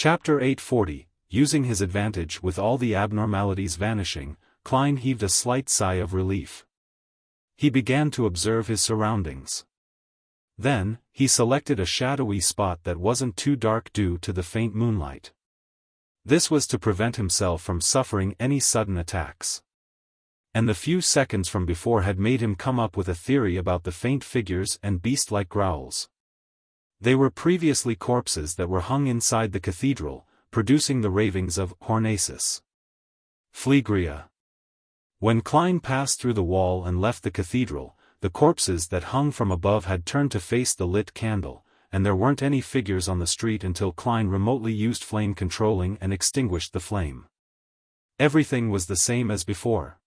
Chapter 840, Using his advantage with all the abnormalities vanishing, Klein heaved a slight sigh of relief. He began to observe his surroundings. Then, he selected a shadowy spot that wasn't too dark due to the faint moonlight. This was to prevent himself from suffering any sudden attacks. And the few seconds from before had made him come up with a theory about the faint figures and beast-like growls. They were previously corpses that were hung inside the cathedral, producing the ravings of Hornaces. Phlegria. When Klein passed through the wall and left the cathedral, the corpses that hung from above had turned to face the lit candle, and there weren't any figures on the street until Klein remotely used flame controlling and extinguished the flame. Everything was the same as before.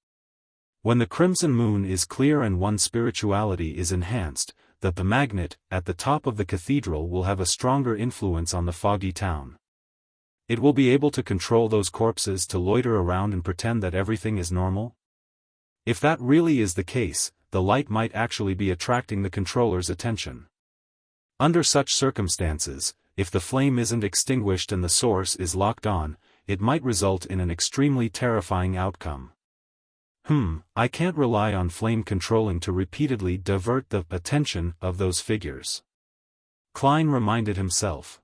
When the crimson moon is clear and one's spirituality is enhanced, that the magnet at the top of the cathedral will have a stronger influence on the foggy town. It will be able to control those corpses to loiter around and pretend that everything is normal. If that really is the case, the light might actually be attracting the controller's attention. Under such circumstances, if the flame isn't extinguished and the source is locked on, it might result in an extremely terrifying outcome. I can't rely on flame controlling to repeatedly divert the attention of those figures. Klein reminded himself.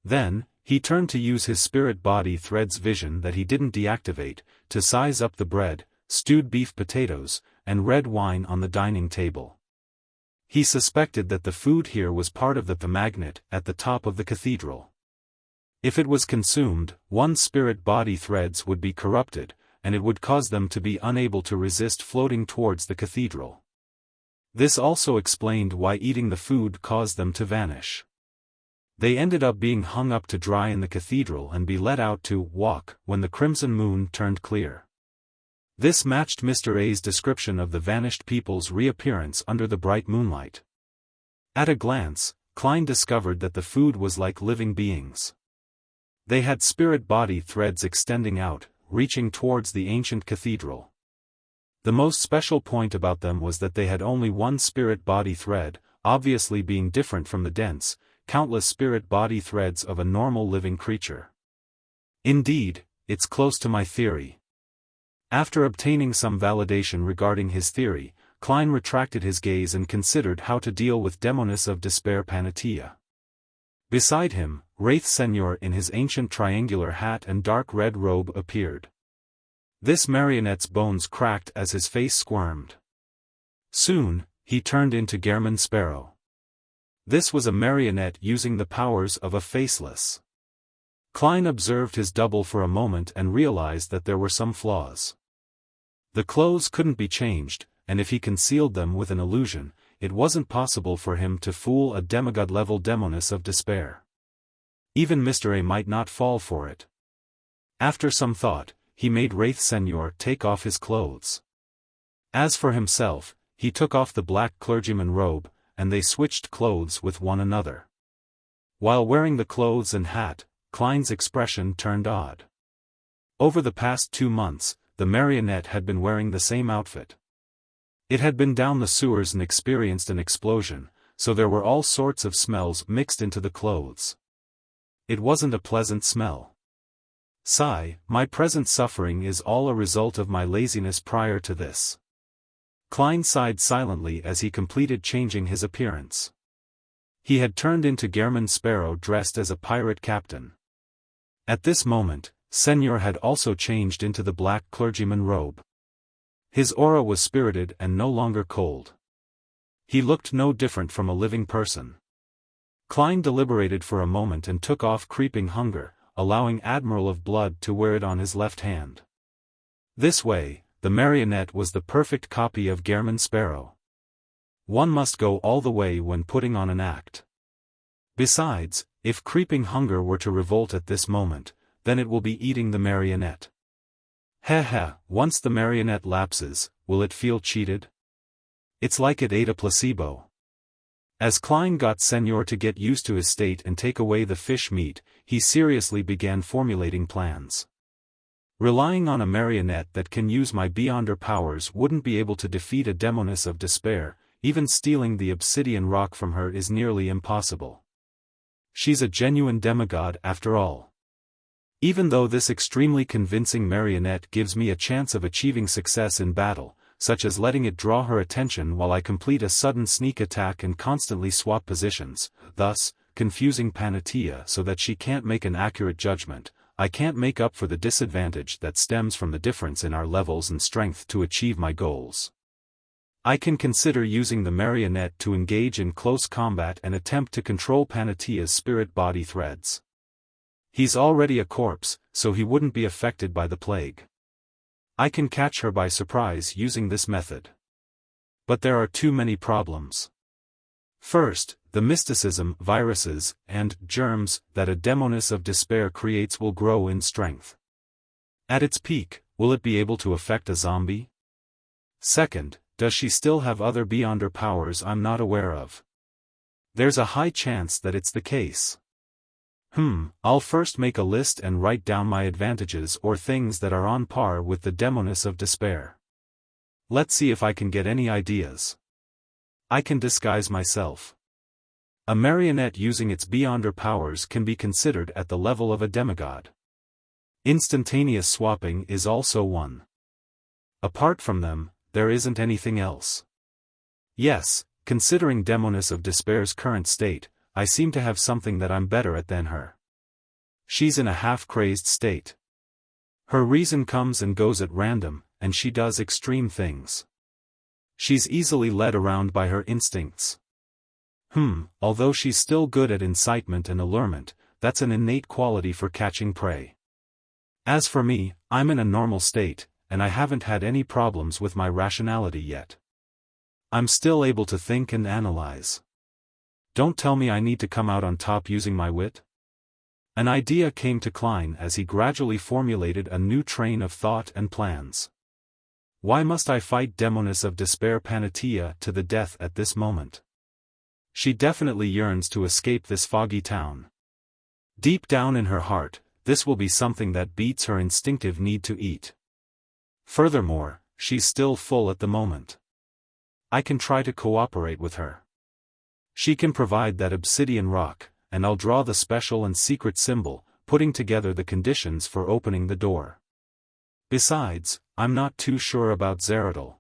Then, he turned to use his spirit body thread's vision that he didn't deactivate, to size up the bread, stewed beef potatoes, and red wine on the dining table. He suspected that the food here was part of the magnet at the top of the cathedral. If it was consumed, one's spirit body threads would be corrupted, and it would cause them to be unable to resist floating towards the cathedral. This also explained why eating the food caused them to vanish. They ended up being hung up to dry in the cathedral and be let out to walk when the crimson moon turned clear. This matched Mr. A's description of the vanished people's reappearance under the bright moonlight. At a glance, Klein discovered that the food was like living beings. They had spirit body threads extending out, reaching towards the ancient cathedral. The most special point about them was that they had only one spirit body thread, obviously being different from the dense, countless spirit body threads of a normal living creature. Indeed, it's close to my theory. After obtaining some validation regarding his theory, Klein retracted his gaze and considered how to deal with Demoness of Despair Panatia. Beside him, Wraith Senor in his ancient triangular hat and dark red robe appeared. This marionette's bones cracked as his face squirmed. Soon, he turned into Gehrman Sparrow. This was a marionette using the powers of a faceless. Klein observed his double for a moment and realized that there were some flaws. The clothes couldn't be changed, and if he concealed them with an illusion, it wasn't possible for him to fool a demigod-level Demoness of Despair. Even Mr. A might not fall for it. After some thought, he made Wraith Senor take off his clothes. As for himself, he took off the black clergyman robe, and they switched clothes with one another. While wearing the clothes and hat, Klein's expression turned odd. Over the past 2 months, the marionette had been wearing the same outfit. It had been down the sewers and experienced an explosion, so there were all sorts of smells mixed into the clothes. It wasn't a pleasant smell. Sigh, my present suffering is all a result of my laziness prior to this. Klein sighed silently as he completed changing his appearance. He had turned into Gehrman Sparrow dressed as a pirate captain. At this moment, Senor had also changed into the black clergyman robe. His aura was spirited and no longer cold. He looked no different from a living person. Klein deliberated for a moment and took off Creeping Hunger, allowing Admiral of Blood to wear it on his left hand. This way, the marionette was the perfect copy of Gehrman Sparrow. One must go all the way when putting on an act. Besides, if Creeping Hunger were to revolt at this moment, then it will be eating the marionette. Once the marionette lapses, will it feel cheated? It's like it ate a placebo. As Klein got Senor to get used to his state and take away the fish meat, he seriously began formulating plans. Relying on a marionette that can use my Beyonder powers wouldn't be able to defeat a Demoness of Despair, even stealing the obsidian rock from her is nearly impossible. She's a genuine demigod after all. Even though this extremely convincing marionette gives me a chance of achieving success in battle, such as letting it draw her attention while I complete a sudden sneak attack and constantly swap positions, thus, confusing Panatia so that she can't make an accurate judgment, I can't make up for the disadvantage that stems from the difference in our levels and strength to achieve my goals. I can consider using the marionette to engage in close combat and attempt to control Panatia's spirit-body threads. He's already a corpse, so he wouldn't be affected by the plague. I can catch her by surprise using this method. But there are too many problems. First, the mysticism, viruses, and germs that a demoness of despair creates will grow in strength. At its peak, will it be able to affect a zombie? Second, does she still have other beyonder powers I'm not aware of? There's a high chance that it's the case. I'll first make a list and write down my advantages or things that are on par with the demoness of despair. Let's see if I can get any ideas. I can disguise myself. A marionette using its beyonder powers can be considered at the level of a demigod. Instantaneous swapping is also one. Apart from them, there isn't anything else. Yes, considering demoness of despair's current state, I seem to have something that I'm better at than her. She's in a half-crazed state. Her reason comes and goes at random, and she does extreme things. She's easily led around by her instincts. Although she's still good at incitement and allurement, that's an innate quality for catching prey. As for me, I'm in a normal state, and I haven't had any problems with my rationality yet. I'm still able to think and analyze. Don't tell me I need to come out on top using my wit? An idea came to Klein as he gradually formulated a new train of thought and plans. Why must I fight demoness of despair Panatia to the death at this moment? She definitely yearns to escape this foggy town. Deep down in her heart, this will be something that beats her instinctive need to eat. Furthermore, she's still full at the moment. I can try to cooperate with her. She can provide that obsidian rock, and I'll draw the special and secret symbol, putting together the conditions for opening the door. Besides, I'm not too sure about Zeradol.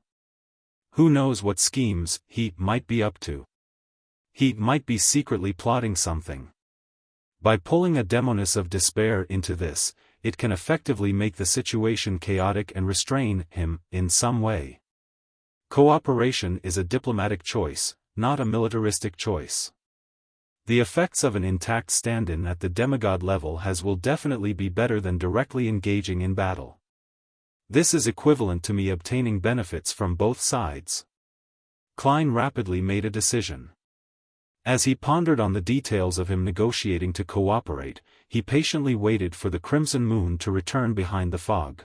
Who knows what schemes he might be up to? He might be secretly plotting something. By pulling a demoness of despair into this, it can effectively make the situation chaotic and restrain him in some way. Cooperation is a diplomatic choice, not a militaristic choice. The effects of an intact stand-in at the demigod level will definitely be better than directly engaging in battle. This is equivalent to me obtaining benefits from both sides. Klein rapidly made a decision. As he pondered on the details of him negotiating to cooperate, he patiently waited for the crimson moon to return behind the fog.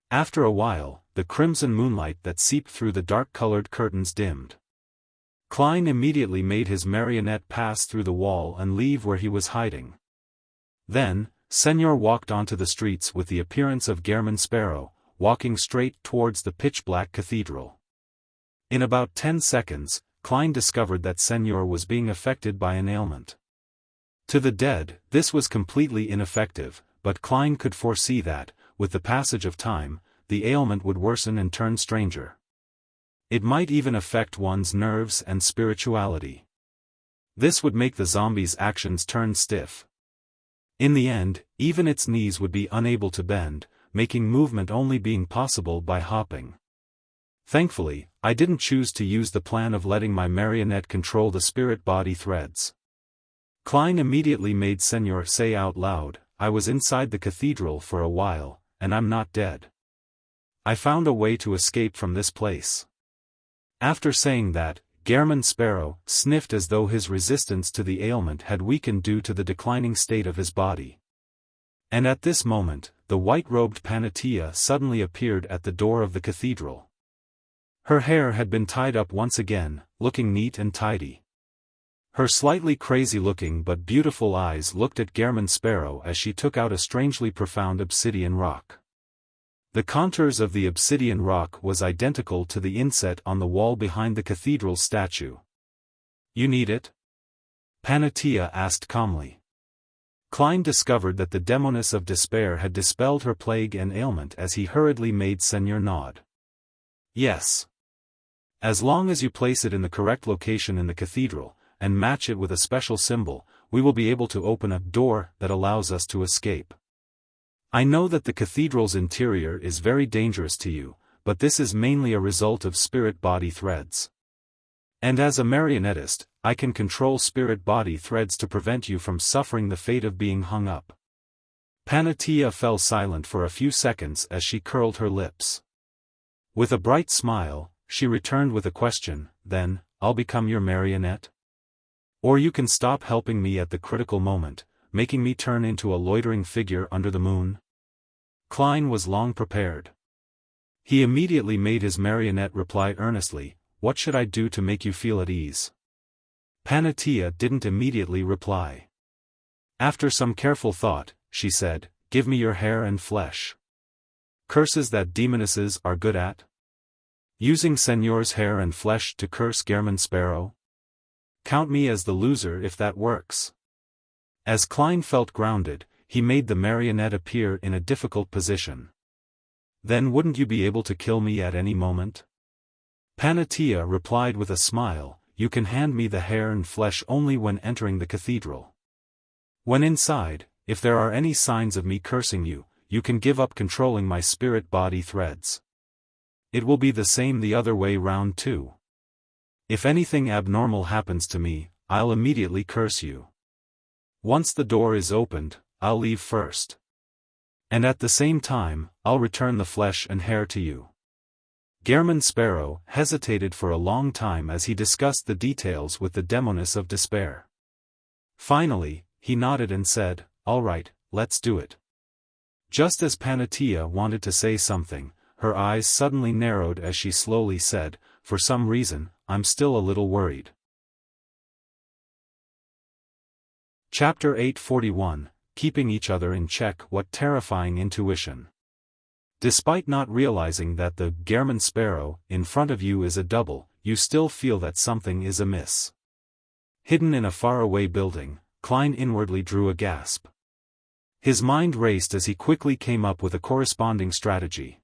After a while, the crimson moonlight that seeped through the dark-colored curtains dimmed. Klein immediately made his marionette pass through the wall and leave where he was hiding. Then, Senor walked onto the streets with the appearance of Gehrman Sparrow, walking straight towards the pitch-black cathedral. In about 10 seconds, Klein discovered that Senor was being affected by an ailment. To the dead, this was completely ineffective, but Klein could foresee that, with the passage of time, the ailment would worsen and turn stranger. It might even affect one's nerves and spirituality. This would make the zombie's actions turn stiff. In the end, even its knees would be unable to bend, making movement only being possible by hopping. Thankfully, I didn't choose to use the plan of letting my marionette control the spirit-body threads. Klein immediately made Senor say out loud, "I was inside the cathedral for a while, and I'm not dead. I found a way to escape from this place." After saying that, Gehrman Sparrow sniffed as though his resistance to the ailment had weakened due to the declining state of his body. And at this moment, the white-robed Panatia suddenly appeared at the door of the cathedral. Her hair had been tied up once again, looking neat and tidy. Her slightly crazy-looking but beautiful eyes looked at Gehrman Sparrow as she took out a strangely profound obsidian rock. The contours of the obsidian rock was identical to the inset on the wall behind the cathedral statue. "You need it?" Panatia asked calmly. Klein discovered that the demoness of despair had dispelled her plague and ailment as he hurriedly made Seigneur nod. Yes. As long as you place it in the correct location in the cathedral, and match it with a special symbol, we will be able to open a door that allows us to escape. I know that the cathedral's interior is very dangerous to you, but this is mainly a result of spirit-body threads. And as a marionettist, I can control spirit-body threads to prevent you from suffering the fate of being hung up. Panatia fell silent for a few seconds as she curled her lips. With a bright smile, she returned with a question, then, I'll become your marionette? Or you can stop helping me at the critical moment, making me turn into a loitering figure under the moon? Klein was long prepared. He immediately made his marionette reply earnestly, what should I do to make you feel at ease? Panatia didn't immediately reply. After some careful thought, she said, give me your hair and flesh. Curses that demonesses are good at? Using Seigneur's hair and flesh to curse Gehrman Sparrow? Count me as the loser if that works. As Klein felt grounded, he made the marionette appear in a difficult position. Then wouldn't you be able to kill me at any moment? Panatia replied with a smile, you can hand me the hair and flesh only when entering the cathedral. When inside, if there are any signs of me cursing you, you can give up controlling my spirit-body threads. It will be the same the other way round too. If anything abnormal happens to me, I'll immediately curse you. Once the door is opened, I'll leave first. And at the same time, I'll return the flesh and hair to you. Gehrman Sparrow hesitated for a long time as he discussed the details with the demoness of despair. Finally, he nodded and said, all right, let's do it. Just as Panatia wanted to say something, her eyes suddenly narrowed as she slowly said, for some reason, I'm still a little worried. Chapter 841, Keeping Each Other in Check. What terrifying intuition. Despite not realizing that the Gehrman Sparrow in front of you is a double, you still feel that something is amiss. Hidden in a faraway building, Klein inwardly drew a gasp. His mind raced as he quickly came up with a corresponding strategy.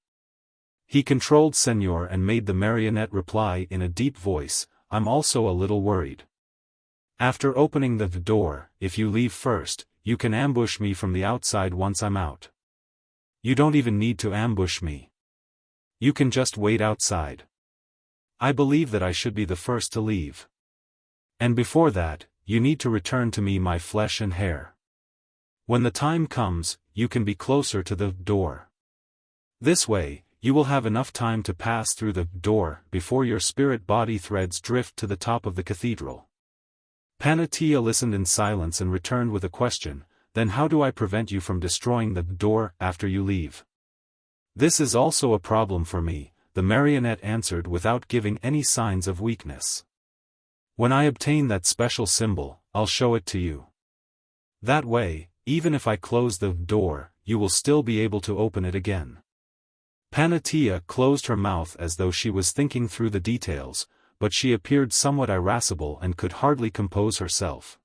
He controlled Seigneur and made the marionette reply in a deep voice, I'm also a little worried. After opening the door, if you leave first, you can ambush me from the outside once I'm out. You don't even need to ambush me. You can just wait outside. I believe that I should be the first to leave. And before that, you need to return to me my flesh and hair. When the time comes, you can be closer to the door. This way, you will have enough time to pass through the door before your spirit-body threads drift to the top of the cathedral. Panatia listened in silence and returned with a question, then how do I prevent you from destroying the door after you leave? This is also a problem for me, the marionette answered without giving any signs of weakness. When I obtain that special symbol, I'll show it to you. That way, even if I close the door, you will still be able to open it again. Panatia closed her mouth as though she was thinking through the details, but she appeared somewhat irascible and could hardly compose herself.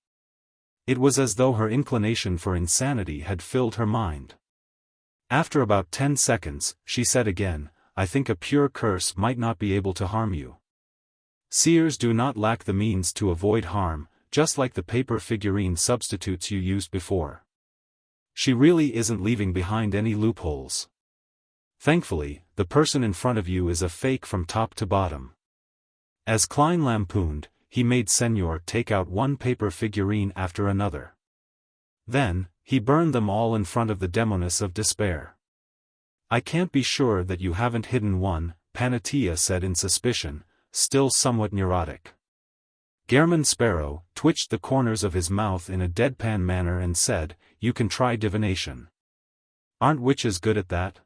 It was as though her inclination for insanity had filled her mind. After about 10 seconds, she said again, I think a pure curse might not be able to harm you. Seers do not lack the means to avoid harm, just like the paper figurine substitutes you used before. She really isn't leaving behind any loopholes. Thankfully, the person in front of you is a fake from top to bottom. As Klein lampooned, he made Seigneur take out one paper figurine after another. Then, he burned them all in front of the demoness of despair. I can't be sure that you haven't hidden one, Panatia said in suspicion, still somewhat neurotic. Gehrman Sparrow twitched the corners of his mouth in a deadpan manner and said, you can try divination. Aren't witches good at that?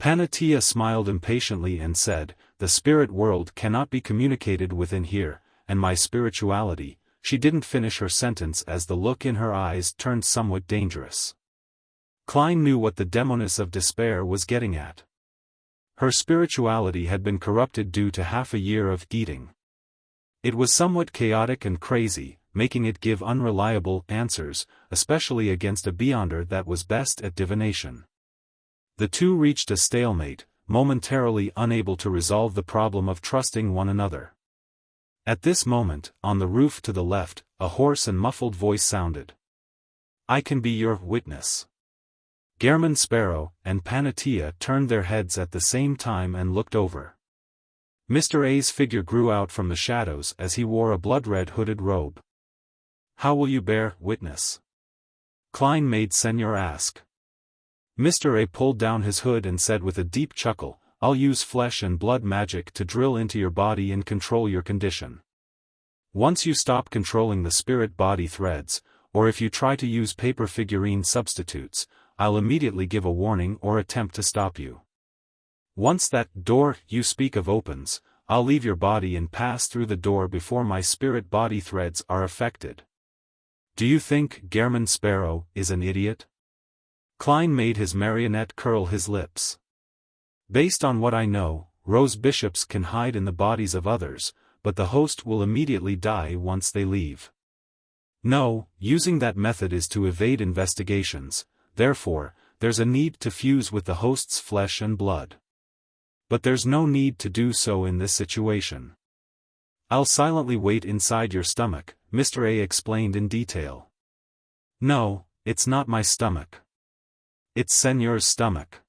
Panatia smiled impatiently and said, the spirit world cannot be communicated with in here, and my spirituality. She didn't finish her sentence as the look in her eyes turned somewhat dangerous. Klein knew what the demoness of despair was getting at. Her spirituality had been corrupted due to half a year of eating. It was somewhat chaotic and crazy, making it give unreliable answers, especially against a beyonder that was best at divination. The two reached a stalemate, momentarily unable to resolve the problem of trusting one another. At this moment, on the roof to the left, a hoarse and muffled voice sounded. "I can be your witness." Gehrman Sparrow and Panatia turned their heads at the same time and looked over. Mr. A's figure grew out from the shadows as he wore a blood-red hooded robe. "How will you bear witness?" Klein made Senor ask. Mr. A pulled down his hood and said with a deep chuckle, "I'll use flesh and blood magic to drill into your body and control your condition. Once you stop controlling the spirit-body threads, or if you try to use paper figurine substitutes, I'll immediately give a warning or attempt to stop you. Once that door you speak of opens, I'll leave your body and pass through the door before my spirit-body threads are affected. Do you think Gehrman Sparrow is an idiot?" Klein made his marionette curl his lips. "Based on what I know, rose bishops can hide in the bodies of others, but the host will immediately die once they leave. No, using that method is to evade investigations, therefore, there's a need to fuse with the host's flesh and blood. But there's no need to do so in this situation. I'll silently wait inside your stomach," Mr. A explained in detail. "No, it's not my stomach. It's Senor's stomach."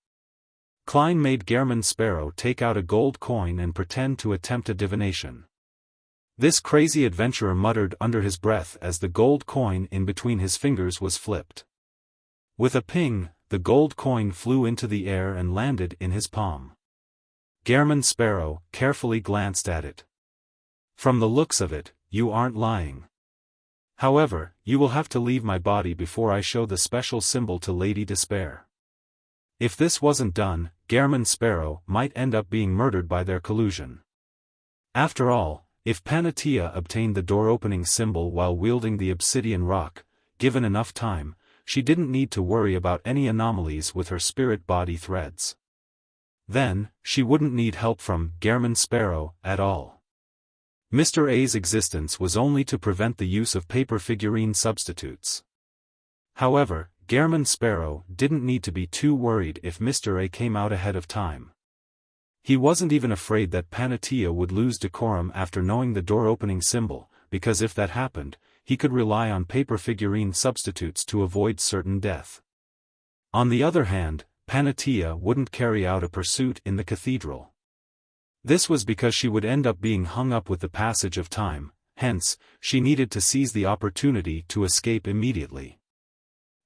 Klein made Gehrman Sparrow take out a gold coin and pretend to attempt a divination. This crazy adventurer muttered under his breath as the gold coin in between his fingers was flipped. With a ping, the gold coin flew into the air and landed in his palm. Gehrman Sparrow carefully glanced at it. "From the looks of it, you aren't lying. However, you will have to leave my body before I show the special symbol to Lady Despair." If this wasn't done, Gehrman Sparrow might end up being murdered by their collusion. After all, if Panatia obtained the door-opening symbol while wielding the obsidian rock, given enough time, she didn't need to worry about any anomalies with her spirit-body threads. Then, she wouldn't need help from Gehrman Sparrow at all. Mr. A's existence was only to prevent the use of paper figurine substitutes. However, Gehrman Sparrow didn't need to be too worried if Mr. A came out ahead of time. He wasn't even afraid that Panatia would lose decorum after knowing the door-opening symbol, because if that happened, he could rely on paper figurine substitutes to avoid certain death. On the other hand, Panatia wouldn't carry out a pursuit in the cathedral. This was because she would end up being hung up with the passage of time, hence, she needed to seize the opportunity to escape immediately.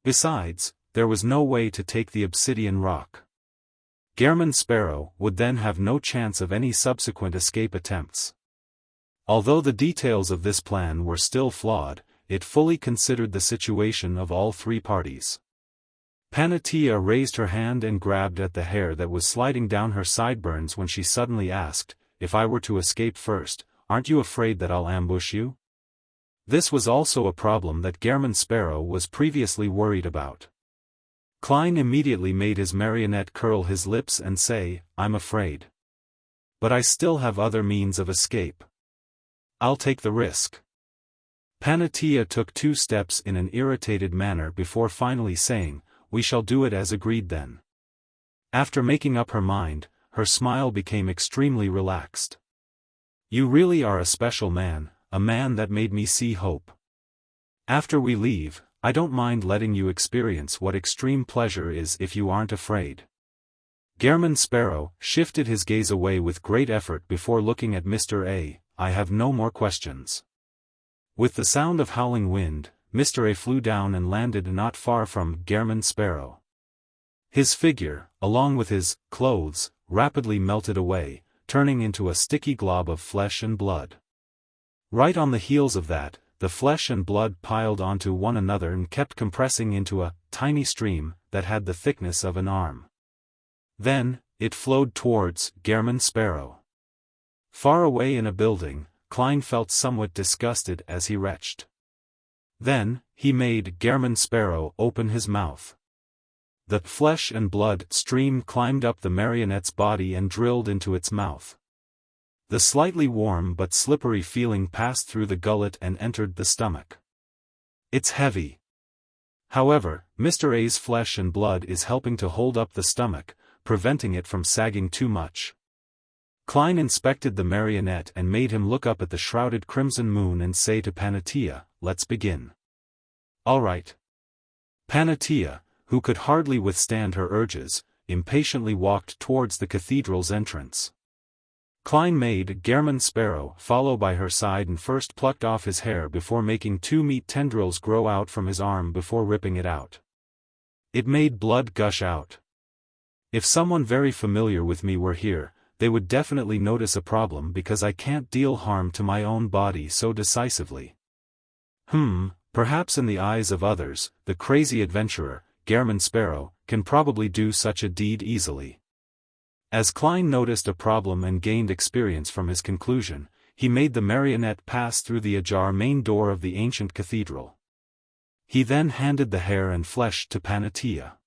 Besides, there was no way to take the obsidian rock. Gehrman Sparrow would then have no chance of any subsequent escape attempts. Although the details of this plan were still flawed, it fully considered the situation of all three parties. Panatia raised her hand and grabbed at the hair that was sliding down her sideburns when she suddenly asked, "If I were to escape first, aren't you afraid that I'll ambush you?" This was also a problem that Gehrman Sparrow was previously worried about. Klein immediately made his marionette curl his lips and say, "I'm afraid. But I still have other means of escape. I'll take the risk." Panatia took 2 steps in an irritated manner before finally saying, "We shall do it as agreed then." After making up her mind, her smile became extremely relaxed. "You really are a special man, a man that made me see hope. After we leave, I don't mind letting you experience what extreme pleasure is if you aren't afraid." Gehrman Sparrow shifted his gaze away with great effort before looking at Mr. A. "I have no more questions." With the sound of howling wind, Mr. A flew down and landed not far from Gehrman Sparrow. His figure, along with his clothes, rapidly melted away, turning into a sticky glob of flesh and blood. Right on the heels of that, the flesh and blood piled onto one another and kept compressing into a tiny stream that had the thickness of an arm. Then, it flowed towards Gehrman Sparrow. Far away in a building, Klein felt somewhat disgusted as he retched. Then, he made Gehrman Sparrow open his mouth. The flesh and blood stream climbed up the marionette's body and drilled into its mouth. The slightly warm but slippery feeling passed through the gullet and entered the stomach. It's heavy. However, Mr. A's flesh and blood is helping to hold up the stomach, preventing it from sagging too much. Klein inspected the marionette and made him look up at the shrouded crimson moon and say to Panatia, "Let's begin." "All right." Panatia, who could hardly withstand her urges, impatiently walked towards the cathedral's entrance. Klein made German Sparrow follow by her side and first plucked off his hair before making 2 meat tendrils grow out from his arm before ripping it out. It made blood gush out. If someone very familiar with me were here, they would definitely notice a problem because I can't deal harm to my own body so decisively. Perhaps in the eyes of others, the crazy adventurer, German Sparrow, can probably do such a deed easily. As Klein noticed a problem and gained experience from his conclusion, he made the marionette pass through the ajar main door of the ancient cathedral. He then handed the hair and flesh to Panatia.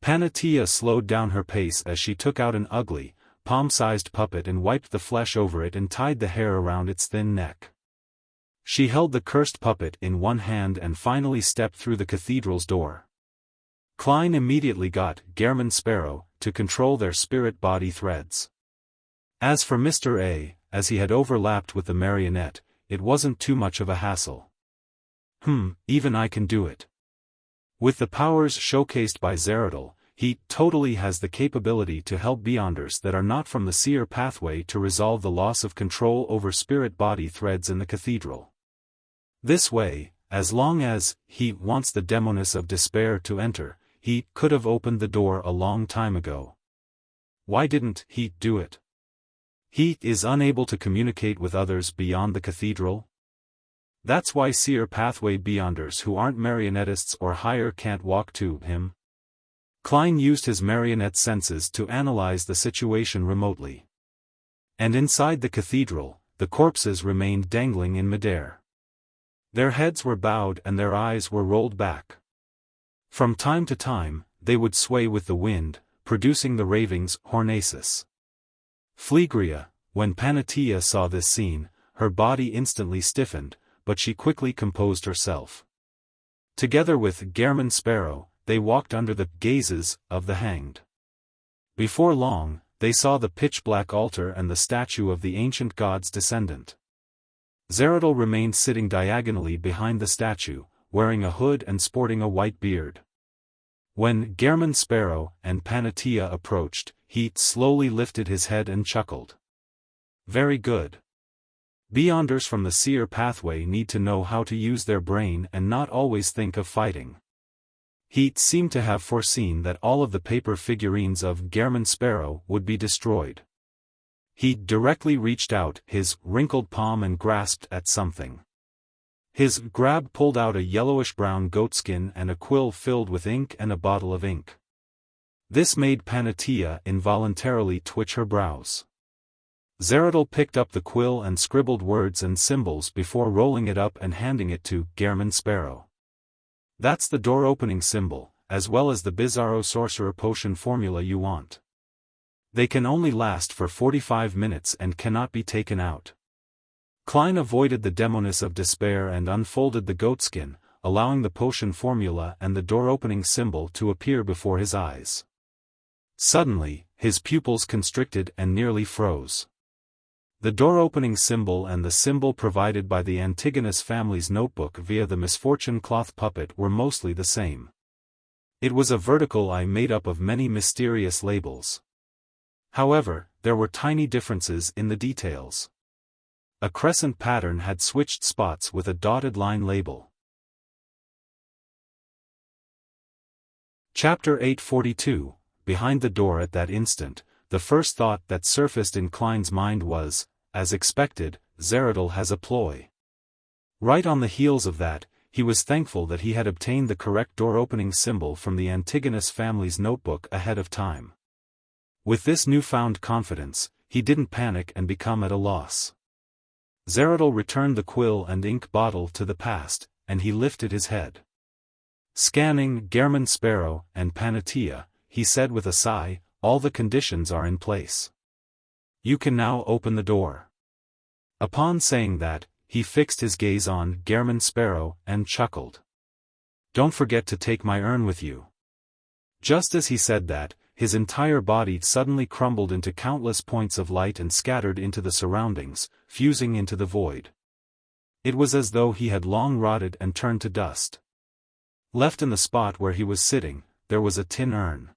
Panatia slowed down her pace as she took out an ugly, palm-sized puppet and wiped the flesh over it and tied the hair around its thin neck. She held the cursed puppet in one hand and finally stepped through the cathedral's door. Klein immediately got German Sparrow to control their spirit-body threads. As for Mr. A, as he had overlapped with the marionette, it wasn't too much of a hassle. Even I can do it. With the powers showcased by Zeradol, he totally has the capability to help Beyonders that are not from the seer pathway to resolve the loss of control over spirit-body threads in the cathedral. This way, as long as he wants the Demoness of Despair to enter, he could have opened the door a long time ago. Why didn't he do it? He is unable to communicate with others beyond the cathedral? That's why seer pathway Beyonders who aren't marionettists or higher can't walk to him. Klein used his marionette senses to analyze the situation remotely. And inside the cathedral, the corpses remained dangling in midair. Their heads were bowed and their eyes were rolled back. From time to time, they would sway with the wind, producing the ravings hornasis. Phlegria, when Panatia saw this scene, her body instantly stiffened, but she quickly composed herself. Together with German Sparrow, they walked under the gazes of the hanged. Before long, they saw the pitch-black altar and the statue of the ancient god's descendant. Zeradol remained sitting diagonally behind the statue, wearing a hood and sporting a white beard. When German Sparrow and Panatia approached, he slowly lifted his head and chuckled. Very good. Beyonders from the seer pathway need to know how to use their brain and not always think of fighting. He seemed to have foreseen that all of the paper figurines of German Sparrow would be destroyed. He directly reached out his wrinkled palm and grasped at something. His grab pulled out a yellowish-brown goatskin and a quill filled with ink and a bottle of ink. This made Panatia involuntarily twitch her brows. Zeradol picked up the quill and scribbled words and symbols before rolling it up and handing it to German Sparrow. That's the door-opening symbol, as well as the Bizarro Sorcerer Potion formula you want. They can only last for 45 minutes and cannot be taken out. Klein avoided the Demoness of Despair and unfolded the goatskin, allowing the potion formula and the door-opening symbol to appear before his eyes. Suddenly, his pupils constricted and nearly froze. The door-opening symbol and the symbol provided by the Antigonus family's notebook via the misfortune cloth puppet were mostly the same. It was a vertical eye made up of many mysterious labels. However, there were tiny differences in the details. A crescent pattern had switched spots with a dotted line label. Chapter 842, Behind the Door. At that instant, the first thought that surfaced in Klein's mind was, as expected, Zeradol has a ploy. Right on the heels of that, he was thankful that he had obtained the correct door-opening symbol from the Antigonus family's notebook ahead of time. With this newfound confidence, he didn't panic and become at a loss. Zeradol returned the quill and ink bottle to the past, and he lifted his head. Scanning German Sparrow and Panatia, he said with a sigh, all the conditions are in place. You can now open the door." Upon saying that, he fixed his gaze on Gehrman Sparrow and chuckled. "Don't forget to take my urn with you." Just as he said that, his entire body suddenly crumbled into countless points of light and scattered into the surroundings, fusing into the void. It was as though he had long rotted and turned to dust. Left in the spot where he was sitting, there was a tin urn.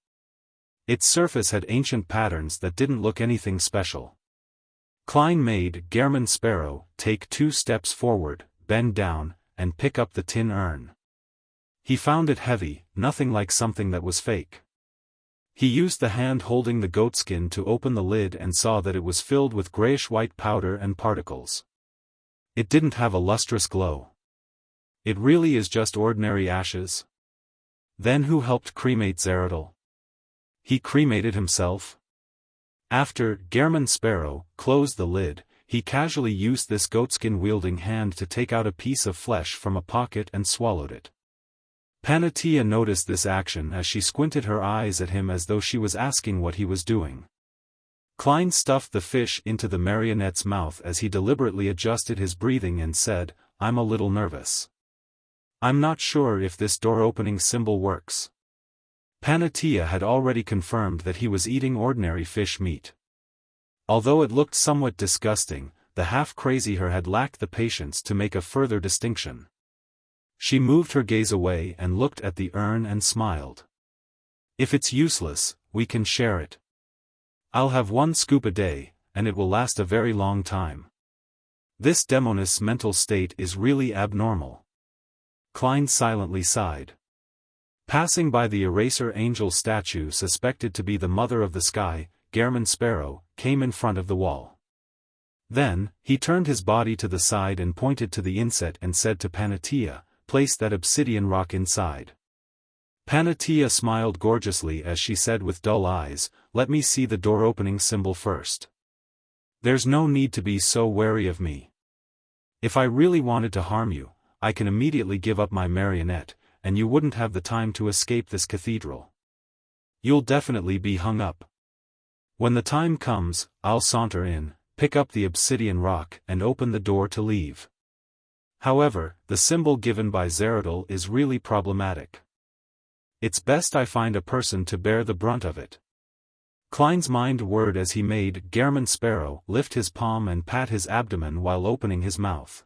Its surface had ancient patterns that didn't look anything special. Klein made Gehrman Sparrow take 2 steps forward, bend down, and pick up the tin urn. He found it heavy, nothing like something that was fake. He used the hand holding the goatskin to open the lid and saw that it was filled with grayish-white powder and particles. It didn't have a lustrous glow. It really is just ordinary ashes. Then who helped cremate Zeradol? He cremated himself? After Gehrman Sparrow closed the lid, he casually used this goatskin-wielding hand to take out a piece of flesh from a pocket and swallowed it. Panatia noticed this action as she squinted her eyes at him as though she was asking what he was doing. Klein stuffed the fish into the marionette's mouth as he deliberately adjusted his breathing and said, "I'm a little nervous. I'm not sure if this door-opening symbol works." Panatia had already confirmed that he was eating ordinary fish meat. Although it looked somewhat disgusting, the half-crazy her had lacked the patience to make a further distinction. She moved her gaze away and looked at the urn and smiled. "If it's useless, we can share it. I'll have 1 scoop a day, and it will last a very long time." This demonist's mental state is really abnormal. Klein silently sighed. Passing by the eraser angel statue suspected to be the mother of the sky, Gehrman Sparrow came in front of the wall. Then, he turned his body to the side and pointed to the inset and said to Panatia, "Place that obsidian rock inside." Panatia smiled gorgeously as she said with dull eyes, "Let me see the door-opening symbol first. There's no need to be so wary of me. If I really wanted to harm you, I can immediately give up my marionette, and you wouldn't have the time to escape this cathedral. You'll definitely be hung up. When the time comes, I'll saunter in, pick up the obsidian rock and open the door to leave. However, the symbol given by Zeradol is really problematic. It's best I find a person to bear the brunt of it." Klein's mind whirred as he made Gehrman Sparrow lift his palm and pat his abdomen while opening his mouth.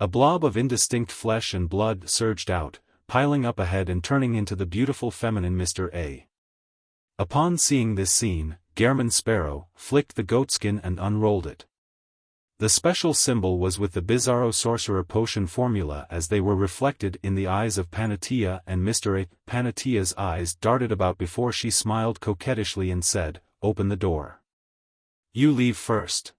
A blob of indistinct flesh and blood surged out, piling up ahead and turning into the beautiful feminine Mr. A. Upon seeing this scene, Gehrman Sparrow flicked the goatskin and unrolled it. The special symbol was with the Bizarro Sorcerer Potion formula as they were reflected in the eyes of Panatia and Mr. A. Panatia's eyes darted about before she smiled coquettishly and said, "Open the door. You leave first."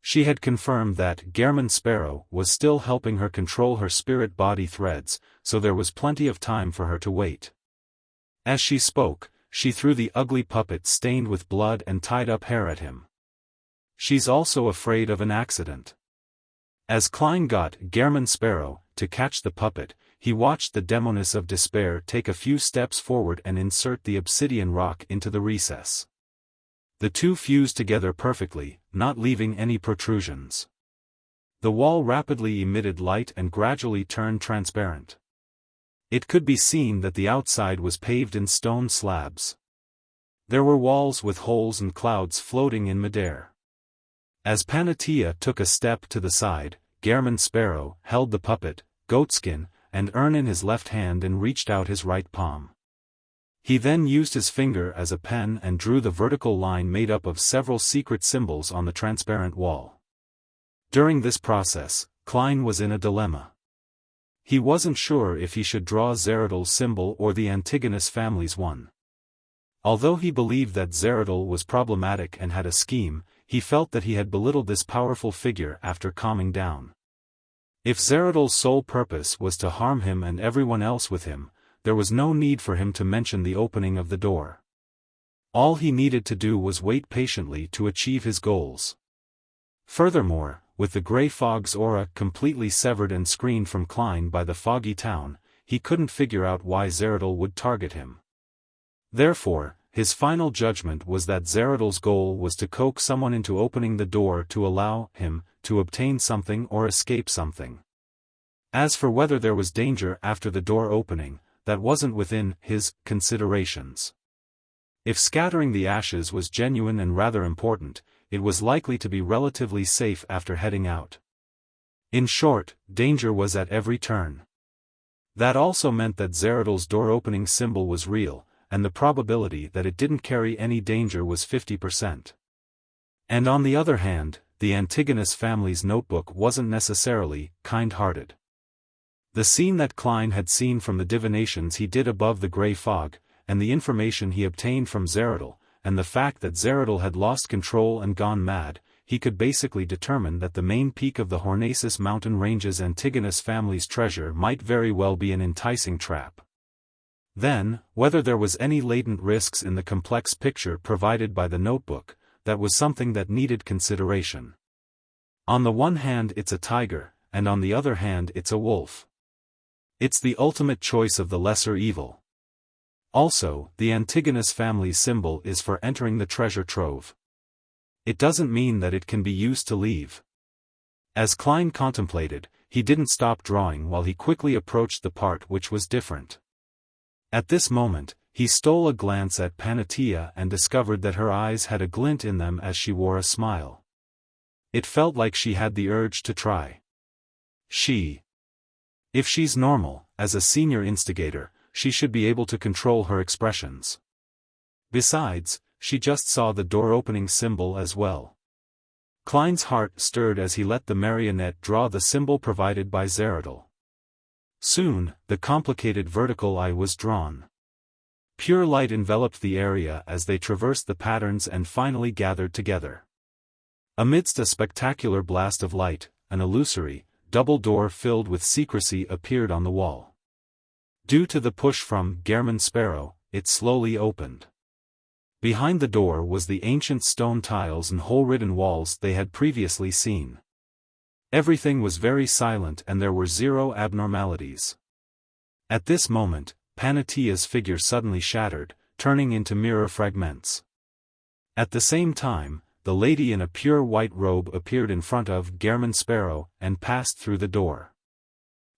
She had confirmed that Gehrman Sparrow was still helping her control her spirit-body threads, so there was plenty of time for her to wait. As she spoke, she threw the ugly puppet stained with blood and tied-up hair at him. "She's also afraid of an accident." As Klein got Gehrman Sparrow to catch the puppet, he watched the demoness of despair take a few steps forward and insert the obsidian rock into the recess. The two fused together perfectly, not leaving any protrusions. The wall rapidly emitted light and gradually turned transparent. It could be seen that the outside was paved in stone slabs. There were walls with holes and clouds floating in midair. As Panatia took a step to the side, Gehrman Sparrow held the puppet, goatskin, and urn in his left hand and reached out his right palm. He then used his finger as a pen and drew the vertical line made up of several secret symbols on the transparent wall. During this process, Klein was in a dilemma. He wasn't sure if he should draw Zeradol's symbol or the Antigonus family's one. Although he believed that Zeradol was problematic and had a scheme, he felt that he had belittled this powerful figure after calming down. If Zeradol's sole purpose was to harm him and everyone else with him, there was no need for him to mention the opening of the door. All he needed to do was wait patiently to achieve his goals. Furthermore, with the gray fog's aura completely severed and screened from Klein by the foggy town, he couldn't figure out why Zeradol would target him. Therefore, his final judgment was that Zeradal's goal was to coax someone into opening the door to allow him to obtain something or escape something. As for whether there was danger after the door opening, that wasn't within his considerations. If scattering the ashes was genuine and rather important, it was likely to be relatively safe after heading out. In short, danger was at every turn. That also meant that Zeradal's door-opening symbol was real, and the probability that it didn't carry any danger was 50%. And on the other hand, the Antigonus family's notebook wasn't necessarily kind-hearted. The scene that Klein had seen from the divinations he did above the grey fog, and the information he obtained from Zeradal, and the fact that Zeradal had lost control and gone mad, he could basically determine that the main peak of the Hornacis mountain range's Antigonus family's treasure might very well be an enticing trap. Then, whether there was any latent risks in the complex picture provided by the notebook, that was something that needed consideration. On the one hand it's a tiger, and on the other hand it's a wolf. It's the ultimate choice of the lesser evil. Also, the Antigonus family's symbol is for entering the treasure trove. It doesn't mean that it can be used to leave. As Klein contemplated, he didn't stop drawing while he quickly approached the part which was different. At this moment, he stole a glance at Panatia and discovered that her eyes had a glint in them as she wore a smile. It felt like she had the urge to try. If she's normal, as a senior instigator, she should be able to control her expressions. Besides, she just saw the door-opening symbol as well. Klein's heart stirred as he let the marionette draw the symbol provided by Zeradal. Soon, the complicated vertical eye was drawn. Pure light enveloped the area as they traversed the patterns and finally gathered together. Amidst a spectacular blast of light, an illusory, double door filled with secrecy appeared on the wall. Due to the push from Gehrman Sparrow, it slowly opened. Behind the door was the ancient stone tiles and hole-ridden walls they had previously seen. Everything was very silent and there were zero abnormalities. At this moment, Panatia's figure suddenly shattered, turning into mirror fragments. At the same time, the lady in a pure white robe appeared in front of Gehrman Sparrow and passed through the door.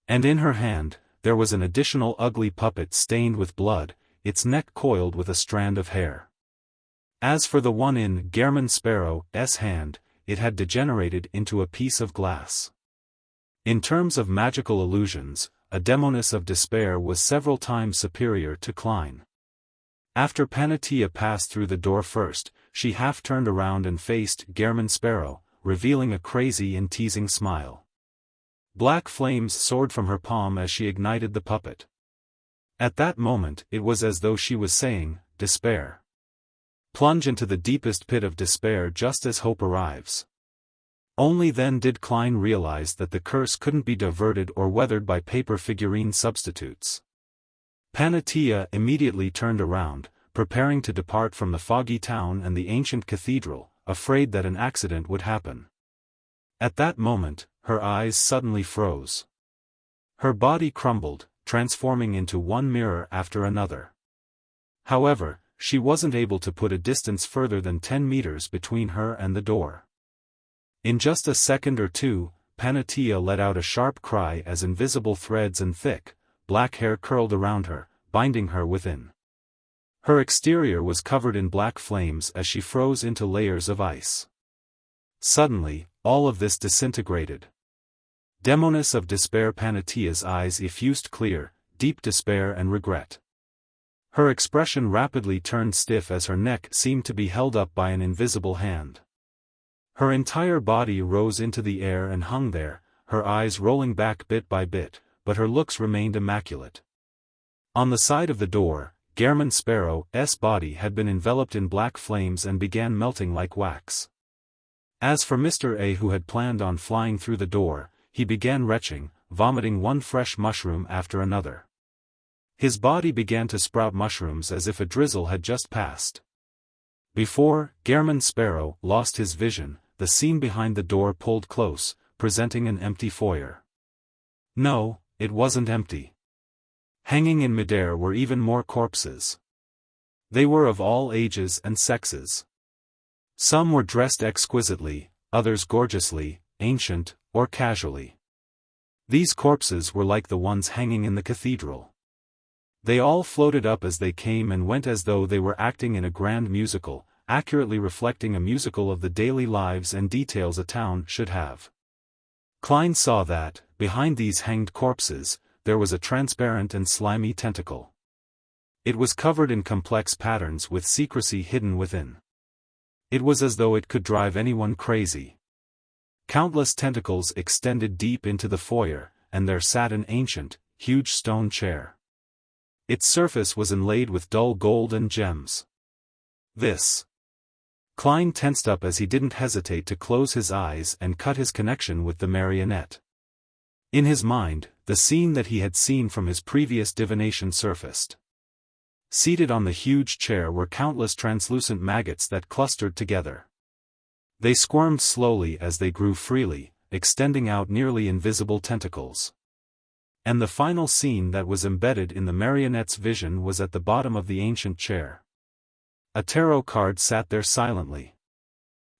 And in her hand, there was an additional ugly puppet stained with blood, its neck coiled with a strand of hair. As for the one in Gehrman Sparrow's hand, it had degenerated into a piece of glass. In terms of magical illusions, a Demoness of Despair was several times superior to Klein. After Panatia passed through the door first, she half turned around and faced Gehrman Sparrow, revealing a crazy and teasing smile. Black flames soared from her palm as she ignited the puppet. At that moment it was as though she was saying, "Despair. Plunge into the deepest pit of despair just as hope arrives." Only then did Klein realize that the curse couldn't be diverted or weathered by paper figurine substitutes. Panatia immediately turned around, preparing to depart from the foggy town and the ancient cathedral, afraid that an accident would happen. At that moment, her eyes suddenly froze. Her body crumbled, transforming into one mirror after another. However, she wasn't able to put a distance further than 10 meters between her and the door. In just a second or two, Panatia let out a sharp cry as invisible threads and thick, black hair curled around her, binding her within. Her exterior was covered in black flames as she froze into layers of ice. Suddenly, all of this disintegrated. Demoness of Despair. Panatia's eyes effused clear, deep despair and regret. Her expression rapidly turned stiff as her neck seemed to be held up by an invisible hand. Her entire body rose into the air and hung there, her eyes rolling back bit by bit, but her looks remained immaculate. On the side of the door, Gehrman Sparrow's body had been enveloped in black flames and began melting like wax. As for Mr. A, who had planned on flying through the door, he began retching, vomiting one fresh mushroom after another. His body began to sprout mushrooms as if a drizzle had just passed. Before Gehrman Sparrow lost his vision, the scene behind the door pulled close, presenting an empty foyer. No, it wasn't empty. Hanging in midair were even more corpses. They were of all ages and sexes. Some were dressed exquisitely, others gorgeously, ancient, or casually. These corpses were like the ones hanging in the cathedral. They all floated up as they came and went as though they were acting in a grand musical, accurately reflecting a musical of the daily lives and details a town should have. Klein saw that, behind these hanged corpses, there was a transparent and slimy tentacle. It was covered in complex patterns with secrecy hidden within. It was as though it could drive anyone crazy. Countless tentacles extended deep into the foyer, and there sat an ancient, huge stone chair. Its surface was inlaid with dull gold and gems. This. Klein tensed up as he didn't hesitate to close his eyes and cut his connection with the marionette. In his mind, the scene that he had seen from his previous divination surfaced. Seated on the huge chair were countless translucent maggots that clustered together. They squirmed slowly as they grew freely, extending out nearly invisible tentacles. And the final scene that was embedded in the marionette's vision was at the bottom of the ancient chair. A tarot card sat there silently.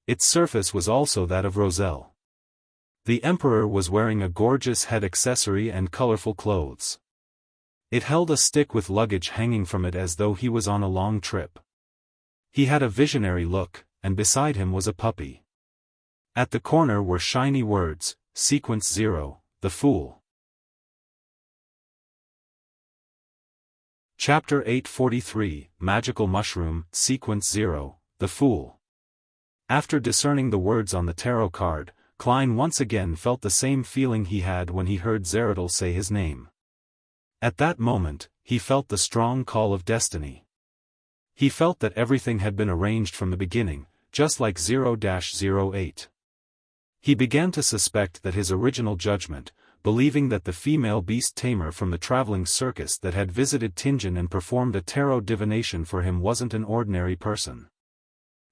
Its surface was also that of Roselle. The emperor was wearing a gorgeous head accessory and colorful clothes. It held a stick with luggage hanging from it as though he was on a long trip. He had a visionary look, and beside him was a puppy. At the corner were shiny words, Sequence 0, the Fool. Chapter 843, Magical Mushroom, Sequence 0, the Fool. After discerning the words on the tarot card, Klein once again felt the same feeling he had when he heard Zeradol say his name. At that moment, he felt the strong call of destiny. He felt that everything had been arranged from the beginning, just like 0-08. He began to suspect that his original judgment, believing that the female beast tamer from the traveling circus that had visited Tingen and performed a tarot divination for him wasn't an ordinary person.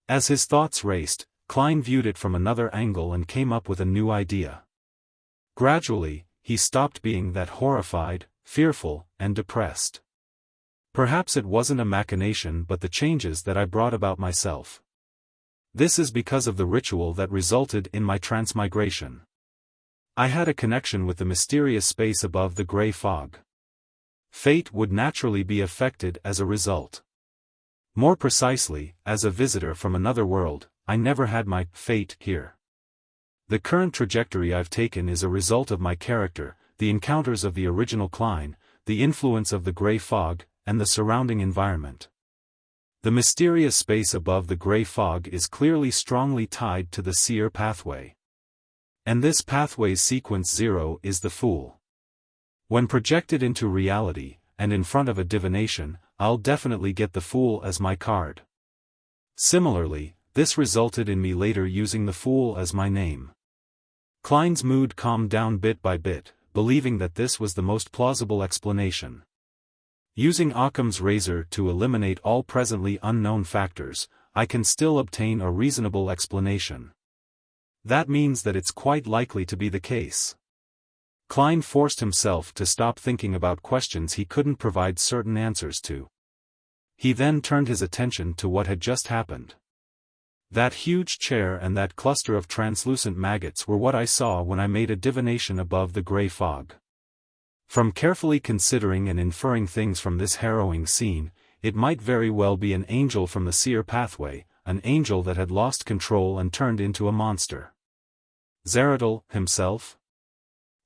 As his thoughts raced, Klein viewed it from another angle and came up with a new idea. Gradually, he stopped being that horrified, fearful, and depressed. Perhaps it wasn't a machination but the changes that I brought about myself. This is because of the ritual that resulted in my transmigration. I had a connection with the mysterious space above the gray fog. Fate would naturally be affected as a result. More precisely, as a visitor from another world, I never had my fate here. The current trajectory I've taken is a result of my character, the encounters of the original Klein, the influence of the gray fog, and the surrounding environment. The mysterious space above the gray fog is clearly strongly tied to the seer pathway. And this pathway's sequence 0 is the Fool. When projected into reality, and in front of a divination, I'll definitely get the Fool as my card. Similarly, this resulted in me later using the Fool as my name. Klein's mood calmed down bit by bit, believing that this was the most plausible explanation. Using Occam's razor to eliminate all presently unknown factors, I can still obtain a reasonable explanation. That means that it's quite likely to be the case. Klein forced himself to stop thinking about questions he couldn't provide certain answers to. He then turned his attention to what had just happened. That huge chair and that cluster of translucent maggots were what I saw when I made a divination above the gray fog. From carefully considering and inferring things from this harrowing scene, it might very well be an angel from the seer pathway, an angel that had lost control and turned into a monster. Zeradol, himself?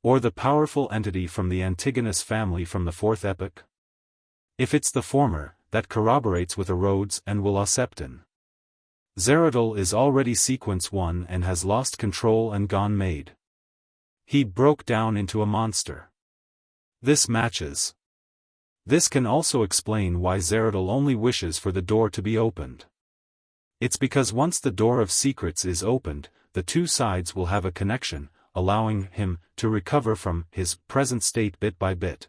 Or the powerful entity from the Antigonus family from the fourth epoch? If it's the former, that corroborates with Rhodes and Will Septon. Zeradol is already sequence 1 and has lost control and gone mad. He broke down into a monster. This matches. This can also explain why Zeradol only wishes for the door to be opened. It's because once the door of secrets is opened, the two sides will have a connection, allowing him to recover from his present state bit by bit.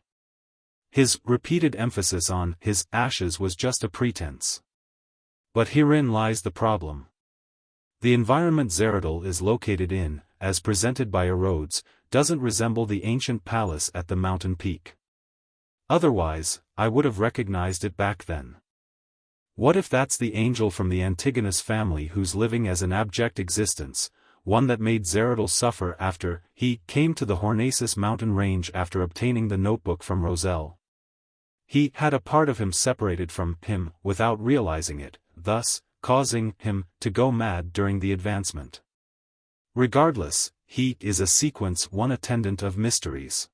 His repeated emphasis on his ashes was just a pretense. But herein lies the problem. The environment Zeradol is located in, as presented by Rhodes, doesn't resemble the ancient palace at the mountain peak. Otherwise, I would have recognized it back then. What if that's the angel from the Antigonus family who's living as an abject existence, one that made Zeradol suffer after he came to the Hornacis mountain range after obtaining the notebook from Roselle? He had a part of him separated from him without realizing it, thus causing him to go mad during the advancement. Regardless, he is a sequence one attendant of mysteries.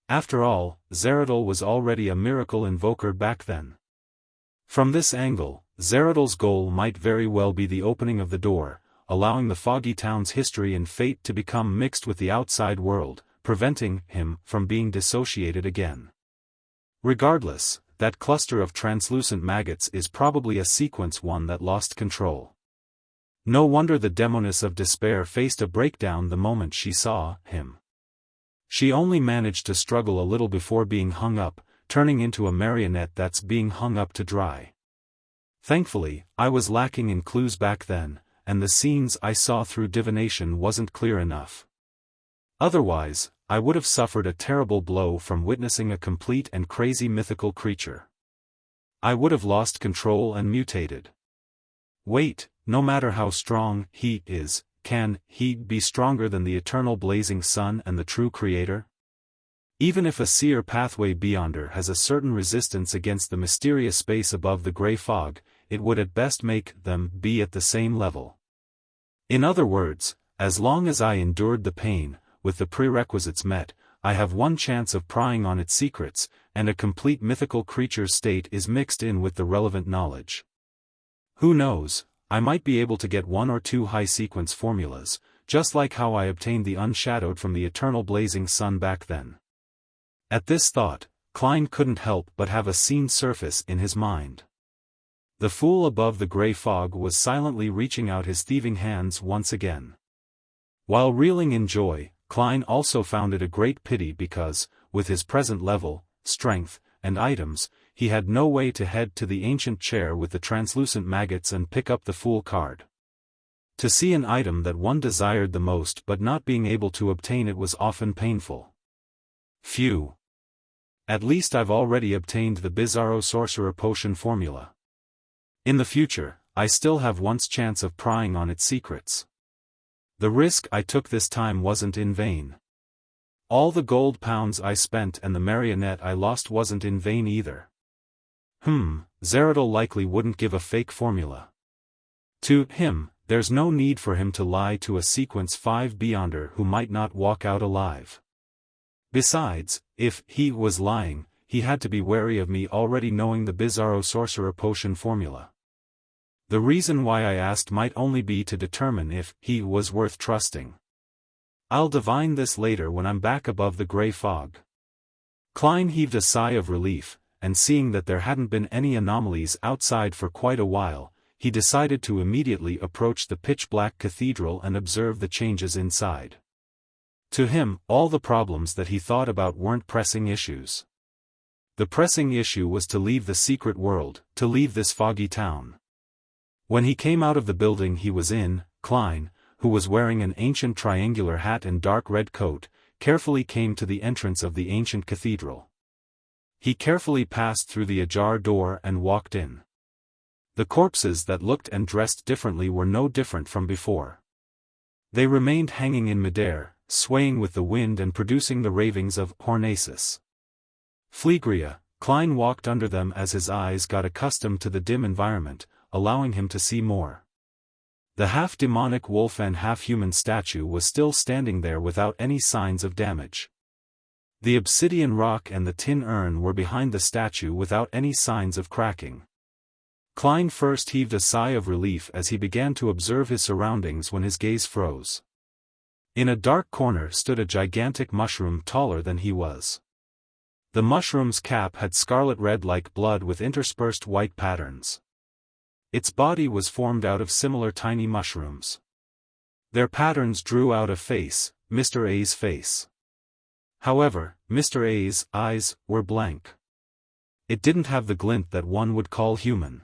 After all, Zeradol was already a miracle invoker back then. From this angle, Zeradol's goal might very well be the opening of the door, allowing the foggy town's history and fate to become mixed with the outside world, preventing him from being dissociated again. Regardless, that cluster of translucent maggots is probably a sequence one that lost control. No wonder the demoness of despair faced a breakdown the moment she saw him. She only managed to struggle a little before being hung up, turning into a marionette that's being hung up to dry. Thankfully, I was lacking in clues back then, and the scenes I saw through divination wasn't clear enough. Otherwise, I would have suffered a terrible blow from witnessing a complete and crazy mythical creature. I would have lost control and mutated. Wait, no matter how strong he is, can he be stronger than the eternal blazing sun and the true creator? Even if a seer pathway beyonder has a certain resistance against the mysterious space above the gray fog, it would at best make them be at the same level. In other words, as long as I endured the pain, with the prerequisites met, I have one chance of prying on its secrets, and a complete mythical creature's state is mixed in with the relevant knowledge. Who knows, I might be able to get 1 or 2 high-sequence formulas, just like how I obtained the unshadowed from the eternal blazing sun back then. At this thought, Klein couldn't help but have a scene surface in his mind. The fool above the gray fog was silently reaching out his thieving hands once again. While reeling in joy, Klein also found it a great pity because, with his present level, strength, and items, he had no way to head to the ancient chair with the translucent maggots and pick up the fool card. To see an item that one desired the most but not being able to obtain it was often painful. Phew. At least I've already obtained the Bizarro Sorcerer Potion formula. In the future, I still have one's chance of prying on its secrets. The risk I took this time wasn't in vain. All the gold pounds I spent and the marionette I lost wasn't in vain either. Zeradol likely wouldn't give a fake formula. To him, there's no need for him to lie to a sequence 5 beyonder who might not walk out alive. Besides, if he was lying, he had to be wary of me already knowing the Bizarro Sorcerer Potion formula. The reason why I asked might only be to determine if he was worth trusting. I'll divine this later when I'm back above the gray fog. Klein heaved a sigh of relief, and seeing that there hadn't been any anomalies outside for quite a while, he decided to immediately approach the pitch-black cathedral and observe the changes inside. To him, all the problems that he thought about weren't pressing issues. The pressing issue was to leave the secret world, to leave this foggy town. When he came out of the building he was in, Klein, who was wearing an ancient triangular hat and dark red coat, carefully came to the entrance of the ancient cathedral. He carefully passed through the ajar door and walked in. The corpses that looked and dressed differently were no different from before. They remained hanging in midair, swaying with the wind and producing the ravings of Hornacis. Fleegria, Klein walked under them as his eyes got accustomed to the dim environment, allowing him to see more. The half-demonic wolf and half-human statue was still standing there without any signs of damage. The obsidian rock and the tin urn were behind the statue without any signs of cracking. Klein first heaved a sigh of relief as he began to observe his surroundings when his gaze froze. In a dark corner stood a gigantic mushroom taller than he was. The mushroom's cap had scarlet red like blood with interspersed white patterns. Its body was formed out of similar tiny mushrooms. Their patterns drew out a face, Mr. A's face. However, Mr. A's eyes were blank. It didn't have the glint that one would call human.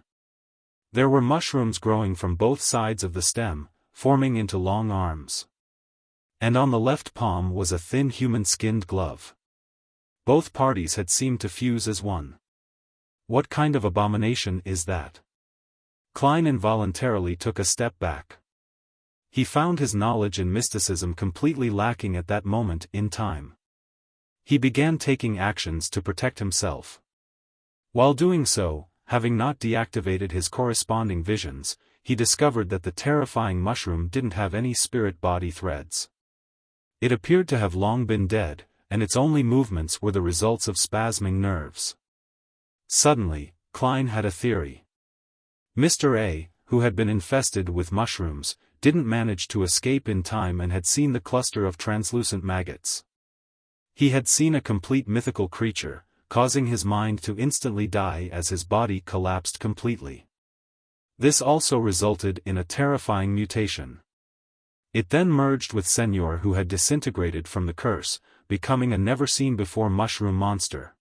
There were mushrooms growing from both sides of the stem, forming into long arms. And on the left palm was a thin human-skinned glove. Both parties had seemed to fuse as one. What kind of abomination is that? Klein involuntarily took a step back. He found his knowledge and mysticism completely lacking at that moment in time. He began taking actions to protect himself. While doing so, having not deactivated his corresponding visions, he discovered that the terrifying mushroom didn't have any spirit-body threads. It appeared to have long been dead, and its only movements were the results of spasming nerves. Suddenly, Klein had a theory. Mr. A, who had been infested with mushrooms, didn't manage to escape in time and had seen the cluster of translucent maggots. He had seen a complete mythical creature, causing his mind to instantly die as his body collapsed completely. This also resulted in a terrifying mutation. It then merged with Senor, who had disintegrated from the curse, becoming a never-seen-before mushroom monster.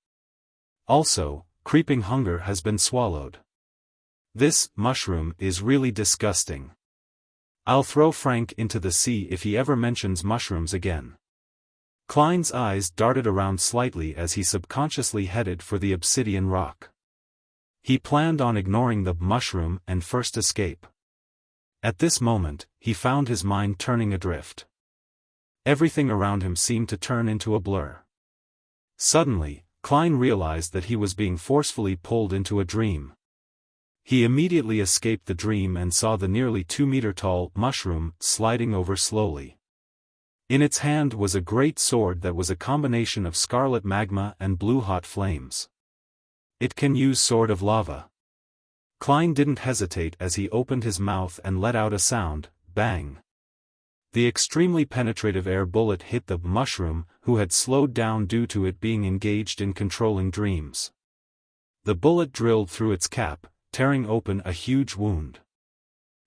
Also, creeping hunger has been swallowed. This mushroom is really disgusting. I'll throw Frank into the sea if he ever mentions mushrooms again. Klein's eyes darted around slightly as he subconsciously headed for the obsidian rock. He planned on ignoring the mushroom and first escape. At this moment, he found his mind turning adrift. Everything around him seemed to turn into a blur. Suddenly, Klein realized that he was being forcefully pulled into a dream. He immediately escaped the dream and saw the nearly 2-meter-tall mushroom sliding over slowly. In its hand was a great sword that was a combination of scarlet magma and blue-hot flames. It can use sword of lava. Klein didn't hesitate as he opened his mouth and let out a sound, bang. The extremely penetrative air bullet hit the mushroom, who had slowed down due to it being engaged in controlling dreams. The bullet drilled through its cap, tearing open a huge wound.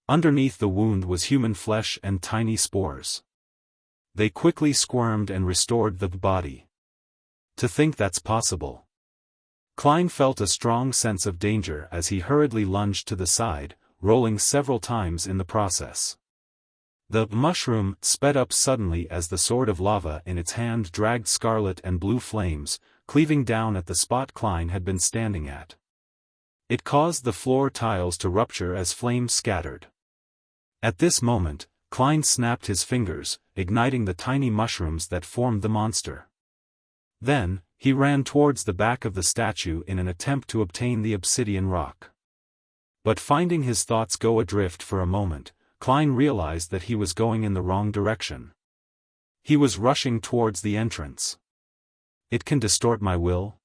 Underneath the wound was human flesh and tiny spores. They quickly squirmed and restored the body. To think that's possible. Klein felt a strong sense of danger as he hurriedly lunged to the side, rolling several times in the process. The mushroom sped up suddenly as the sword of lava in its hand dragged scarlet and blue flames, cleaving down at the spot Klein had been standing at. It caused the floor tiles to rupture as flames scattered. At this moment, Klein snapped his fingers, igniting the tiny mushrooms that formed the monster. Then, he ran towards the back of the statue in an attempt to obtain the obsidian rock. But finding his thoughts go adrift for a moment, Klein realized that he was going in the wrong direction. He was rushing towards the entrance. It can distort my will?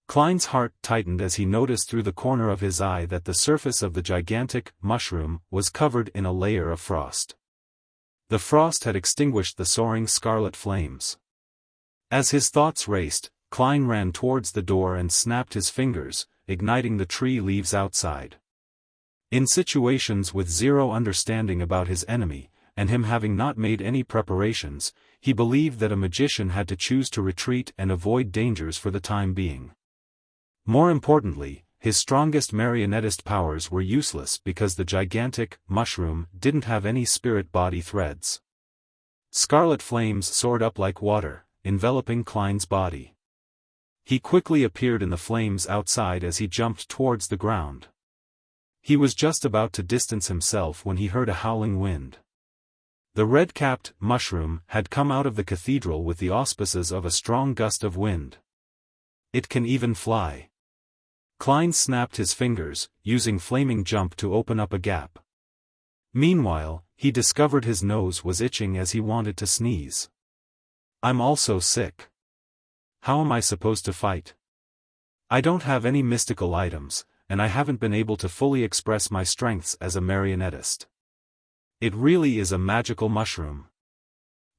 Klein's heart tightened as he noticed through the corner of his eye that the surface of the gigantic mushroom was covered in a layer of frost. The frost had extinguished the soaring scarlet flames. As his thoughts raced, Klein ran towards the door and snapped his fingers, igniting the tree leaves outside. In situations with zero understanding about his enemy, and him having not made any preparations, he believed that a magician had to choose to retreat and avoid dangers for the time being. More importantly, his strongest marionettist powers were useless because the gigantic mushroom didn't have any spirit body threads. Scarlet flames soared up like water, enveloping Klein's body. He quickly appeared in the flames outside as he jumped towards the ground. He was just about to distance himself when he heard a howling wind. The red-capped mushroom had come out of the cathedral with the auspices of a strong gust of wind. It can even fly. Klein snapped his fingers, using flaming jump to open up a gap. Meanwhile, he discovered his nose was itching as he wanted to sneeze. I'm also sick. How am I supposed to fight? I don't have any mystical items, and I haven't been able to fully express my strengths as a marionettist. It really is a magical mushroom.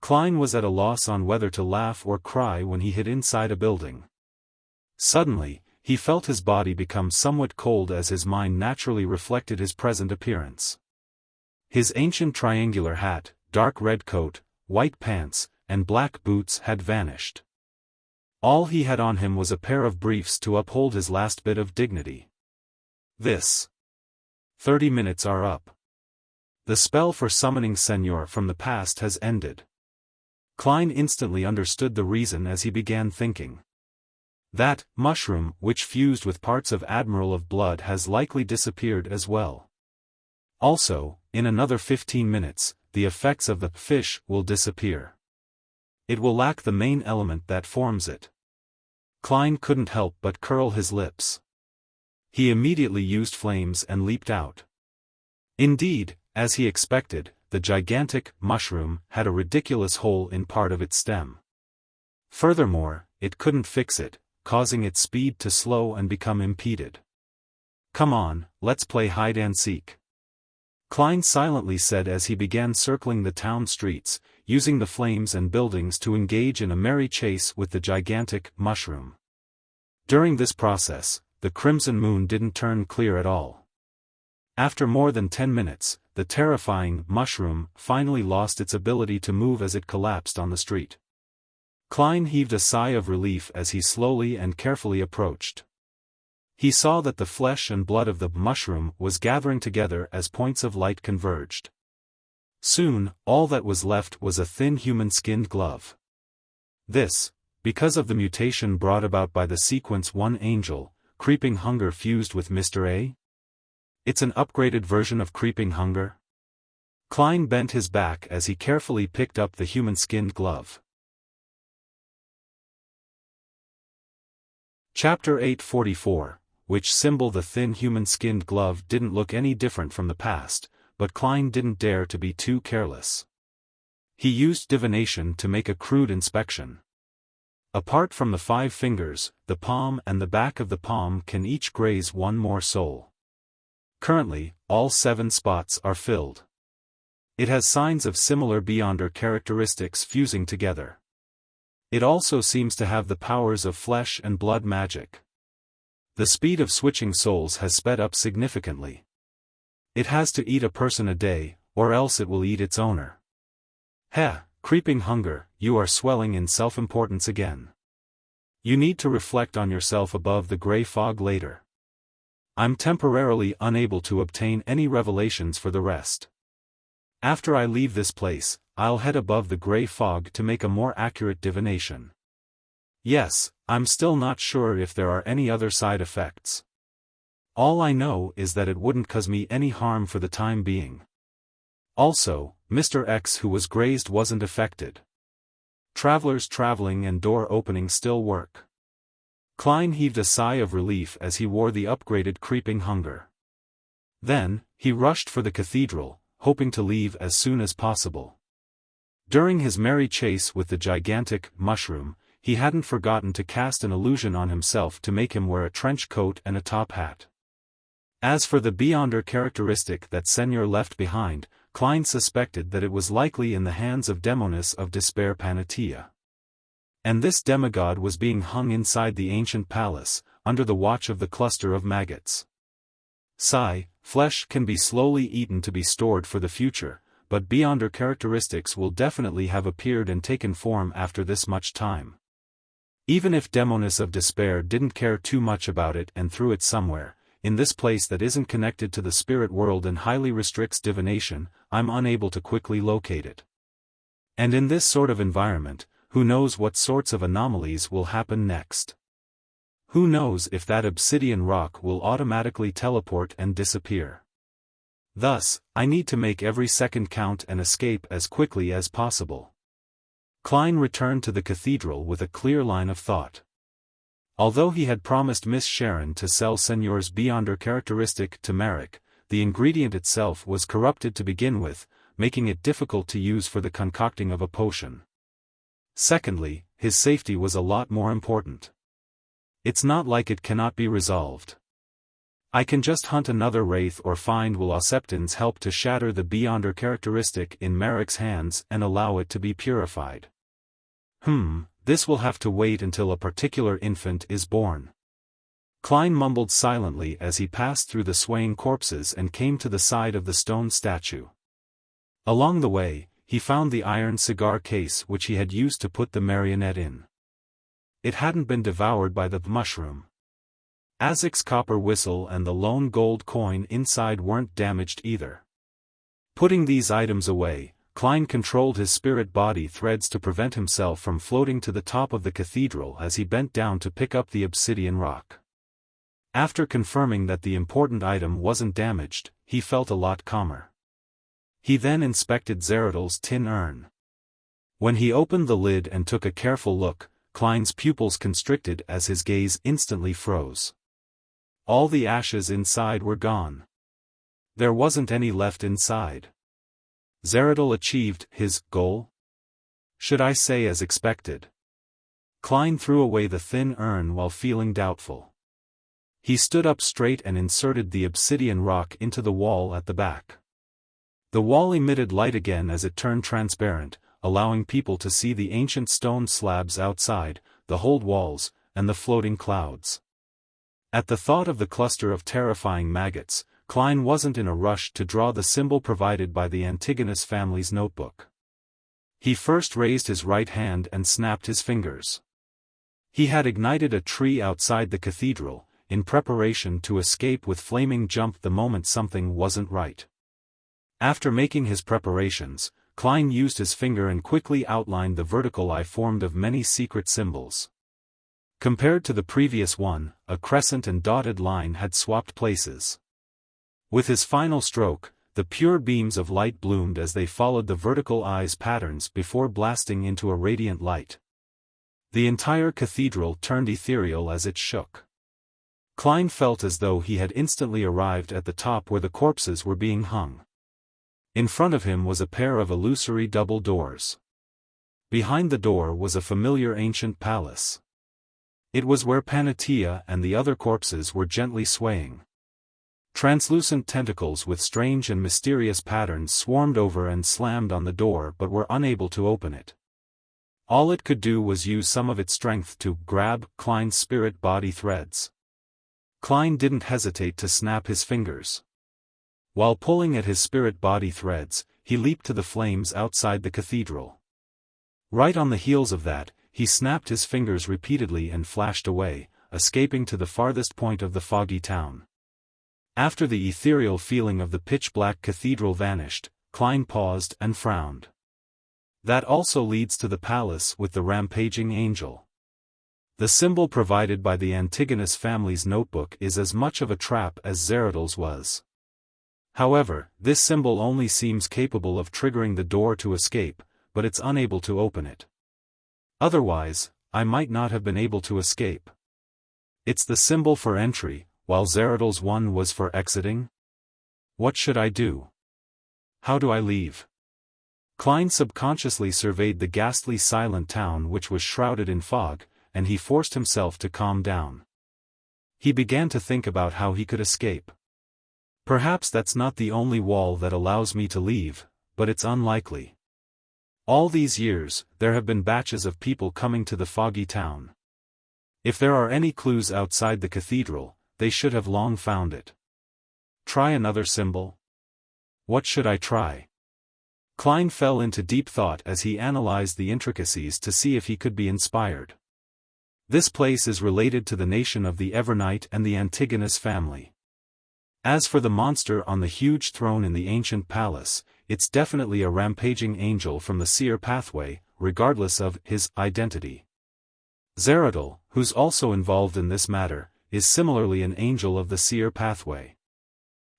Klein was at a loss on whether to laugh or cry when he hid inside a building. Suddenly, he felt his body become somewhat cold as his mind naturally reflected his present appearance. His ancient triangular hat, dark red coat, white pants, and black boots had vanished. All he had on him was a pair of briefs to uphold his last bit of dignity. This 30 minutes are up. The spell for summoning Senor from the past has ended. Klein instantly understood the reason as he began thinking. That mushroom which fused with parts of Admiral of Blood has likely disappeared as well. Also, in another 15 minutes, the effects of the fish will disappear. It will lack the main element that forms it. Klein couldn't help but curl his lips. He immediately used flames and leaped out. Indeed, as he expected, the gigantic mushroom had a ridiculous hole in part of its stem. Furthermore, it couldn't fix it, causing its speed to slow and become impeded. "Come on, let's play hide and seek," Klein silently said as he began circling the town streets, using the flames and buildings to engage in a merry chase with the gigantic mushroom. During this process, the crimson moon didn't turn clear at all. After more than 10 minutes, the terrifying mushroom finally lost its ability to move as it collapsed on the street. Klein heaved a sigh of relief as he slowly and carefully approached. He saw that the flesh and blood of the mushroom was gathering together as points of light converged. Soon, all that was left was a thin human-skinned glove. This, because of the mutation brought about by the Sequence 1 Angel, Creeping Hunger fused with Mr. A? It's an upgraded version of Creeping Hunger? Klein bent his back as he carefully picked up the human-skinned glove. Chapter 844, which symbol the thin human-skinned glove didn't look any different from the past, but Klein didn't dare to be too careless. He used divination to make a crude inspection. Apart from the 5 fingers, the palm and the back of the palm can each graze one more soul. Currently, all 7 spots are filled. It has signs of similar Beyonder characteristics fusing together. It also seems to have the powers of flesh and blood magic. The speed of switching souls has sped up significantly. It has to eat a person a day, or else it will eat its owner. Heh, Creeping Hunger, you are swelling in self-importance again. You need to reflect on yourself above the gray fog later. I'm temporarily unable to obtain any revelations for the rest. After I leave this place, I'll head above the gray fog to make a more accurate divination. Yes, I'm still not sure if there are any other side effects. All I know is that it wouldn't cause me any harm for the time being. Also, Mr. X who was grazed wasn't affected. Travelers traveling and door opening still work. Klein heaved a sigh of relief as he wore the upgraded Creeping Hunger. Then, he rushed for the cathedral, hoping to leave as soon as possible. During his merry chase with the gigantic mushroom, he hadn't forgotten to cast an illusion on himself to make him wear a trench coat and a top hat. As for the Beyonder characteristic that Senor left behind, Klein suspected that it was likely in the hands of Demoness of Despair Panatia. And this demigod was being hung inside the ancient palace, under the watch of the cluster of maggots. Flesh can be slowly eaten to be stored for the future, but Beyonder characteristics will definitely have appeared and taken form after this much time. Even if Demoness of Despair didn't care too much about it and threw it somewhere, in this place that isn't connected to the spirit world and highly restricts divination, I'm unable to quickly locate it. And in this sort of environment, who knows what sorts of anomalies will happen next? Who knows if that obsidian rock will automatically teleport and disappear? Thus, I need to make every second count and escape as quickly as possible. Klein returned to the cathedral with a clear line of thought. Although he had promised Miss Sharon to sell Senor's Beyonder characteristic to Marek, the ingredient itself was corrupted to begin with, making it difficult to use for the concocting of a potion. Secondly, his safety was a lot more important. It's not like it cannot be resolved. I can just hunt another wraith or find Wuxia help to shatter the Beyonder characteristic in Marek's hands and allow it to be purified. This will have to wait until a particular infant is born. Klein mumbled silently as he passed through the swaying corpses and came to the side of the stone statue. Along the way, he found the iron cigar case which he had used to put the marionette in. It hadn't been devoured by the mushroom. Azek's copper whistle and the lone gold coin inside weren't damaged either. Putting these items away, Klein controlled his spirit body threads to prevent himself from floating to the top of the cathedral as he bent down to pick up the obsidian rock. After confirming that the important item wasn't damaged, he felt a lot calmer. He then inspected Zeradol's tin urn. When he opened the lid and took a careful look, Klein's pupils constricted as his gaze instantly froze. All the ashes inside were gone. There wasn't any left inside. Zeradol achieved his goal? Should I say as expected? Klein threw away the thin urn while feeling doubtful. He stood up straight and inserted the obsidian rock into the wall at the back. The wall emitted light again as it turned transparent, allowing people to see the ancient stone slabs outside, the hold walls, and the floating clouds. At the thought of the cluster of terrifying maggots, Klein wasn't in a rush to draw the symbol provided by the Antigonus family's notebook. He first raised his right hand and snapped his fingers. He had ignited a tree outside the cathedral, in preparation to escape with flaming jump the moment something wasn't right. After making his preparations, Klein used his finger and quickly outlined the vertical eye formed of many secret symbols. Compared to the previous one, a crescent and dotted line had swapped places. With his final stroke, the pure beams of light bloomed as they followed the vertical eye's patterns before blasting into a radiant light. The entire cathedral turned ethereal as it shook. Klein felt as though he had instantly arrived at the top where the corpses were being hung. In front of him was a pair of illusory double doors. Behind the door was a familiar ancient palace. It was where Panatia and the other corpses were gently swaying. Translucent tentacles with strange and mysterious patterns swarmed over and slammed on the door but were unable to open it. All it could do was use some of its strength to grab Klein's spirit body threads. Klein didn't hesitate to snap his fingers. While pulling at his spirit body threads, he leaped to the flames outside the cathedral. Right on the heels of that, he snapped his fingers repeatedly and flashed away, escaping to the farthest point of the foggy town. After the ethereal feeling of the pitch-black cathedral vanished, Klein paused and frowned. That also leads to the palace with the rampaging angel. The symbol provided by the Antigonus family's notebook is as much of a trap as Zeradol's was. However, this symbol only seems capable of triggering the door to escape, but it's unable to open it. Otherwise, I might not have been able to escape. It's the symbol for entry, while Zeradol's one was for exiting? What should I do? How do I leave? Klein subconsciously surveyed the ghastly silent town which was shrouded in fog, and he forced himself to calm down. He began to think about how he could escape. Perhaps that's not the only wall that allows me to leave, but it's unlikely. All these years, there have been batches of people coming to the foggy town. If there are any clues outside the cathedral, they should have long found it. Try another symbol? What should I try? Klein fell into deep thought as he analyzed the intricacies to see if he could be inspired. This place is related to the nation of the Evernight and the Antigonus family. As for the monster on the huge throne in the ancient palace, it's definitely a rampaging angel from the seer pathway, regardless of his identity. Zeradol, who's also involved in this matter, is similarly an angel of the seer pathway.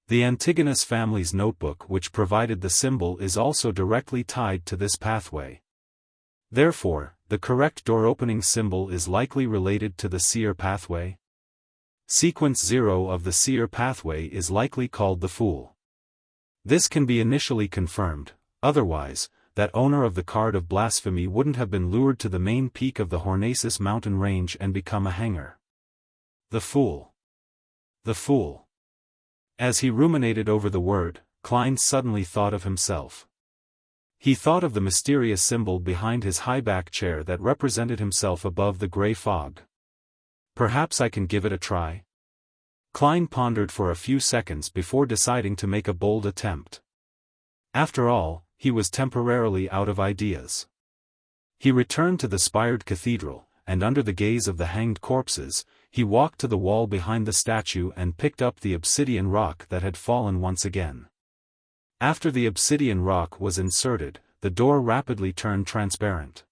The Antigonus family's notebook which provided the symbol is also directly tied to this pathway. Therefore, the correct door-opening symbol is likely related to the seer pathway. Sequence 0 of the seer pathway is likely called the Fool. This can be initially confirmed, otherwise, that owner of the card of blasphemy wouldn't have been lured to the main peak of the Hornacis mountain range and become a hanger. The Fool. The Fool. As he ruminated over the word, Klein suddenly thought of himself. He thought of the mysterious symbol behind his high-back chair that represented himself above the gray fog. Perhaps I can give it a try? Klein pondered for a few seconds before deciding to make a bold attempt. After all, he was temporarily out of ideas. He returned to the spired cathedral, and under the gaze of the hanged corpses, he walked to the wall behind the statue and picked up the obsidian rock that had fallen once again. After the obsidian rock was inserted, the door rapidly turned transparent.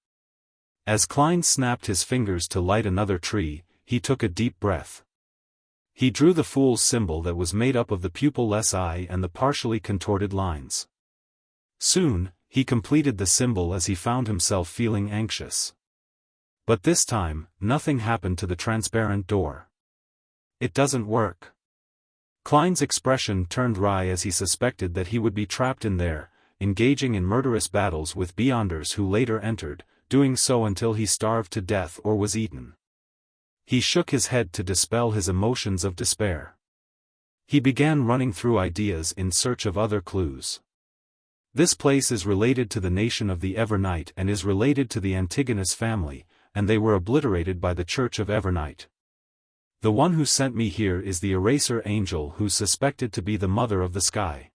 As Klein snapped his fingers to light another tree, he took a deep breath. He drew the fool's symbol that was made up of the pupil-less eye and the partially contorted lines. Soon, he completed the symbol as he found himself feeling anxious. But this time, nothing happened to the transparent door. It doesn't work. Klein's expression turned wry as he suspected that he would be trapped in there, engaging in murderous battles with beyonders who later entered, doing so until he starved to death or was eaten. He shook his head to dispel his emotions of despair. He began running through ideas in search of other clues. This place is related to the nation of the Evernight and is related to the Antigonus family, and they were obliterated by the Church of Evernight. The one who sent me here is the Eraser Angel who's suspected to be the Mother of the Sky.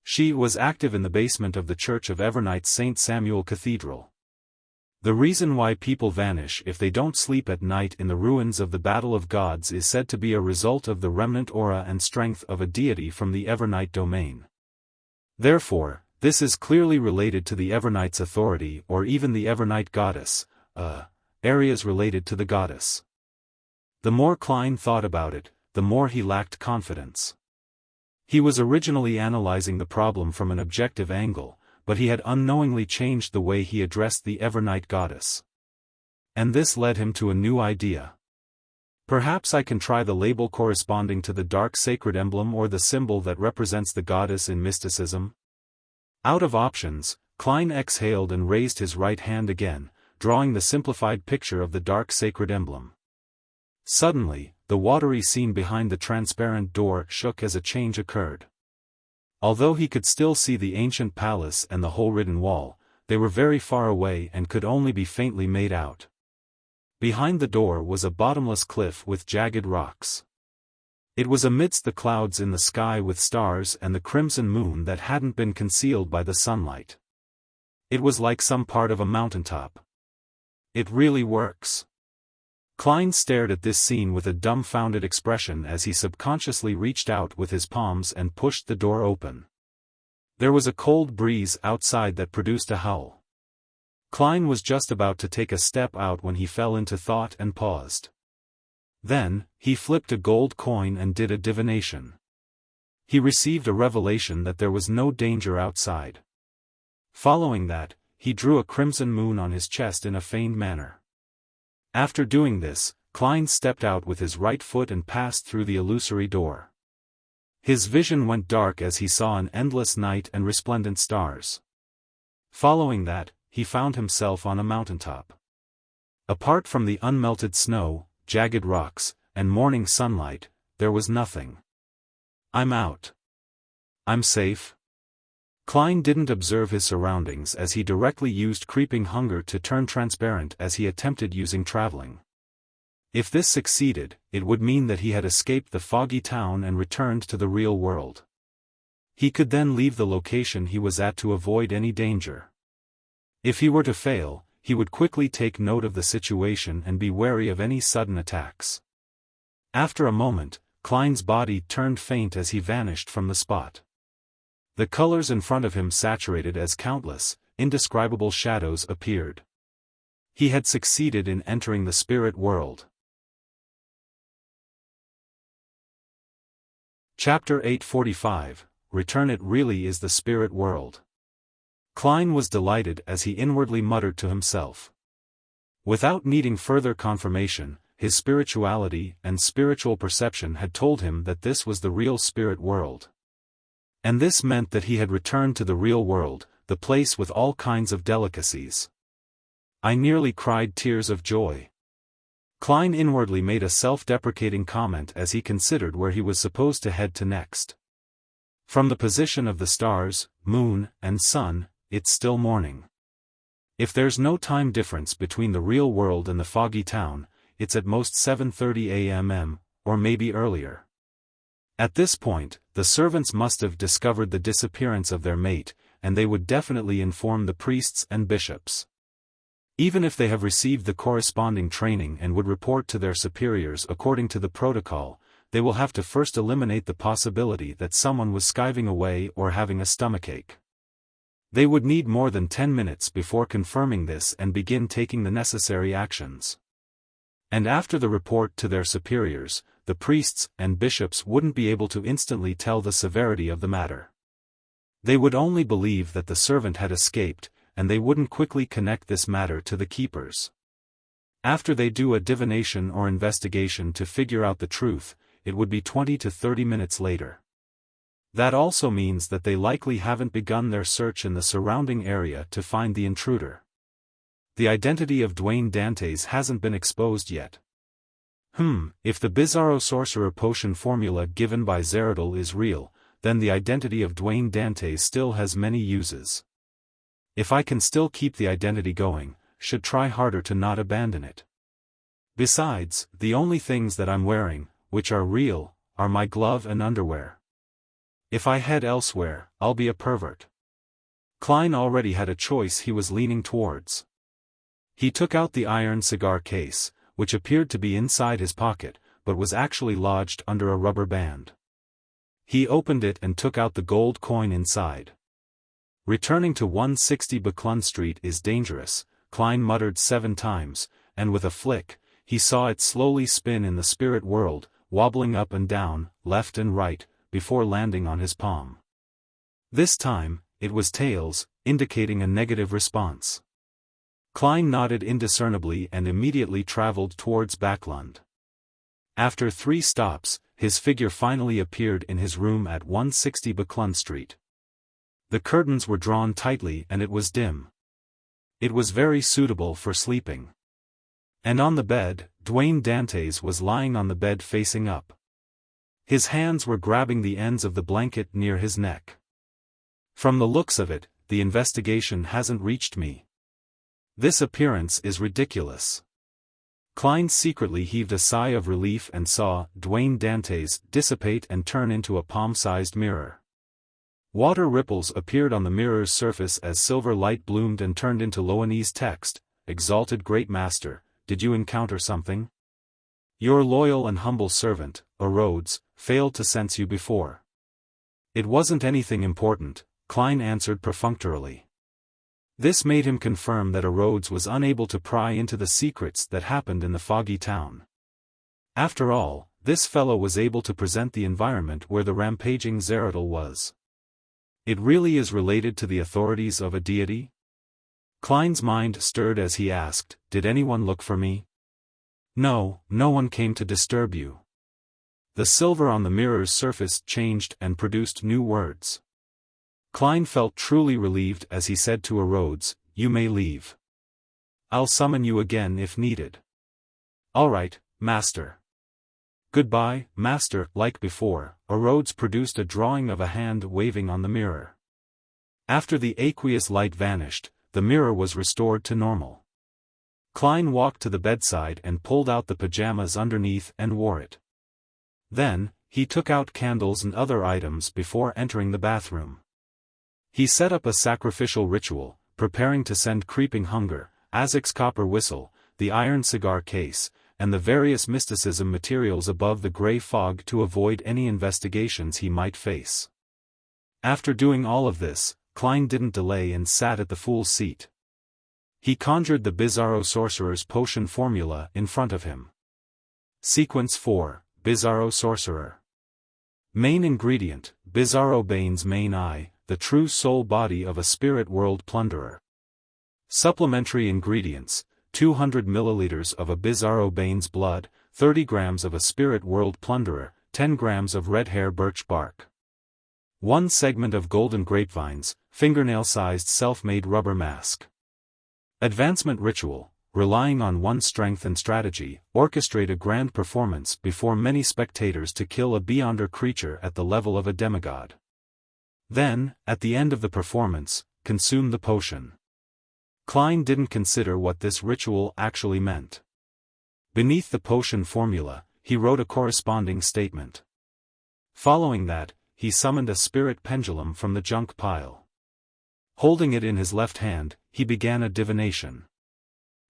She was active in the basement of the Church of Evernight's St. Samuel Cathedral. The reason why people vanish if they don't sleep at night in the ruins of the Battle of Gods is said to be a result of the remnant aura and strength of a deity from the Evernight domain. Therefore, this is clearly related to the Evernight's authority or even the Evernight goddess, areas related to the goddess. The more Klein thought about it, the more he lacked confidence. He was originally analyzing the problem from an objective angle, but he had unknowingly changed the way he addressed the Evernight goddess. And this led him to a new idea. Perhaps I can try the label corresponding to the dark sacred emblem or the symbol that represents the goddess in mysticism. Out of options, Klein exhaled and raised his right hand again, drawing the simplified picture of the dark sacred emblem. Suddenly, the watery scene behind the transparent door shook as a change occurred. Although he could still see the ancient palace and the hole-ridden wall, they were very far away and could only be faintly made out. Behind the door was a bottomless cliff with jagged rocks. It was amidst the clouds in the sky with stars and the crimson moon that hadn't been concealed by the sunlight. It was like some part of a mountaintop. It really works. Klein stared at this scene with a dumbfounded expression as he subconsciously reached out with his palms and pushed the door open. There was a cold breeze outside that produced a howl. Klein was just about to take a step out when he fell into thought and paused. Then, he flipped a gold coin and did a divination. He received a revelation that there was no danger outside. Following that, he drew a crimson moon on his chest in a feigned manner. After doing this, Klein stepped out with his right foot and passed through the illusory door. His vision went dark as he saw an endless night and resplendent stars. Following that, he found himself on a mountaintop. Apart from the unmelted snow, jagged rocks, and morning sunlight, there was nothing. I'm out. I'm safe. Klein didn't observe his surroundings as he directly used creeping hunger to turn transparent as he attempted using traveling. If this succeeded, it would mean that he had escaped the foggy town and returned to the real world. He could then leave the location he was at to avoid any danger. If he were to fail, he would quickly take note of the situation and be wary of any sudden attacks. After a moment, Klein's body turned faint as he vanished from the spot. The colors in front of him saturated as countless, indescribable shadows appeared. He had succeeded in entering the spirit world. Chapter 845, Return. It really is the spirit world. Klein was delighted as he inwardly muttered to himself. Without needing further confirmation, his spirituality and spiritual perception had told him that this was the real spirit world. And this meant that he had returned to the real world, the place with all kinds of delicacies. I nearly cried tears of joy. Klein inwardly made a self-deprecating comment as he considered where he was supposed to head to next. From the position of the stars, moon, and sun, it's still morning. If there's no time difference between the real world and the foggy town, it's at most 7:30 a.m., or maybe earlier. At this point, the servants must have discovered the disappearance of their mate, and they would definitely inform the priests and bishops. Even if they have received the corresponding training and would report to their superiors according to the protocol, they will have to first eliminate the possibility that someone was skiving away or having a stomachache. They would need more than 10 minutes before confirming this and begin taking the necessary actions. And after the report to their superiors, the priests and bishops wouldn't be able to instantly tell the severity of the matter. They would only believe that the servant had escaped, and they wouldn't quickly connect this matter to the keepers. After they do a divination or investigation to figure out the truth, it would be 20 to 30 minutes later. That also means that they likely haven't begun their search in the surrounding area to find the intruder. The identity of Dwayne Dantes hasn't been exposed yet. If the Bizarro Sorcerer potion formula given by Zeradol is real, then the identity of Dwayne Dantes still has many uses. If I can still keep the identity going, should try harder to not abandon it. Besides, the only things that I'm wearing, which are real, are my glove and underwear. If I head elsewhere, I'll be a pervert. Klein already had a choice he was leaning towards. He took out the iron cigar case, which appeared to be inside his pocket, but was actually lodged under a rubber band. He opened it and took out the gold coin inside. Returning to 160 Buckland Street is dangerous, Klein muttered 7 times, and with a flick, he saw it slowly spin in the spirit world, wobbling up and down, left and right, before landing on his palm. This time, it was tails, indicating a negative response. Klein nodded indiscernibly and immediately traveled towards Backlund. After 3 stops, his figure finally appeared in his room at 160 Buckland Street. The curtains were drawn tightly and it was dim. It was very suitable for sleeping. And on the bed, Dwayne Dantes was lying on the bed facing up. His hands were grabbing the ends of the blanket near his neck. From the looks of it, the investigation hasn't reached me. This appearance is ridiculous. Klein secretly heaved a sigh of relief and saw Dwayne Dantes dissipate and turn into a palm-sized mirror. Water ripples appeared on the mirror's surface as silver light bloomed and turned into Loanese text, "Exalted Great Master, did you encounter something? Your loyal and humble servant, Rhodes, failed to sense you before." It wasn't anything important, Klein answered perfunctorily. This made him confirm that Rhodes was unable to pry into the secrets that happened in the foggy town. After all, this fellow was able to present the environment where the rampaging Zeradol was. It really is related to the authorities of a deity? Klein's mind stirred as he asked, "Did anyone look for me?" "No, no one came to disturb you." The silver on the mirror's surface changed and produced new words. Klein felt truly relieved as he said to Rhodes, "You may leave. I'll summon you again if needed." "All right, Master." "Goodbye, Master." Like before, Rhodes produced a drawing of a hand waving on the mirror. After the aqueous light vanished, the mirror was restored to normal. Klein walked to the bedside and pulled out the pajamas underneath and wore it. Then, he took out candles and other items before entering the bathroom. He set up a sacrificial ritual, preparing to send Creeping Hunger, Azek's copper whistle, the iron cigar case, and the various mysticism materials above the gray fog to avoid any investigations he might face. After doing all of this, Klein didn't delay and sat at the fool's seat. He conjured the Bizarro Sorcerer's potion formula in front of him. Sequence 4, Bizarro Sorcerer. Main ingredient, Bizarro Bane's main eye, the true soul body of a spirit world plunderer. Supplementary ingredients, 200 milliliters of a Bizarro Bane's blood, 30 grams of a spirit world plunderer, 10 grams of red hair birch bark. 1 segment of golden grapevines, fingernail-sized self-made rubber mask. Advancement ritual, relying on one's strength and strategy, orchestrate a grand performance before many spectators to kill a beyonder creature at the level of a demigod. Then, at the end of the performance, consume the potion. Klein didn't consider what this ritual actually meant. Beneath the potion formula, he wrote a corresponding statement. Following that, he summoned a spirit pendulum from the junk pile. Holding it in his left hand, he began a divination.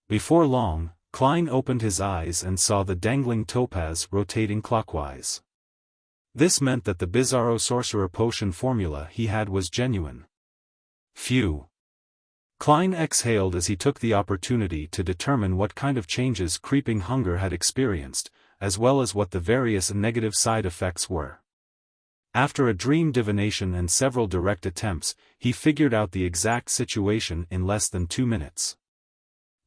Before long, Klein opened his eyes and saw the dangling topaz rotating clockwise. This meant that the Bizarro Sorcerer potion formula he had was genuine. Phew. Klein exhaled as he took the opportunity to determine what kind of changes Creeping Hunger had experienced, as well as what the various negative side effects were. After a dream divination and several direct attempts, he figured out the exact situation in less than 2 minutes.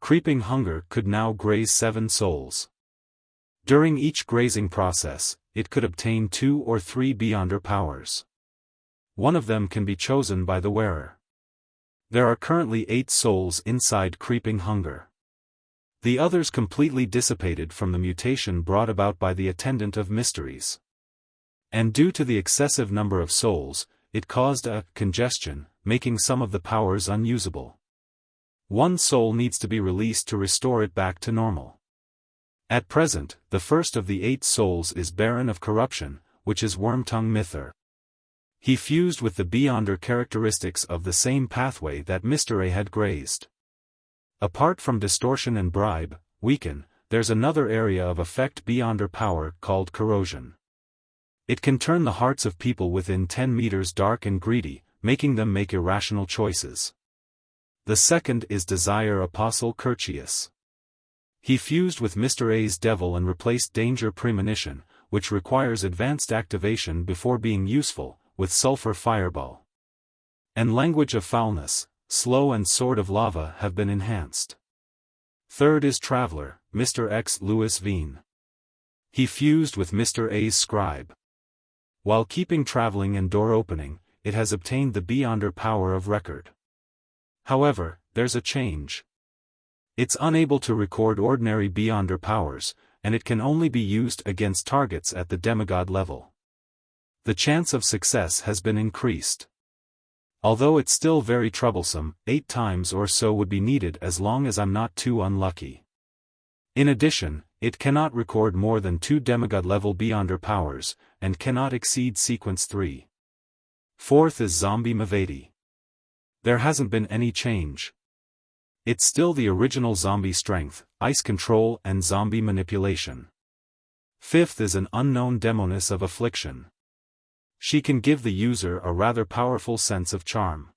Creeping hunger could now graze 7 souls. During each grazing process, it could obtain 2 or 3 beyonder powers. One of them can be chosen by the wearer. There are currently 8 souls inside creeping hunger. The others completely dissipated from the mutation brought about by the attendant of mysteries. And due to the excessive number of souls, it caused a congestion, making some of the powers unusable. 1 soul needs to be released to restore it back to normal. At present, the first of the 8 souls is Baron of Corruption, which is Wormtongue Mither. He fused with the beyonder characteristics of the same pathway that Mr. A had grazed. Apart from distortion and bribe, weaken, there's another area of effect beyonder power called corrosion. It can turn the hearts of people within 10 meters dark and greedy, making them make irrational choices. The second is Desire Apostle Curtius. He fused with Mr. A's Devil and replaced Danger Premonition, which requires advanced activation before being useful, with Sulfur Fireball. And Language of Foulness, Slow and Sword of Lava have been enhanced. Third is Traveler, Mr. X Louis Veen. He fused with Mr. A's Scribe. While keeping traveling and door opening, it has obtained the beyonder power of record. However, there's a change. It's unable to record ordinary beyonder powers, and it can only be used against targets at the demigod level. The chance of success has been increased. Although it's still very troublesome, 8 times or so would be needed as long as I'm not too unlucky. In addition, it cannot record more than 2 demigod level beyonder powers, and cannot exceed sequence 3. Fourth is Zombie Mavati. There hasn't been any change. It's still the original zombie strength, ice control and zombie manipulation. Fifth is an unknown Demoness of Affliction. She can give the user a rather powerful sense of charm.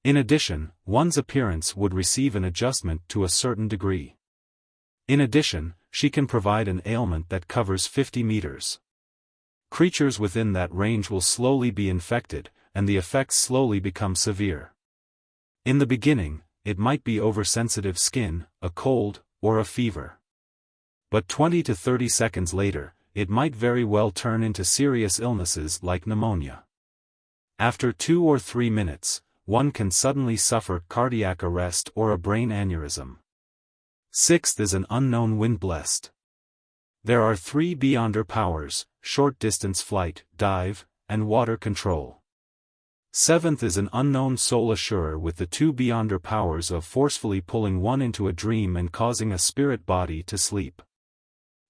In addition, one's appearance would receive an adjustment to a certain degree. In addition, she can provide an ailment that covers 50 meters. Creatures within that range will slowly be infected, and the effects slowly become severe. In the beginning, it might be oversensitive skin, a cold, or a fever. But 20 to 30 seconds later, it might very well turn into serious illnesses like pneumonia. After 2 or 3 minutes, one can suddenly suffer cardiac arrest or a brain aneurysm. Sixth is an unknown Wind-Blessed. There are 3 beyonder powers, short distance flight, dive, and water control. Seventh is an unknown Soul Assurer with the 2 beyonder powers of forcefully pulling one into a dream and causing a spirit body to sleep.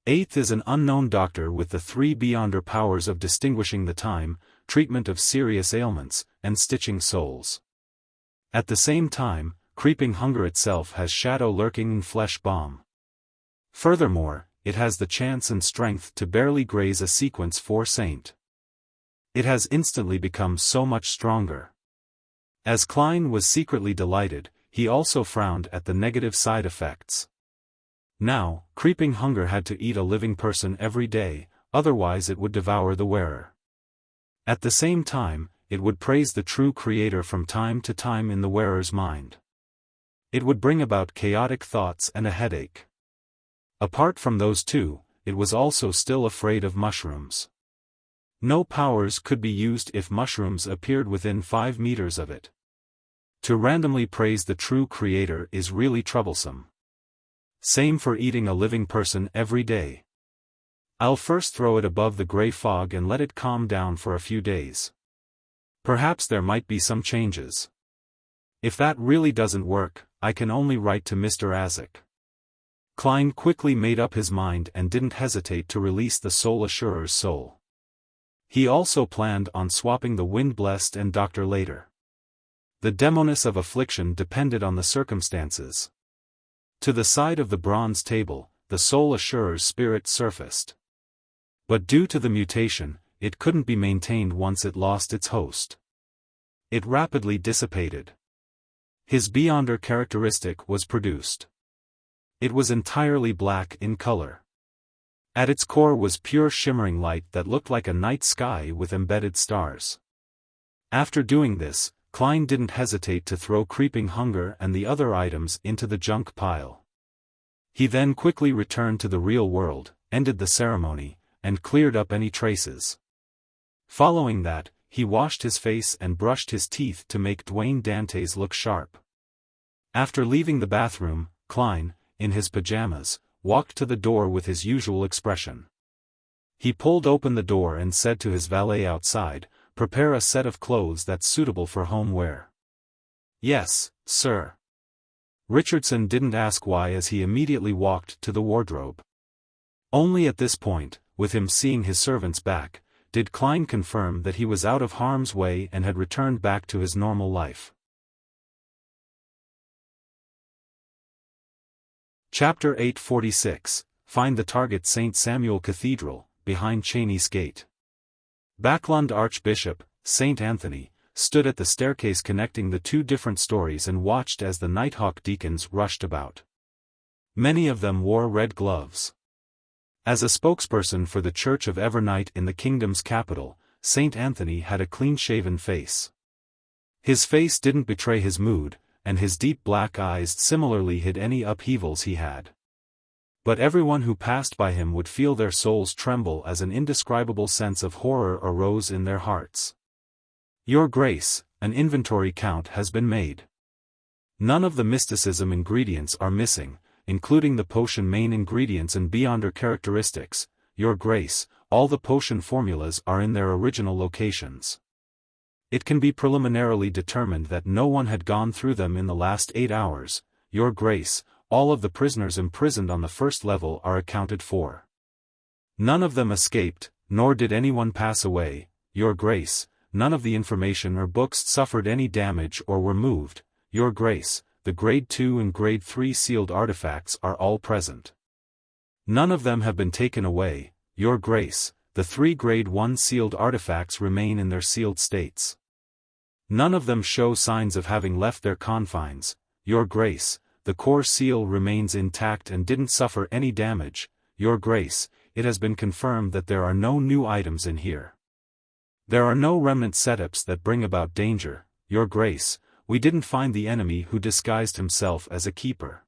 Eighth is an unknown Doctor with the 3 beyonder powers of distinguishing the time, treatment of serious ailments, and stitching souls. At the same time, creeping hunger itself has shadow lurking and flesh bomb. Furthermore, it has the chance and strength to barely graze a sequence 4 saint. It has instantly become so much stronger. As Klein was secretly delighted, he also frowned at the negative side effects. Now, creeping hunger had to eat a living person every day, otherwise it would devour the wearer. At the same time, it would praise the true creator from time to time in the wearer's mind. It would bring about chaotic thoughts and a headache. Apart from those 2, it was also still afraid of mushrooms. No powers could be used if mushrooms appeared within 5 meters of it. To randomly praise the true creator is really troublesome. Same for eating a living person every day. I'll first throw it above the gray fog and let it calm down for a few days. Perhaps there might be some changes. If that really doesn't work, I can only write to Mr. Azek. Klein quickly made up his mind and didn't hesitate to release the Soul Assurer's soul. He also planned on swapping the Wind-Blessed and Doctor later. The Demoness of Affliction depended on the circumstances. To the side of the bronze table, the Soul Assurer's spirit surfaced. But due to the mutation, it couldn't be maintained once it lost its host. It rapidly dissipated. His beyonder characteristic was produced. It was entirely black in color. At its core was pure shimmering light that looked like a night sky with embedded stars. After doing this, Klein didn't hesitate to throw Creeping Hunger and the other items into the junk pile. He then quickly returned to the real world, ended the ceremony, and cleared up any traces. Following that, he washed his face and brushed his teeth to make Dwayne Dantes look sharp. After leaving the bathroom, Klein, in his pajamas, walked to the door with his usual expression. He pulled open the door and said to his valet outside, "Prepare a set of clothes that's suitable for home wear." "Yes, sir." Richardson didn't ask why as he immediately walked to the wardrobe. Only at this point, with him seeing his servants back, did Klein confirm that he was out of harm's way and had returned back to his normal life. Chapter 846, Find the Target. St. Samuel Cathedral, behind Cheney's Gate. Backlund Archbishop, St. Anthony, stood at the staircase connecting the two different stories and watched as the Nighthawk deacons rushed about. Many of them wore red gloves. As a spokesperson for the Church of Evernight in the kingdom's capital, St. Anthony had a clean-shaven face. His face didn't betray his mood, and his deep black eyes similarly hid any upheavals he had. But everyone who passed by him would feel their souls tremble as an indescribable sense of horror arose in their hearts. "Your Grace, an inventory count has been made. None of the mysticism ingredients are missing, including the potion main ingredients and beyonder characteristics. Your Grace, all the potion formulas are in their original locations. It can be preliminarily determined that no one had gone through them in the last 8 hours. Your Grace, all of the prisoners imprisoned on the first level are accounted for. None of them escaped, nor did anyone pass away. Your Grace, none of the information or books suffered any damage or were moved. Your Grace, the Grade 2 and Grade 3 sealed artifacts are all present. None of them have been taken away. Your Grace, the 3 Grade 1 sealed artifacts remain in their sealed states. None of them show signs of having left their confines. Your Grace, the core seal remains intact and didn't suffer any damage. Your Grace, it has been confirmed that there are no new items in here. There are no remnant setups that bring about danger. Your Grace, we didn't find the enemy who disguised himself as a keeper.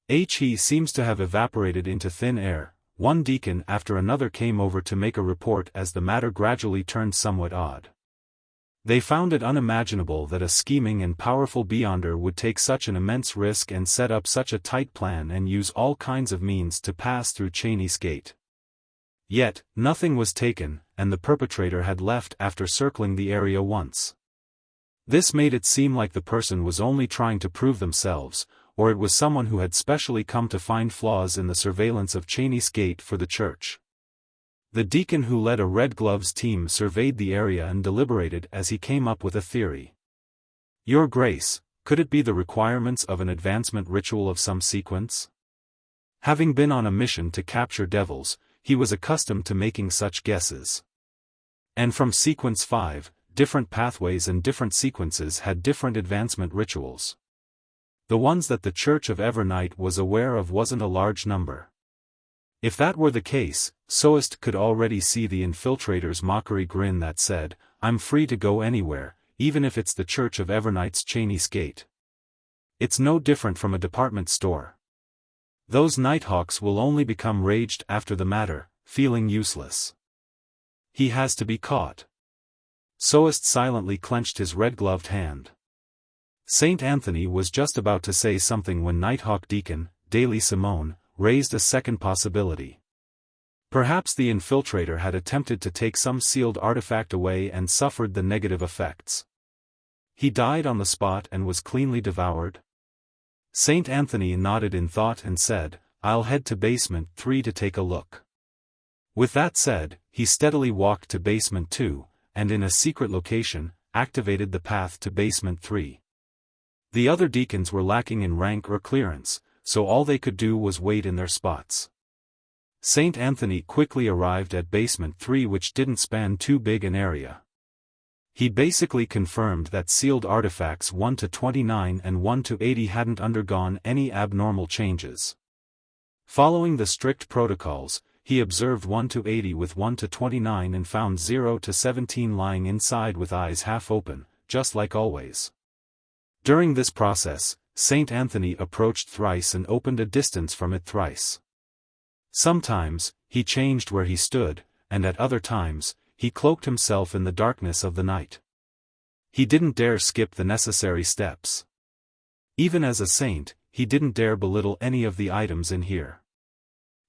He seems to have evaporated into thin air." One deacon after another came over to make a report as the matter gradually turned somewhat odd. They found it unimaginable that a scheming and powerful beyonder would take such an immense risk and set up such a tight plan and use all kinds of means to pass through Cheney's Gate. Yet, nothing was taken, and the perpetrator had left after circling the area once. This made it seem like the person was only trying to prove themselves, or it was someone who had specially come to find flaws in the surveillance of Cheney's Gate for the church. The deacon who led a Red Gloves team surveyed the area and deliberated as he came up with a theory. "Your Grace, could it be the requirements of an advancement ritual of some sequence?" Having been on a mission to capture devils, he was accustomed to making such guesses. And from Sequence 5, different pathways and different sequences had different advancement rituals. The ones that the Church of Evernight was aware of wasn't a large number. If that were the case, Soest could already see the infiltrator's mockery grin that said, "I'm free to go anywhere, even if it's the Church of Evernight's Cheney's Gate. It's no different from a department store. Those Nighthawks will only become raged after the matter, feeling useless. He has to be caught." Soest silently clenched his red-gloved hand. St. Anthony was just about to say something when Nighthawk Deacon, Daly Simone, raised a second possibility. Perhaps the infiltrator had attempted to take some sealed artifact away and suffered the negative effects. He died on the spot and was cleanly devoured. St. Anthony nodded in thought and said, "I'll head to basement 3 to take a look." With that said, he steadily walked to basement 2, and in a secret location, activated the path to basement 3. The other deacons were lacking in rank or clearance, so all they could do was wait in their spots. St. Anthony quickly arrived at basement 3, which didn't span too big an area. He basically confirmed that sealed artifacts 1 to 29 and 1 to 80 hadn't undergone any abnormal changes. Following the strict protocols, he observed 1 to 80 with 1 to 29 and found 0 to 17 lying inside with eyes half open, just like always. During this process, Saint Anthony approached thrice and opened a distance from it thrice. Sometimes, he changed where he stood, and at other times, he cloaked himself in the darkness of the night. He didn't dare skip the necessary steps. Even as a saint, he didn't dare belittle any of the items in here.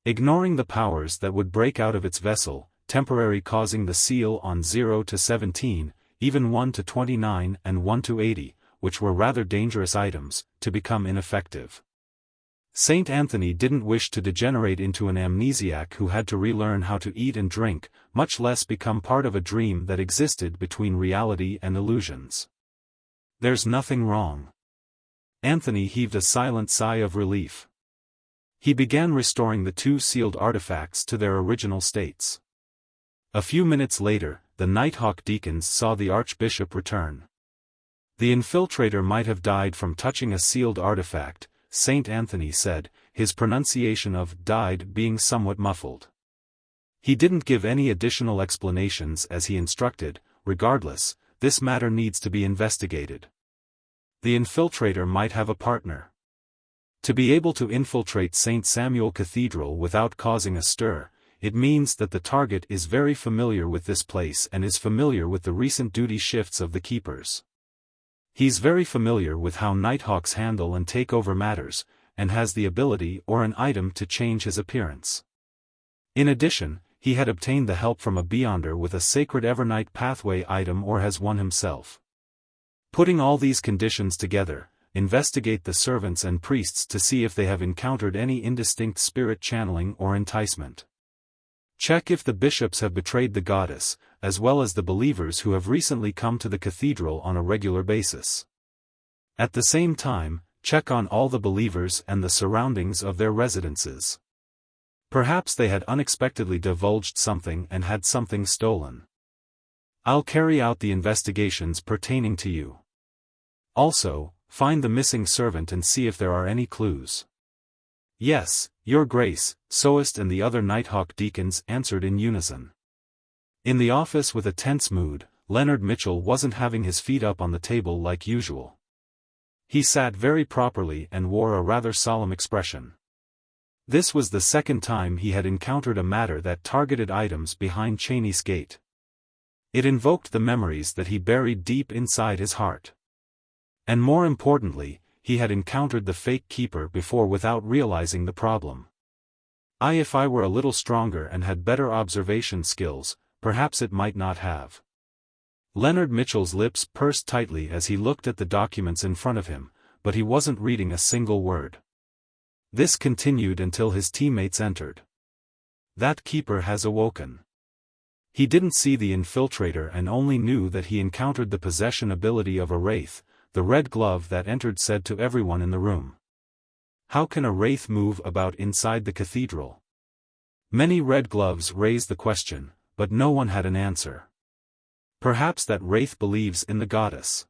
Ignoring the powers that would break out of its vessel, temporarily causing the seal on 0 to 17, even 1 to 29 and 1 to 80, which were rather dangerous items, to become ineffective. Saint Anthony didn't wish to degenerate into an amnesiac who had to relearn how to eat and drink, much less become part of a dream that existed between reality and illusions. There's nothing wrong. Anthony heaved a silent sigh of relief. He began restoring the two sealed artifacts to their original states. A few minutes later, the Nighthawk deacons saw the Archbishop return. The infiltrator might have died from touching a sealed artifact, Saint Anthony said, his pronunciation of died being somewhat muffled. He didn't give any additional explanations as he instructed. Regardless, this matter needs to be investigated. The infiltrator might have a partner. To be able to infiltrate St. Samuel Cathedral without causing a stir, it means that the target is very familiar with this place and is familiar with the recent duty shifts of the keepers. He's very familiar with how Nighthawks handle and take over matters, and has the ability or an item to change his appearance. In addition, he had obtained the help from a Beyonder with a sacred Evernight pathway item or has one himself. Putting all these conditions together, investigate the servants and priests to see if they have encountered any indistinct spirit channeling or enticement. Check if the bishops have betrayed the goddess, as well as the believers who have recently come to the cathedral on a regular basis. At the same time, check on all the believers and the surroundings of their residences. Perhaps they had unexpectedly divulged something and had something stolen. I'll carry out the investigations pertaining to you. Also, find the missing servant and see if there are any clues. Yes, Your Grace, Soist and the other Nighthawk deacons answered in unison. In the office with a tense mood, Leonard Mitchell wasn't having his feet up on the table like usual. He sat very properly and wore a rather solemn expression. This was the second time he had encountered a matter that targeted items behind Cheney's gate. It invoked the memories that he buried deep inside his heart. And more importantly, he had encountered the fake keeper before without realizing the problem. If I were a little stronger and had better observation skills, perhaps it might not have. Leonard Mitchell's lips pursed tightly as he looked at the documents in front of him, but he wasn't reading a single word. This continued until his teammates entered. That keeper has awoken. He didn't see the infiltrator and only knew that he encountered the possession ability of a wraith. The red glove that entered said to everyone in the room. How can a wraith move about inside the cathedral? Many red gloves raised the question, but no one had an answer. Perhaps that wraith believes in the goddess.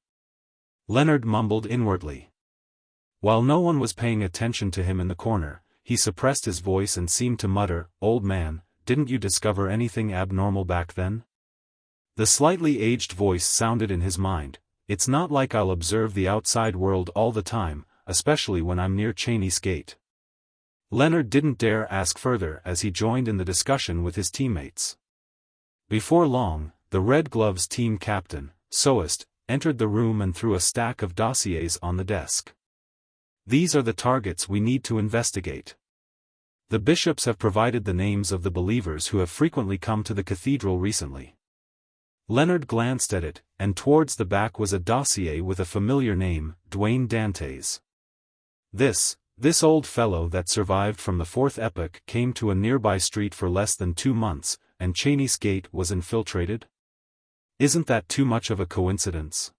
Leonard mumbled inwardly. While no one was paying attention to him in the corner, he suppressed his voice and seemed to mutter, "Old man, didn't you discover anything abnormal back then?" The slightly aged voice sounded in his mind. It's not like I'll observe the outside world all the time, especially when I'm near Cheney's gate. Leonard didn't dare ask further as he joined in the discussion with his teammates. Before long, the Red Gloves team captain, Soist, entered the room and threw a stack of dossiers on the desk. These are the targets we need to investigate. The bishops have provided the names of the believers who have frequently come to the cathedral recently. Leonard glanced at it, and towards the back was a dossier with a familiar name, Dwayne Dantes. This old fellow that survived from the Fourth Epoch came to a nearby street for less than 2 months, and Cheney's gate was infiltrated? Isn't that too much of a coincidence?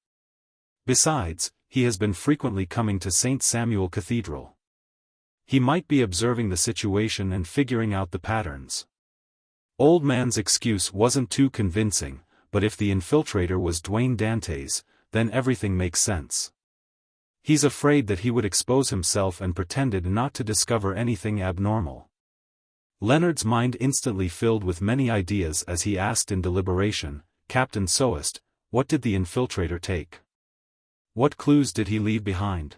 Besides, he has been frequently coming to St. Samuel Cathedral. He might be observing the situation and figuring out the patterns. Old man's excuse wasn't too convincing, but if the infiltrator was Dwayne Dantes, then everything makes sense. He's afraid that he would expose himself and pretended not to discover anything abnormal. Leonard's mind instantly filled with many ideas as he asked in deliberation, "Captain Soest, what did the infiltrator take? What clues did he leave behind?"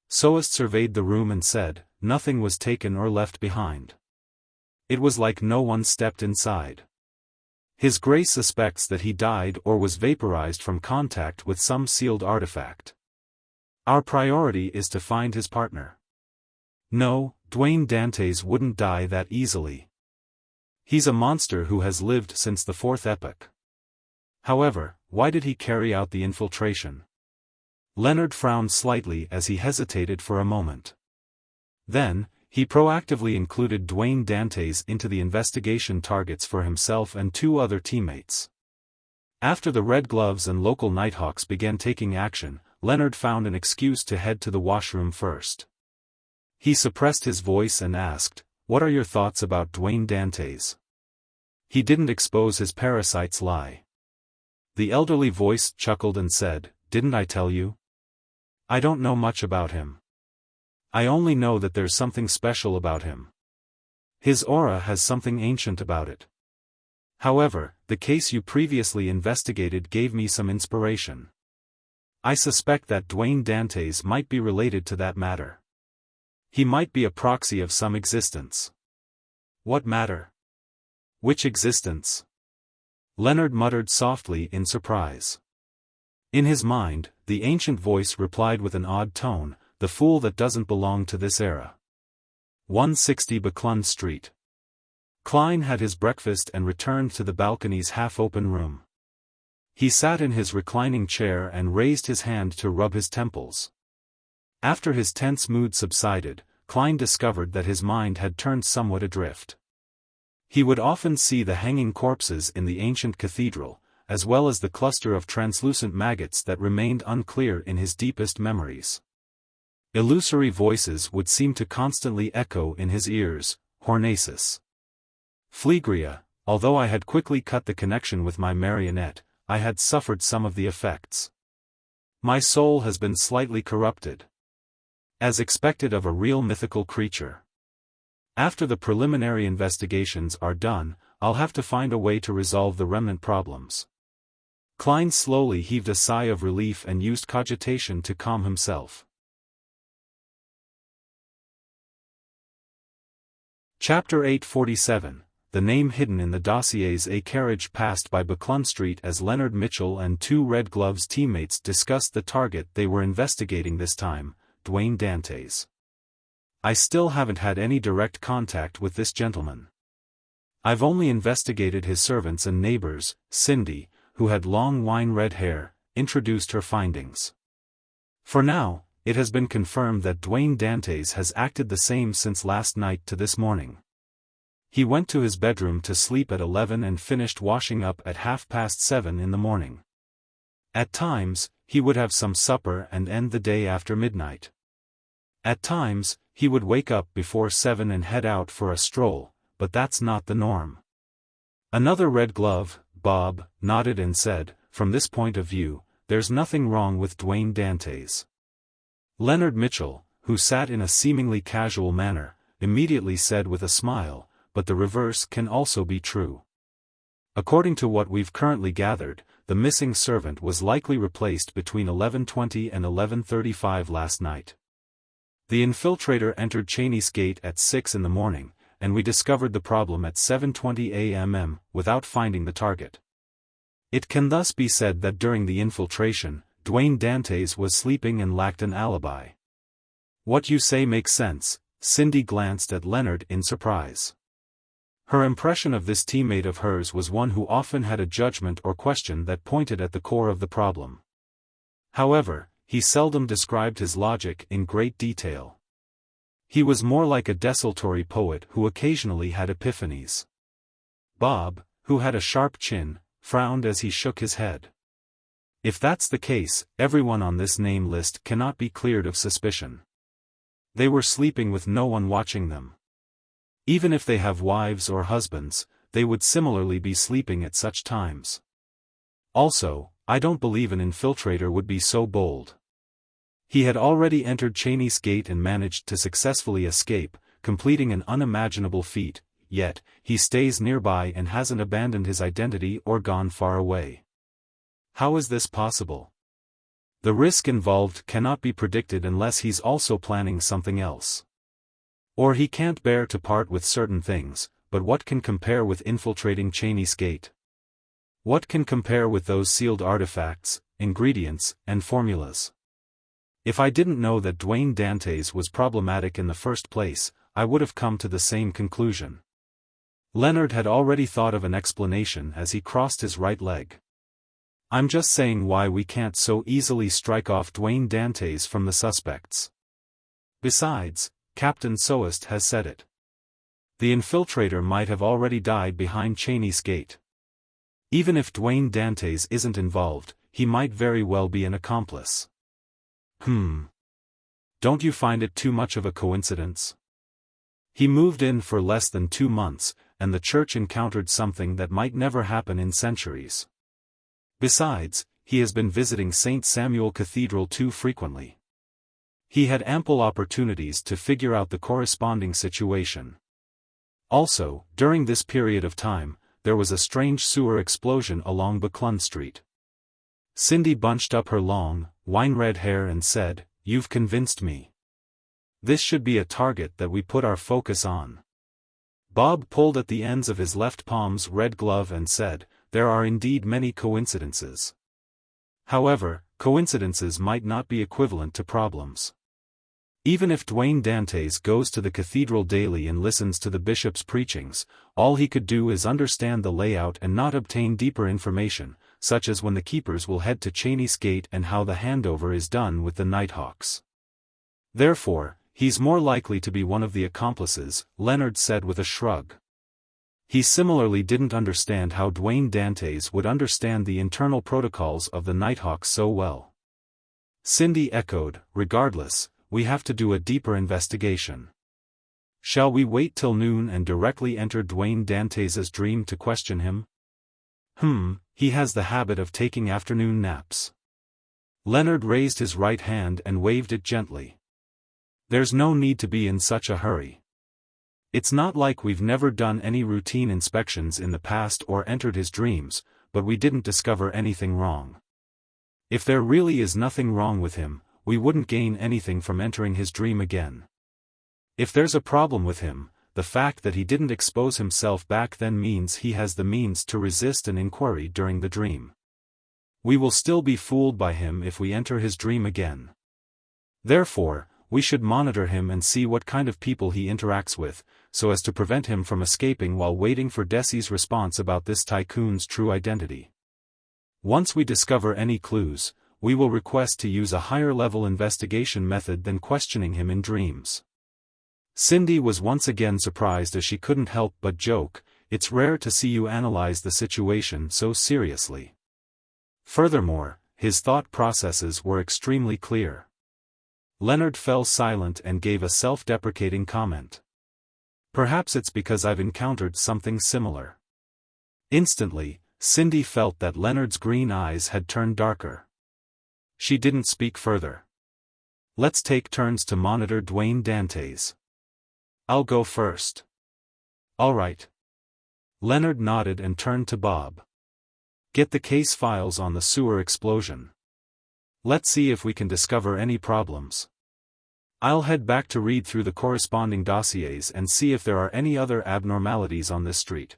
Soest surveyed the room and said, "Nothing was taken or left behind. It was like no one stepped inside. His Grace suspects that he died or was vaporized from contact with some sealed artifact. Our priority is to find his partner. No, Dwayne Dantes wouldn't die that easily. He's a monster who has lived since the Fourth Epoch. However, why did he carry out the infiltration?" Leonard frowned slightly as he hesitated for a moment. Then, he proactively included Dwayne Dantes into the investigation targets for himself and 2 other teammates. After the Red Gloves and local Nighthawks began taking action, Leonard found an excuse to head to the washroom first. He suppressed his voice and asked, "What are your thoughts about Dwayne Dantes? He didn't expose his parasite's lie." The elderly voice chuckled and said, "Didn't I tell you? I don't know much about him. I only know that there's something special about him. His aura has something ancient about it. However, the case you previously investigated gave me some inspiration. I suspect that Dwayne Dantes might be related to that matter. He might be a proxy of some existence." "What matter? Which existence?" Leonard muttered softly in surprise. In his mind, the ancient voice replied with an odd tone, "The fool that doesn't belong to this era." 160 Buckland Street. Klein had his breakfast and returned to the balcony's half-open room. He sat in his reclining chair and raised his hand to rub his temples. After his tense mood subsided, Klein discovered that his mind had turned somewhat adrift. He would often see the hanging corpses in the ancient cathedral, as well as the cluster of translucent maggots that remained unclear in his deepest memories. Illusory voices would seem to constantly echo in his ears, Hornacis. Phlegria, although I had quickly cut the connection with my marionette, I had suffered some of the effects. My soul has been slightly corrupted. As expected of a real mythical creature. After the preliminary investigations are done, I'll have to find a way to resolve the remnant problems. Klein slowly heaved a sigh of relief and used cogitation to calm himself. Chapter 847, The Name Hidden in the Dossiers. A carriage passed by Buckland Street as Leonard Mitchell and 2 Red Gloves teammates discussed the target they were investigating this time, Dwayne Dantes. "I still haven't had any direct contact with this gentleman. I've only investigated his servants and neighbors." Cindy, who had long wine-red hair, introduced her findings. "For now, it has been confirmed that Dwayne Dantes has acted the same since last night to this morning. He went to his bedroom to sleep at 11 and finished washing up at 7:30 in the morning. At times, he would have some supper and end the day after midnight. At times, he would wake up before 7 and head out for a stroll, but that's not the norm." Another Red Glove, Bob, nodded and said, "From this point of view, there's nothing wrong with Dwayne Dantes." Leonard Mitchell, who sat in a seemingly casual manner, immediately said with a smile, "But the reverse can also be true. According to what we've currently gathered, the missing servant was likely replaced between 11:20 and 11:35 last night. The infiltrator entered Cheney's Gate at 6 in the morning, and we discovered the problem at 7:20 a.m. without finding the target. It can thus be said that during the infiltration, Dwayne Dantes was sleeping and lacked an alibi." "What you say makes sense." Cindy glanced at Leonard in surprise. Her impression of this teammate of hers was one who often had a judgment or question that pointed at the core of the problem. However, he seldom described his logic in great detail. He was more like a desultory poet who occasionally had epiphanies. Bob, who had a sharp chin, frowned as he shook his head. If that's the case, everyone on this name list cannot be cleared of suspicion. They were sleeping with no one watching them. Even if they have wives or husbands, they would similarly be sleeping at such times. Also, I don't believe an infiltrator would be so bold. He had already entered Cheney's Gate and managed to successfully escape, completing an unimaginable feat, yet, he stays nearby and hasn't abandoned his identity or gone far away. How is this possible? The risk involved cannot be predicted unless he's also planning something else. Or he can't bear to part with certain things, but what can compare with infiltrating Cheney's gate? What can compare with those sealed artifacts, ingredients, and formulas? If I didn't know that Dwayne Dantes was problematic in the first place, I would have come to the same conclusion. Leonard had already thought of an explanation as he crossed his right leg. I'm just saying why we can't so easily strike off Dwayne Dantes from the suspects. Besides, Captain Soest has said it. The infiltrator might have already died behind Cheney's gate. Even if Dwayne Dantes isn't involved, he might very well be an accomplice. Don't you find it too much of a coincidence? He moved in for less than 2 months, and the church encountered something that might never happen in centuries. Besides, he has been visiting St. Samuel Cathedral too frequently. He had ample opportunities to figure out the corresponding situation. Also, during this period of time, there was a strange sewer explosion along Buckland Street. Cindy bunched up her long, wine-red hair and said, "You've convinced me. This should be a target that we put our focus on." Bob pulled at the ends of his left palm's red glove and said, "There are indeed many coincidences. However, coincidences might not be equivalent to problems. Even if Dwayne Dantes goes to the cathedral daily and listens to the bishop's preachings, all he could do is understand the layout and not obtain deeper information, such as when the keepers will head to Cheney's gate and how the handover is done with the Nighthawks. Therefore, he's more likely to be one of the accomplices," Leonard said with a shrug. He similarly didn't understand how Dwayne Dantes would understand the internal protocols of the Nighthawks so well. Cindy echoed, "Regardless, we have to do a deeper investigation. Shall we wait till noon and directly enter Dwayne Dantes' dream to question him?" He has the habit of taking afternoon naps." Leonard raised his right hand and waved it gently. "There's no need to be in such a hurry. It's not like we've never done any routine inspections in the past or entered his dreams, but we didn't discover anything wrong. If there really is nothing wrong with him, we wouldn't gain anything from entering his dream again. If there's a problem with him, the fact that he didn't expose himself back then means he has the means to resist an inquiry during the dream. We will still be fooled by him if we enter his dream again. Therefore, we should monitor him and see what kind of people he interacts with, so as to prevent him from escaping while waiting for Desi's response about this tycoon's true identity. Once we discover any clues, we will request to use a higher-level investigation method than questioning him in dreams." Cindy was once again surprised as she couldn't help but joke, "It's rare to see you analyze the situation so seriously." Furthermore, his thought processes were extremely clear. Leonard fell silent and gave a self-deprecating comment. "Perhaps it's because I've encountered something similar." Instantly, Cindy felt that Leonard's green eyes had turned darker. She didn't speak further. "Let's take turns to monitor Dwayne Dantes. I'll go first." "All right." Leonard nodded and turned to Bob. "Get the case files on the sewer explosion. Let's see if we can discover any problems. I'll head back to read through the corresponding dossiers and see if there are any other abnormalities on this street."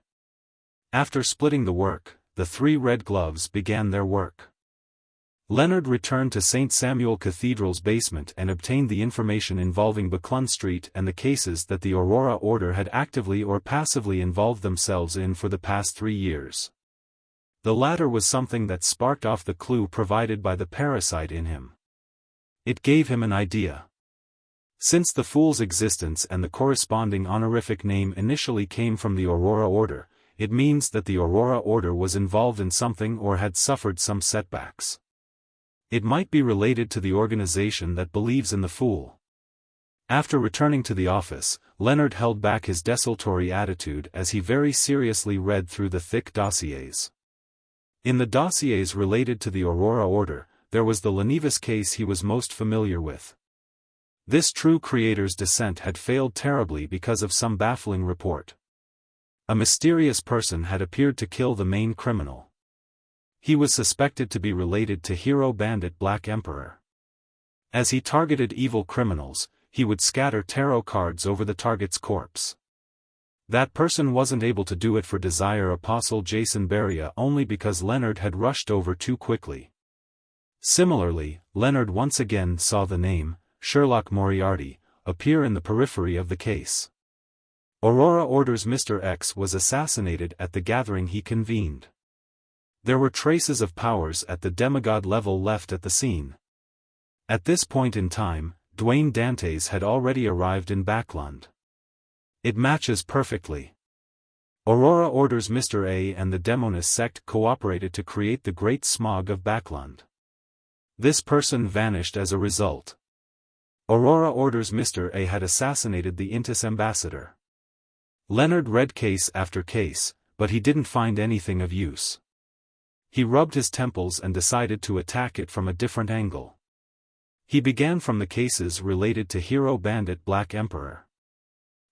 After splitting the work, the 3 red gloves began their work. Leonard returned to St. Samuel Cathedral's basement and obtained the information involving Buckland Street and the cases that the Aurora Order had actively or passively involved themselves in for the past 3 years. The latter was something that sparked off the clue provided by the parasite in him. It gave him an idea. Since the Fool's existence and the corresponding honorific name initially came from the Aurora Order, it means that the Aurora Order was involved in something or had suffered some setbacks. It might be related to the organization that believes in the Fool. After returning to the office, Leonard held back his desultory attitude as he very seriously read through the thick dossiers. In the dossiers related to the Aurora Order, there was the Lenivas case he was most familiar with. This true creator's descent had failed terribly because of some baffling report. A mysterious person had appeared to kill the main criminal. He was suspected to be related to hero bandit Black Emperor. As he targeted evil criminals, he would scatter tarot cards over the target's corpse. That person wasn't able to do it for Desire Apostle Jason Beria only because Leonard had rushed over too quickly. Similarly, Leonard once again saw the name, Sherlock Moriarty, appear in the periphery of the case. Aurora orders Mr. X was assassinated at the gathering he convened. There were traces of powers at the demigod level left at the scene. At this point in time, Dwayne Dantes had already arrived in Backland. It matches perfectly. Aurora orders Mr. A and the Demonist sect cooperated to create the Great Smog of Backland. This person vanished as a result. Aurora orders Mr. A had assassinated the Intis ambassador. Leonard read case after case, but he didn't find anything of use. He rubbed his temples and decided to attack it from a different angle. He began from the cases related to hero bandit Black Emperor.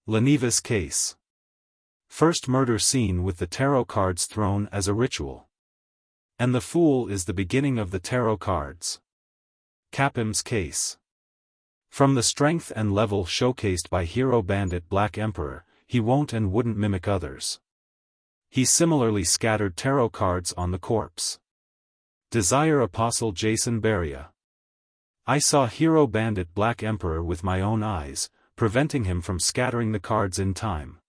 Leniva's case. First murder scene with the tarot cards thrown as a ritual. And the Fool is the beginning of the tarot cards. Capim's case. From the strength and level showcased by hero bandit Black Emperor, he won't and wouldn't mimic others. He similarly scattered tarot cards on the corpse. Desire Apostle Jason Beria. I saw hero bandit Black Emperor with my own eyes, preventing him from scattering the cards in time.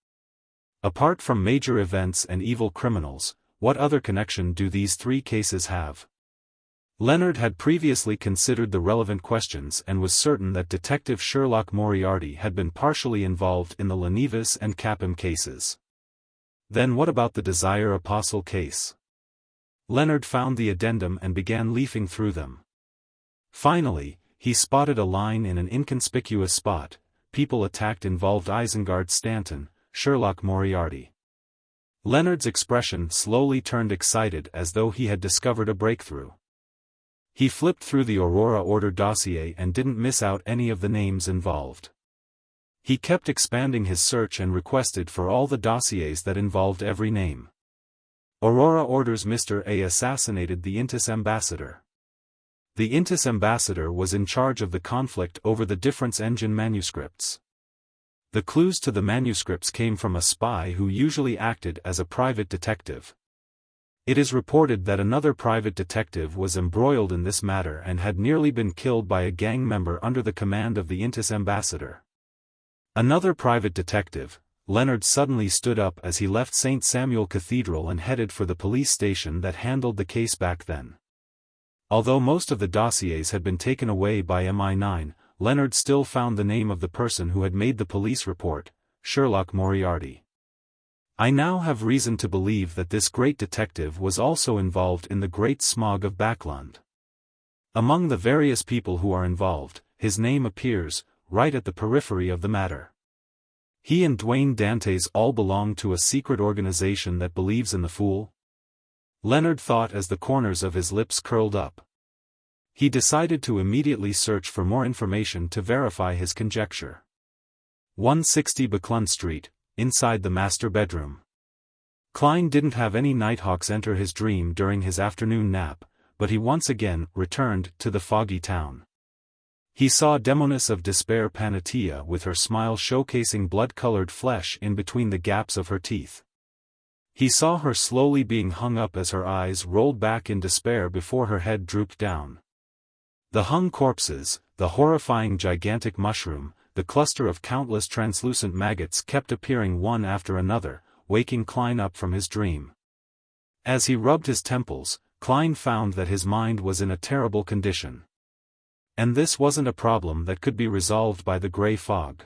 Apart from major events and evil criminals, what other connection do these three cases have? Leonard had previously considered the relevant questions and was certain that Detective Sherlock Moriarty had been partially involved in the Lenivas and Capim cases. Then what about the Desire Apostle case? Leonard found the addendum and began leafing through them. Finally, he spotted a line in an inconspicuous spot: people attacked involved Isengard Stanton, Sherlock Moriarty. Leonard's expression slowly turned excited as though he had discovered a breakthrough. He flipped through the Aurora Order dossier and didn't miss out any of the names involved. He kept expanding his search and requested for all the dossiers that involved every name. Aurora orders Mr. A assassinated the Intis ambassador. The Intis ambassador was in charge of the conflict over the Difference Engine manuscripts. The clues to the manuscripts came from a spy who usually acted as a private detective. It is reported that another private detective was embroiled in this matter and had nearly been killed by a gang member under the command of the Intis ambassador. Another private detective, Leonard, suddenly stood up as he left St. Samuel Cathedral and headed for the police station that handled the case back then. Although most of the dossiers had been taken away by MI9, Leonard still found the name of the person who had made the police report, Sherlock Moriarty. I now have reason to believe that this great detective was also involved in the Great Smog of Backland. Among the various people who are involved, his name appears, right at the periphery of the matter. He and Dwayne Dantes all belong to a secret organization that believes in the Fool. Leonard thought as the corners of his lips curled up. He decided to immediately search for more information to verify his conjecture. 160 Buckland Street, inside the master bedroom. Klein didn't have any Nighthawks enter his dream during his afternoon nap, but he once again returned to the foggy town. He saw Demoness of Despair Panatia with her smile showcasing blood-colored flesh in between the gaps of her teeth. He saw her slowly being hung up as her eyes rolled back in despair before her head drooped down. The hung corpses, the horrifying gigantic mushroom, the cluster of countless translucent maggots kept appearing one after another, waking Klein up from his dream. As he rubbed his temples, Klein found that his mind was in a terrible condition. And this wasn't a problem that could be resolved by the gray fog.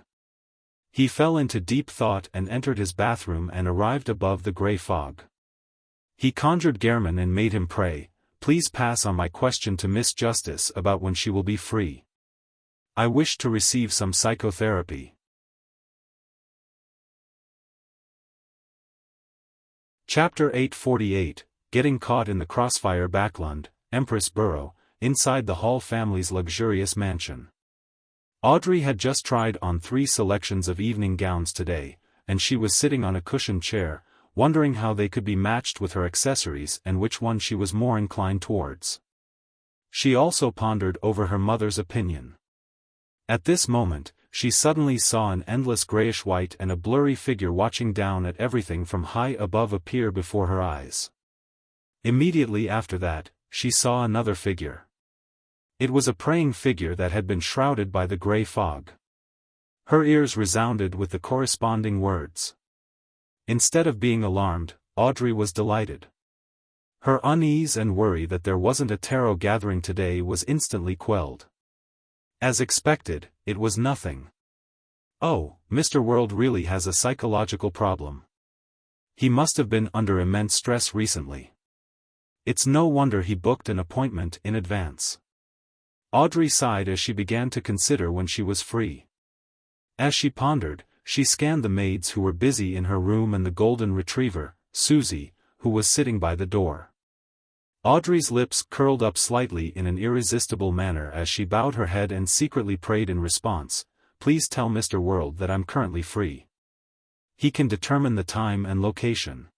He fell into deep thought and entered his bathroom and arrived above the gray fog. He conjured Gehrman and made him pray, "Please pass on my question to Miss Justice about when she will be free. I wish to receive some psychotherapy." Chapter 848, Getting Caught in the Crossfire. Backland, Empress Borough, inside the Hall family's luxurious mansion. Audrey had just tried on 3 selections of evening gowns today, and she was sitting on a cushioned chair, wondering how they could be matched with her accessories and which one she was more inclined towards. She also pondered over her mother's opinion. At this moment, she suddenly saw an endless grayish-white and a blurry figure watching down at everything from high above appear before her eyes. Immediately after that, she saw another figure. It was a praying figure that had been shrouded by the grey fog. Her ears resounded with the corresponding words. Instead of being alarmed, Audrey was delighted. Her unease and worry that there wasn't a tarot gathering today was instantly quelled. As expected, it was nothing. Oh, Mr. World really has a psychological problem. He must have been under immense stress recently. It's no wonder he booked an appointment in advance. Audrey sighed as she began to consider when she was free. As she pondered, she scanned the maids who were busy in her room and the golden retriever, Susie, who was sitting by the door. Audrey's lips curled up slightly in an irresistible manner as she bowed her head and secretly prayed in response, "Please tell Mr. World that I'm currently free. He can determine the time and location.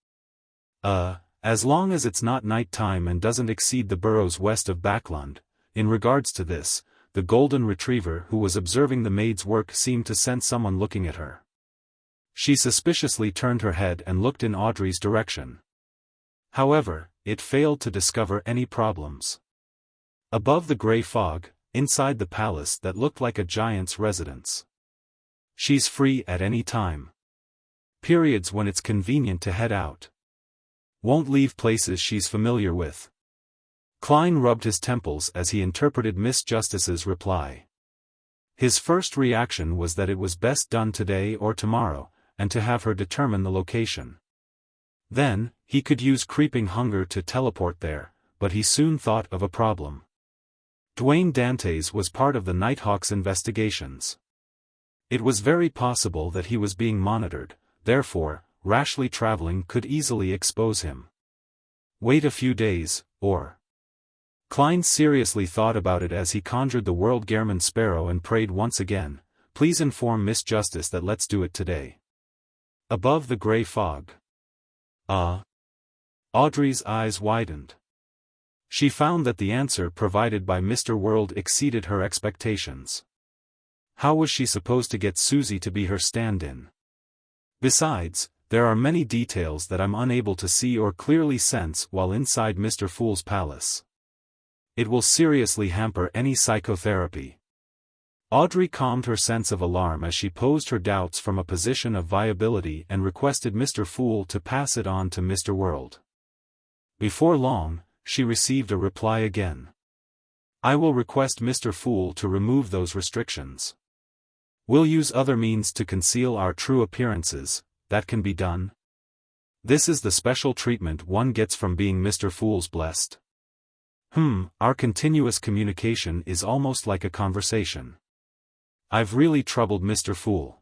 As long as it's not night time and doesn't exceed the boroughs west of Backlund." In regards to this, the golden retriever who was observing the maid's work seemed to sense someone looking at her. She suspiciously turned her head and looked in Audrey's direction. However, it failed to discover any problems. Above the grey fog, inside the palace that looked like a giant's residence. She's free at any time. Periods when it's convenient to head out. Won't leave places she's familiar with. Klein rubbed his temples as he interpreted Miss Justice's reply. His first reaction was that it was best done today or tomorrow, and to have her determine the location. Then, he could use creeping hunger to teleport there, but he soon thought of a problem. Dwayne Dantes was part of the Nighthawk's investigations. It was very possible that he was being monitored, therefore, rashly traveling could easily expose him. Wait a few days, or... Klein seriously thought about it as he conjured the World Gehrman Sparrow and prayed once again, "Please inform Miss Justice that let's do it today." Above the grey fog. Audrey's eyes widened. She found that the answer provided by Mr. World exceeded her expectations. How was she supposed to get Susie to be her stand-in? Besides, there are many details that I'm unable to see or clearly sense while inside Mr. Fool's palace. It will seriously hamper any psychotherapy. Audrey calmed her sense of alarm as she posed her doubts from a position of viability and requested Mr. Fool to pass it on to Mr. World. Before long, she received a reply again. "I will request Mr. Fool to remove those restrictions. We'll use other means to conceal our true appearances, that can be done. This is the special treatment one gets from being Mr. Fool's blessed. Our continuous communication is almost like a conversation. I've really troubled Mr. Fool.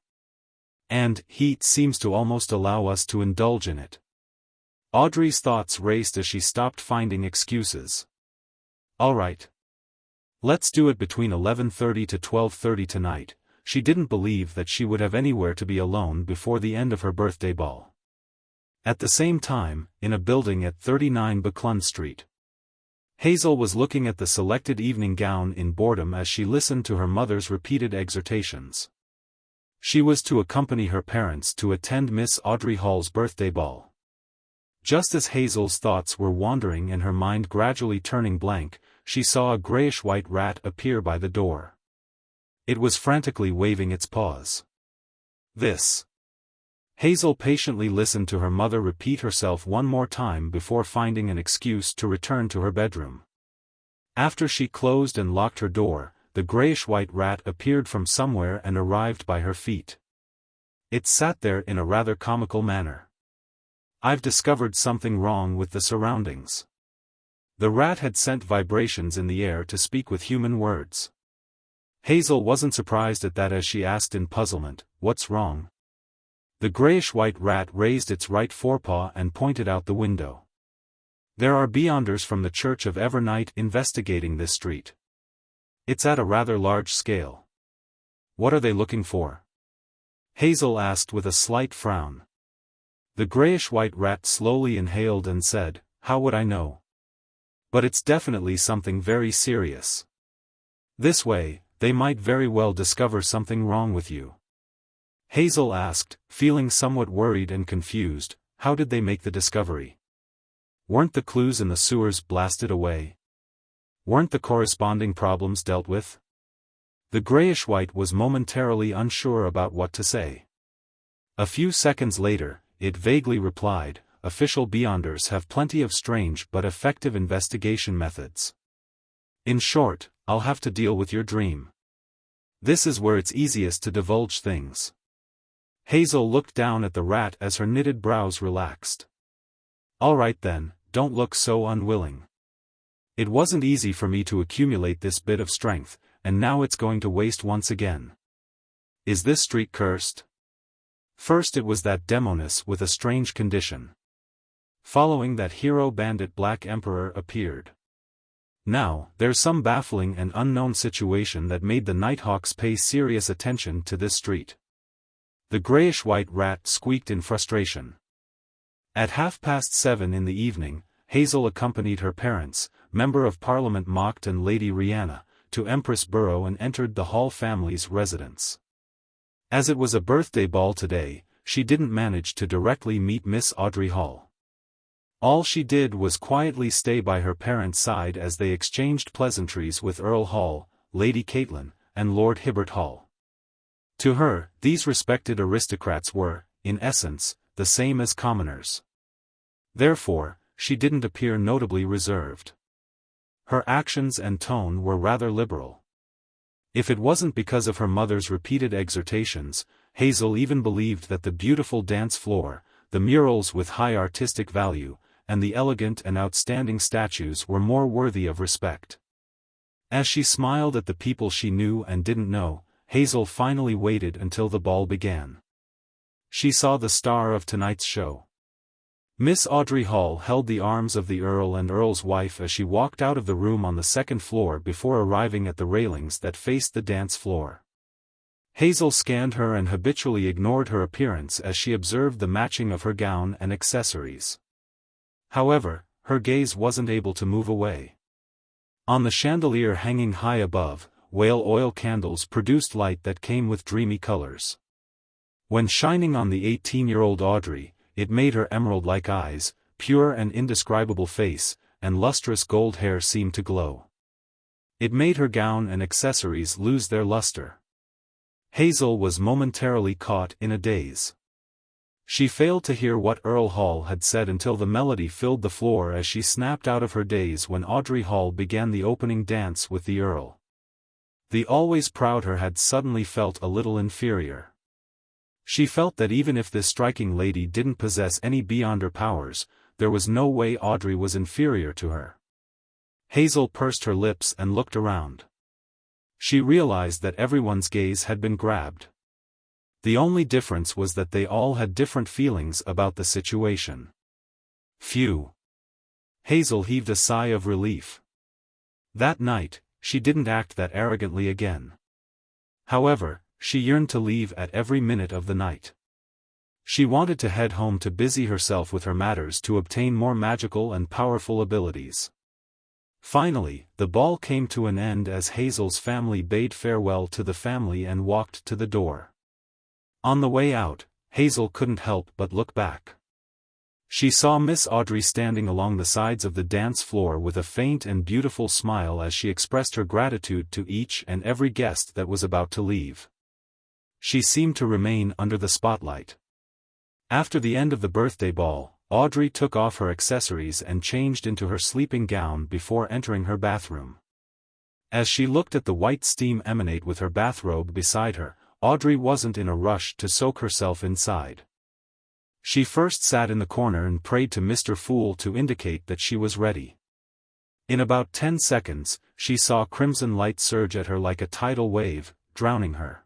And he seems to almost allow us to indulge in it." Audrey's thoughts raced as she stopped finding excuses. "All right. Let's do it between 11:30 to 12:30 tonight." She didn't believe that she would have anywhere to be alone before the end of her birthday ball. At the same time, in a building at 39 Backlund Street. Hazel was looking at the selected evening gown in boredom as she listened to her mother's repeated exhortations. She was to accompany her parents to attend Miss Audrey Hall's birthday ball. Just as Hazel's thoughts were wandering and her mind gradually turning blank, she saw a grayish-white rat appear by the door. It was frantically waving its paws. "This." Hazel patiently listened to her mother repeat herself one more time before finding an excuse to return to her bedroom. After she closed and locked her door, the grayish-white rat appeared from somewhere and arrived by her feet. It sat there in a rather comical manner. "I've discovered something wrong with the surroundings." The rat had sent vibrations in the air to speak with human words. Hazel wasn't surprised at that as she asked in puzzlement, "What's wrong?" The grayish-white rat raised its right forepaw and pointed out the window. "There are beyonders from the Church of Evernight investigating this street. It's at a rather large scale. What are they looking for? Hazel asked with a slight frown. The grayish-white rat slowly inhaled and said, "How would I know? But it's definitely something very serious. This way, they might very well discover something wrong with you." Hazel asked, feeling somewhat worried and confused, how did they make the discovery? Weren't the clues in the sewers blasted away? Weren't the corresponding problems dealt with? The grayish-white was momentarily unsure about what to say. A few seconds later, it vaguely replied, "Official Beyonders have plenty of strange but effective investigation methods. In short, I'll have to deal with your dream. This is where it's easiest to divulge things." Hazel looked down at the rat as her knitted brows relaxed. "All right then, don't look so unwilling. It wasn't easy for me to accumulate this bit of strength, and now it's going to waste once again. Is this streak cursed? First it was that demoness with a strange condition. Following that hero bandit Black Emperor appeared. Now, there's some baffling and unknown situation that made the Nighthawks pay serious attention to this street." The grayish-white rat squeaked in frustration. At 7:30 in the evening, Hazel accompanied her parents, Member of Parliament Mocked and Lady Rihanna, to Empress Borough and entered the Hall family's residence. As it was a birthday ball today, she didn't manage to directly meet Miss Audrey Hall. All she did was quietly stay by her parents' side as they exchanged pleasantries with Earl Hall, Lady Caitlin, and Lord Hibbert Hall. To her, these respected aristocrats were, in essence, the same as commoners. Therefore, she didn't appear notably reserved. Her actions and tone were rather liberal. If it wasn't because of her mother's repeated exhortations, Hazel even believed that the beautiful dance floor, the murals with high artistic value, and the elegant and outstanding statues were more worthy of respect. As she smiled at the people she knew and didn't know, Hazel finally waited until the ball began. She saw the star of tonight's show. Miss Audrey Hall held the arms of the Earl and Earl's wife as she walked out of the room on the second floor before arriving at the railings that faced the dance floor. Hazel scanned her and habitually ignored her appearance as she observed the matching of her gown and accessories. However, her gaze wasn't able to move away. On the chandelier hanging high above, whale oil candles produced light that came with dreamy colors. When shining on the 18-year-old Audrey, it made her emerald-like eyes, pure and indescribable face, and lustrous gold hair seem to glow. It made her gown and accessories lose their luster. Hazel was momentarily caught in a daze. She failed to hear what Earl Hall had said until the melody filled the floor as she snapped out of her daze when Audrey Hall began the opening dance with the Earl. The always proud her had suddenly felt a little inferior. She felt that even if this striking lady didn't possess any beyonder powers, there was no way Audrey was inferior to her. Hazel pursed her lips and looked around. She realized that everyone's gaze had been grabbed. The only difference was that they all had different feelings about the situation. Phew. Hazel heaved a sigh of relief. That night, she didn't act that arrogantly again. However, she yearned to leave at every minute of the night. She wanted to head home to busy herself with her matters to obtain more magical and powerful abilities. Finally, the ball came to an end as Hazel's family bade farewell to the family and walked to the door. On the way out, Hazel couldn't help but look back. She saw Miss Audrey standing along the sides of the dance floor with a faint and beautiful smile as she expressed her gratitude to each and every guest that was about to leave. She seemed to remain under the spotlight. After the end of the birthday ball, Audrey took off her accessories and changed into her sleeping gown before entering her bathroom. As she looked at the white steam emanate with her bathrobe beside her, Audrey wasn't in a rush to soak herself inside. She first sat in the corner and prayed to Mr. Fool to indicate that she was ready. In about 10 seconds, she saw crimson light surge at her like a tidal wave, drowning her.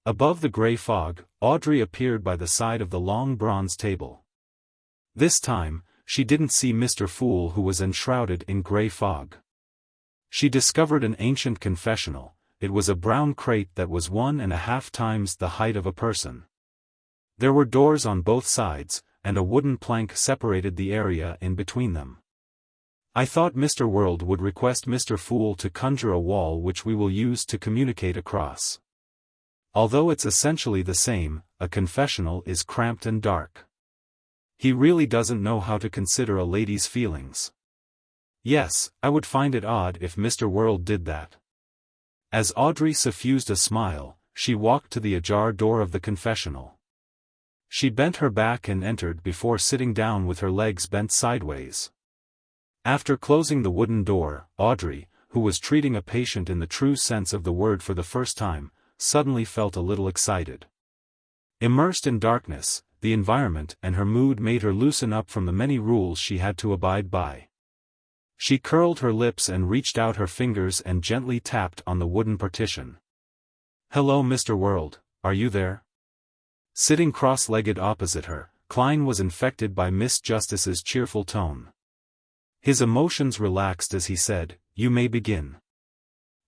Above the gray fog, Audrey appeared by the side of the long bronze table. This time, she didn't see Mr. Fool who was enshrouded in gray fog. She discovered an ancient confessional, it was a brown crate that was 1.5 times the height of a person. There were doors on both sides, and a wooden plank separated the area in between them. I thought Mr. World would request Mr. Fool to conjure a wall which we will use to communicate across. Although it's essentially the same, a confessional is cramped and dark. He really doesn't know how to consider a lady's feelings. Yes, I would find it odd if Mr. World did that. As Audrey suffused a smile, she walked to the ajar door of the confessional. She bent her back and entered before sitting down with her legs bent sideways. After closing the wooden door, Audrey, who was treating a patient in the true sense of the word for the first time, suddenly felt a little excited. Immersed in darkness, the environment and her mood made her loosen up from the many rules she had to abide by. She curled her lips and reached out her fingers and gently tapped on the wooden partition. "Hello, Mr. World, are you there?" Sitting cross-legged opposite her, Klein was infected by Miss Justice's cheerful tone. His emotions relaxed as he said, "You may begin."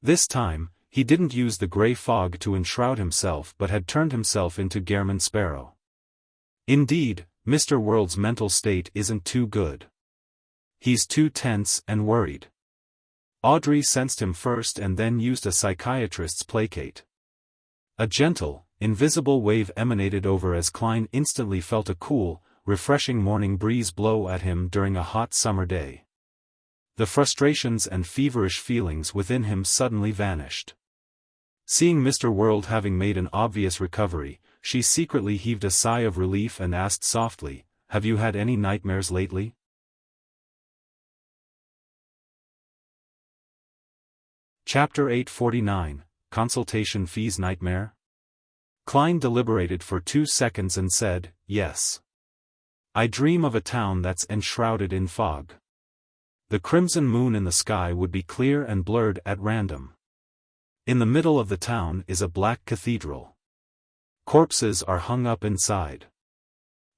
This time, he didn't use the grey fog to enshroud himself but had turned himself into Gehrman Sparrow. Indeed, Mr. World's mental state isn't too good. He's too tense and worried. Audrey sensed him first and then used a psychiatrist's placate. A gentle, invisible wave emanated over as Klein instantly felt a cool, refreshing morning breeze blow at him during a hot summer day. The frustrations and feverish feelings within him suddenly vanished. Seeing Mr. World having made an obvious recovery, she secretly heaved a sigh of relief and asked softly, "Have you had any nightmares lately?" Chapter 849, Consultation Fees Nightmare? Klein deliberated for 2 seconds and said, "Yes. I dream of a town that's enshrouded in fog. The crimson moon in the sky would be clear and blurred at random. In the middle of the town is a black cathedral. Corpses are hung up inside.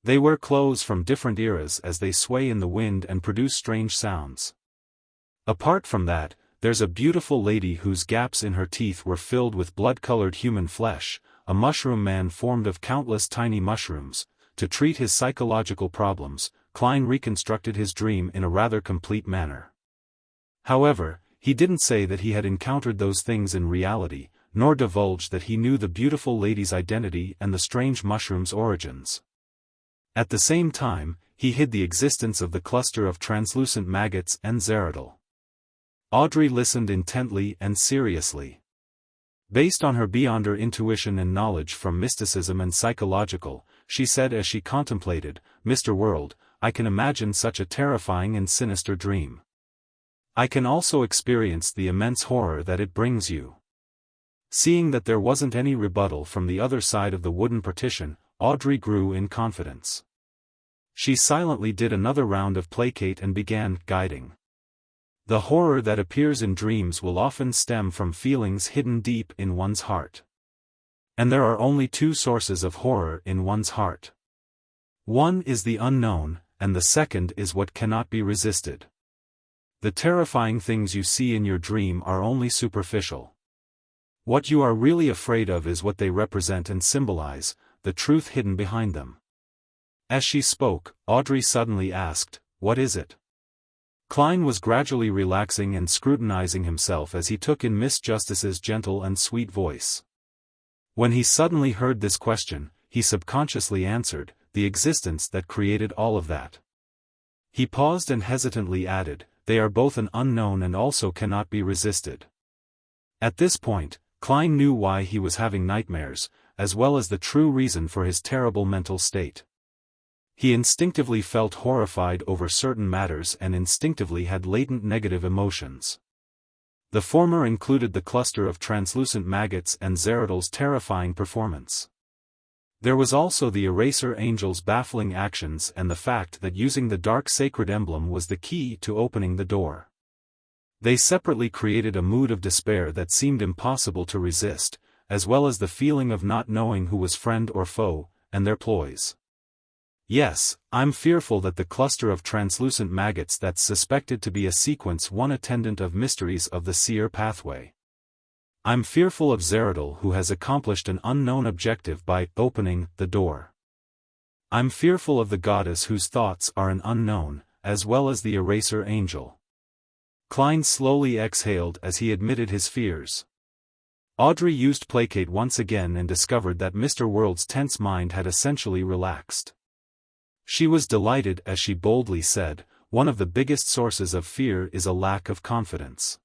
They wear clothes from different eras as they sway in the wind and produce strange sounds. Apart from that, there's a beautiful lady whose gaps in her teeth were filled with blood-colored human flesh, a mushroom man formed of countless tiny mushrooms. To treat his psychological problems, Klein reconstructed his dream in a rather complete manner. However, he didn't say that he had encountered those things in reality, nor divulge that he knew the beautiful lady's identity and the strange mushroom's origins. At the same time, he hid the existence of the cluster of translucent maggots and zerodol. Audrey listened intently and seriously. Based on her beyonder intuition and knowledge from mysticism and psychological, she said as she contemplated, "Mr. World, I can imagine such a terrifying and sinister dream. I can also experience the immense horror that it brings you." Seeing that there wasn't any rebuttal from the other side of the wooden partition, Audrey grew in confidence. She silently did another round of placate and began guiding. The horror that appears in dreams will often stem from feelings hidden deep in one's heart. And there are only 2 sources of horror in one's heart. One is the unknown, and the second is what cannot be resisted. The terrifying things you see in your dream are only superficial. What you are really afraid of is what they represent and symbolize, the truth hidden behind them. As she spoke, Audrey suddenly asked, "What is it?" Klein was gradually relaxing and scrutinizing himself as he took in Miss Justice's gentle and sweet voice. When he suddenly heard this question, he subconsciously answered, "The existence that created all of that." He paused and hesitantly added, "They are both an unknown and also cannot be resisted." At this point, Klein knew why he was having nightmares, as well as the true reason for his terrible mental state. He instinctively felt horrified over certain matters and instinctively had latent negative emotions. The former included the cluster of translucent maggots and zerodol's terrifying performance. There was also the eraser angel's baffling actions and the fact that using the dark sacred emblem was the key to opening the door. They separately created a mood of despair that seemed impossible to resist, as well as the feeling of not knowing who was friend or foe, and their ploys. Yes, I'm fearful that the cluster of translucent maggots that's suspected to be a sequence 1 attendant of mysteries of the seer pathway. I'm fearful of Zeradal, who has accomplished an unknown objective by opening the door. I'm fearful of the goddess whose thoughts are an unknown, as well as the eraser angel. Klein slowly exhaled as he admitted his fears. Audrey used placate once again and discovered that Mr. World's tense mind had essentially relaxed. She was delighted as she boldly said, "One of the biggest sources of fear is a lack of confidence.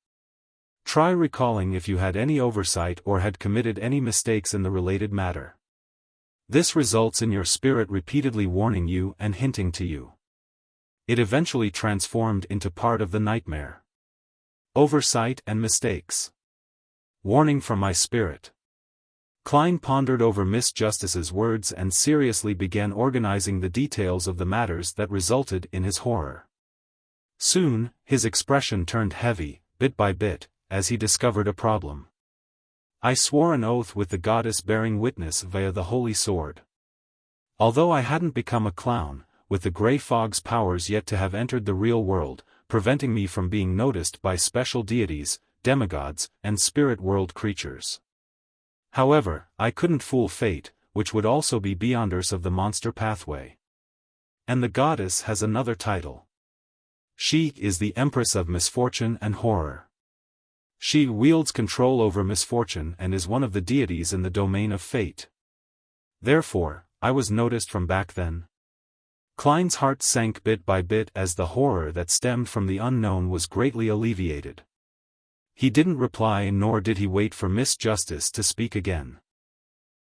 Try recalling if you had any oversight or had committed any mistakes in the related matter. This results in your spirit repeatedly warning you and hinting to you. It eventually transformed into part of the nightmare. Oversight and mistakes. Warning from my spirit." Klein pondered over Miss Justice's words and seriously began organizing the details of the matters that resulted in his horror. Soon, his expression turned heavy, bit by bit, as he discovered a problem. "I swore an oath with the goddess bearing witness via the holy sword. Although I hadn't become a clown, with the grey fog's powers yet to have entered the real world, preventing me from being noticed by special deities, demigods, and spirit world creatures. However, I couldn't fool fate, which would also be beyonders of the monster pathway. And the goddess has another title. She is the Empress of Misfortune and Horror. She wields control over misfortune and is one of the deities in the domain of fate. Therefore, I was noticed from back then." Klein's heart sank bit by bit as the horror that stemmed from the unknown was greatly alleviated. He didn't reply, nor did he wait for Miss Justice to speak again.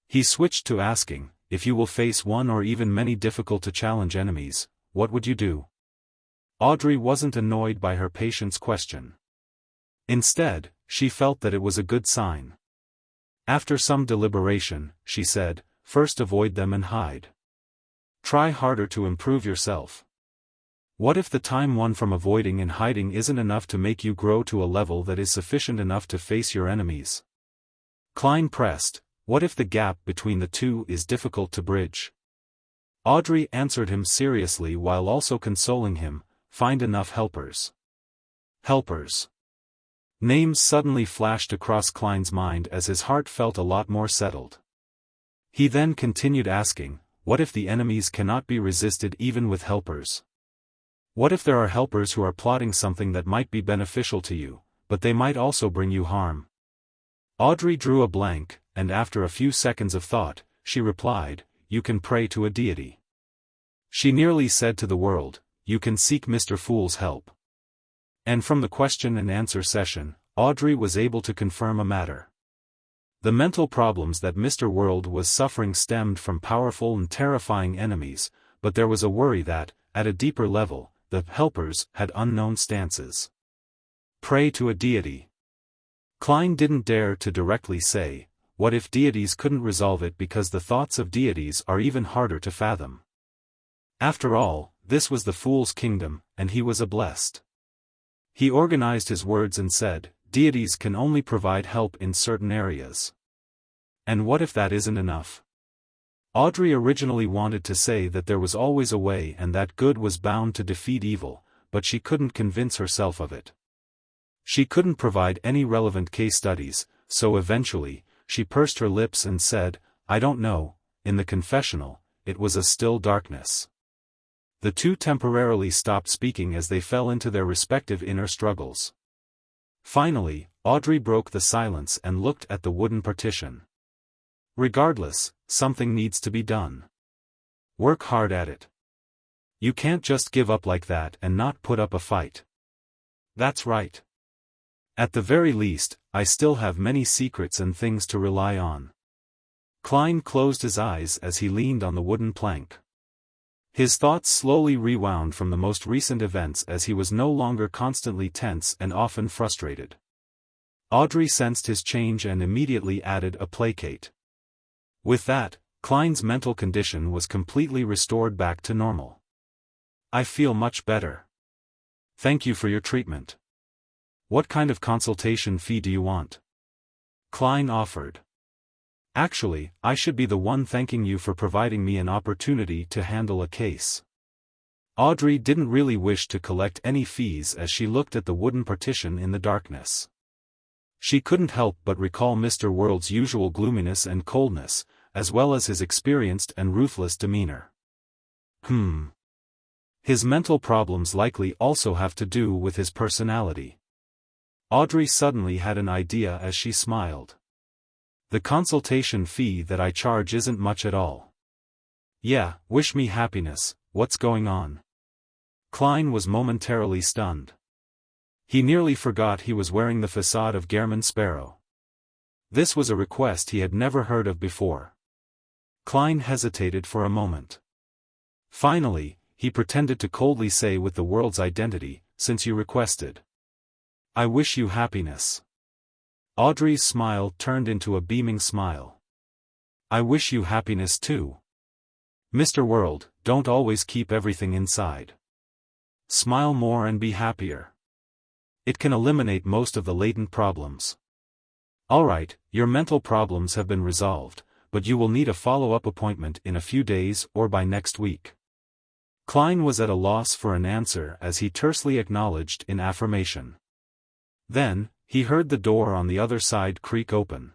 He switched to asking, "If you will face one or even many difficult-to-challenge enemies, what would you do?" Audrey wasn't annoyed by her patient's question. Instead, she felt that it was a good sign. After some deliberation, she said, "First avoid them and hide. Try harder to improve yourself. What if the time won from avoiding and hiding isn't enough to make you grow to a level that is sufficient enough to face your enemies?" Klein pressed, "What if the gap between the two is difficult to bridge?" Audrey answered him seriously while also consoling him, "Find enough helpers." Helpers. Names suddenly flashed across Klein's mind as his heart felt a lot more settled. He then continued asking, "What if the enemies cannot be resisted even with helpers? What if there are helpers who are plotting something that might be beneficial to you, but they might also bring you harm?" Audrey drew a blank, and after a few seconds of thought, she replied, "You can pray to a deity." She nearly said to the world, "You can seek Mr. Fool's help." And from the question and answer session, Audrey was able to confirm a matter. The mental problems that Mr. World was suffering stemmed from powerful and terrifying enemies, but there was a worry that, at a deeper level, the helpers had unknown stances. Pray to a deity. Klein didn't dare to directly say, "What if deities couldn't resolve it?" because the thoughts of deities are even harder to fathom. After all, this was the Fool's kingdom, and he was a blessed. He organized his words and said, "Deities can only provide help in certain areas. And what if that isn't enough?" Audrey originally wanted to say that there was always a way and that good was bound to defeat evil, but she couldn't convince herself of it. She couldn't provide any relevant case studies, so eventually, she pursed her lips and said, "I don't know." In the confessional, it was a still darkness. The two temporarily stopped speaking as they fell into their respective inner struggles. Finally, Audrey broke the silence and looked at the wooden partition. "Regardless, something needs to be done. Work hard at it. You can't just give up like that and not put up a fight." "That's right. At the very least, I still have many secrets and things to rely on." Klein closed his eyes as he leaned on the wooden plank. His thoughts slowly rewound from the most recent events as he was no longer constantly tense and often frustrated. Audrey sensed his change and immediately added a placate. With that, Klein's mental condition was completely restored back to normal. "I feel much better. Thank you for your treatment. What kind of consultation fee do you want?" Klein offered. "Actually, I should be the one thanking you for providing me an opportunity to handle a case." Audrey didn't really wish to collect any fees as she looked at the wooden partition in the darkness. She couldn't help but recall Mr. World's usual gloominess and coldness, as well as his experienced and ruthless demeanor. His mental problems likely also have to do with his personality. Audrey suddenly had an idea as she smiled. The consultation fee that I charge isn't much at all. Yeah, wish me happiness, what's going on? Klein was momentarily stunned. He nearly forgot he was wearing the facade of Gehrman Sparrow. This was a request he had never heard of before. Klein hesitated for a moment. Finally, he pretended to coldly say with the world's identity, since you requested. I wish you happiness. Audrey's smile turned into a beaming smile. I wish you happiness too. Mr. World, don't always keep everything inside. Smile more and be happier. It can eliminate most of the latent problems. Alright, your mental problems have been resolved, but you will need a follow-up appointment in a few days or by next week. Klein was at a loss for an answer as he tersely acknowledged in affirmation. Then, he heard the door on the other side creak open.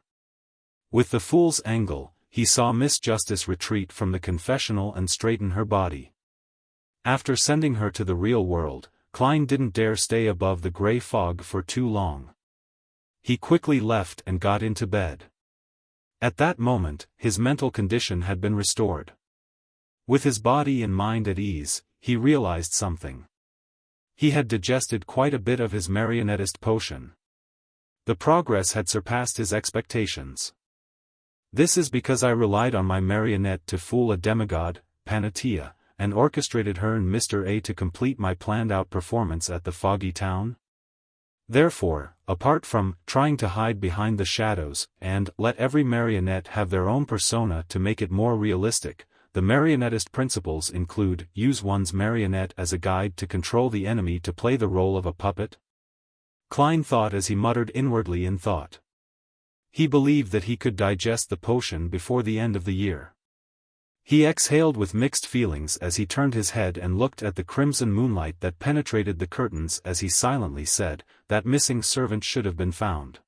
With the fool's angle, he saw Miss Justice retreat from the confessional and straighten her body. After sending her to the real world, Klein didn't dare stay above the gray fog for too long. He quickly left and got into bed. At that moment, his mental condition had been restored. With his body and mind at ease, he realized something. He had digested quite a bit of his marionettist potion. The progress had surpassed his expectations. This is because I relied on my marionette to fool a demigod, Panatia, and orchestrated her and Mr. A to complete my planned-out performance at the foggy town? Therefore, apart from trying to hide behind the shadows and let every marionette have their own persona to make it more realistic, the marionettist principles include use one's marionette as a guide to control the enemy to play the role of a puppet. Klein thought as he muttered inwardly in thought. He believed that he could digest the potion before the end of the year. He exhaled with mixed feelings as he turned his head and looked at the crimson moonlight that penetrated the curtains as he silently said, that missing servant should have been found.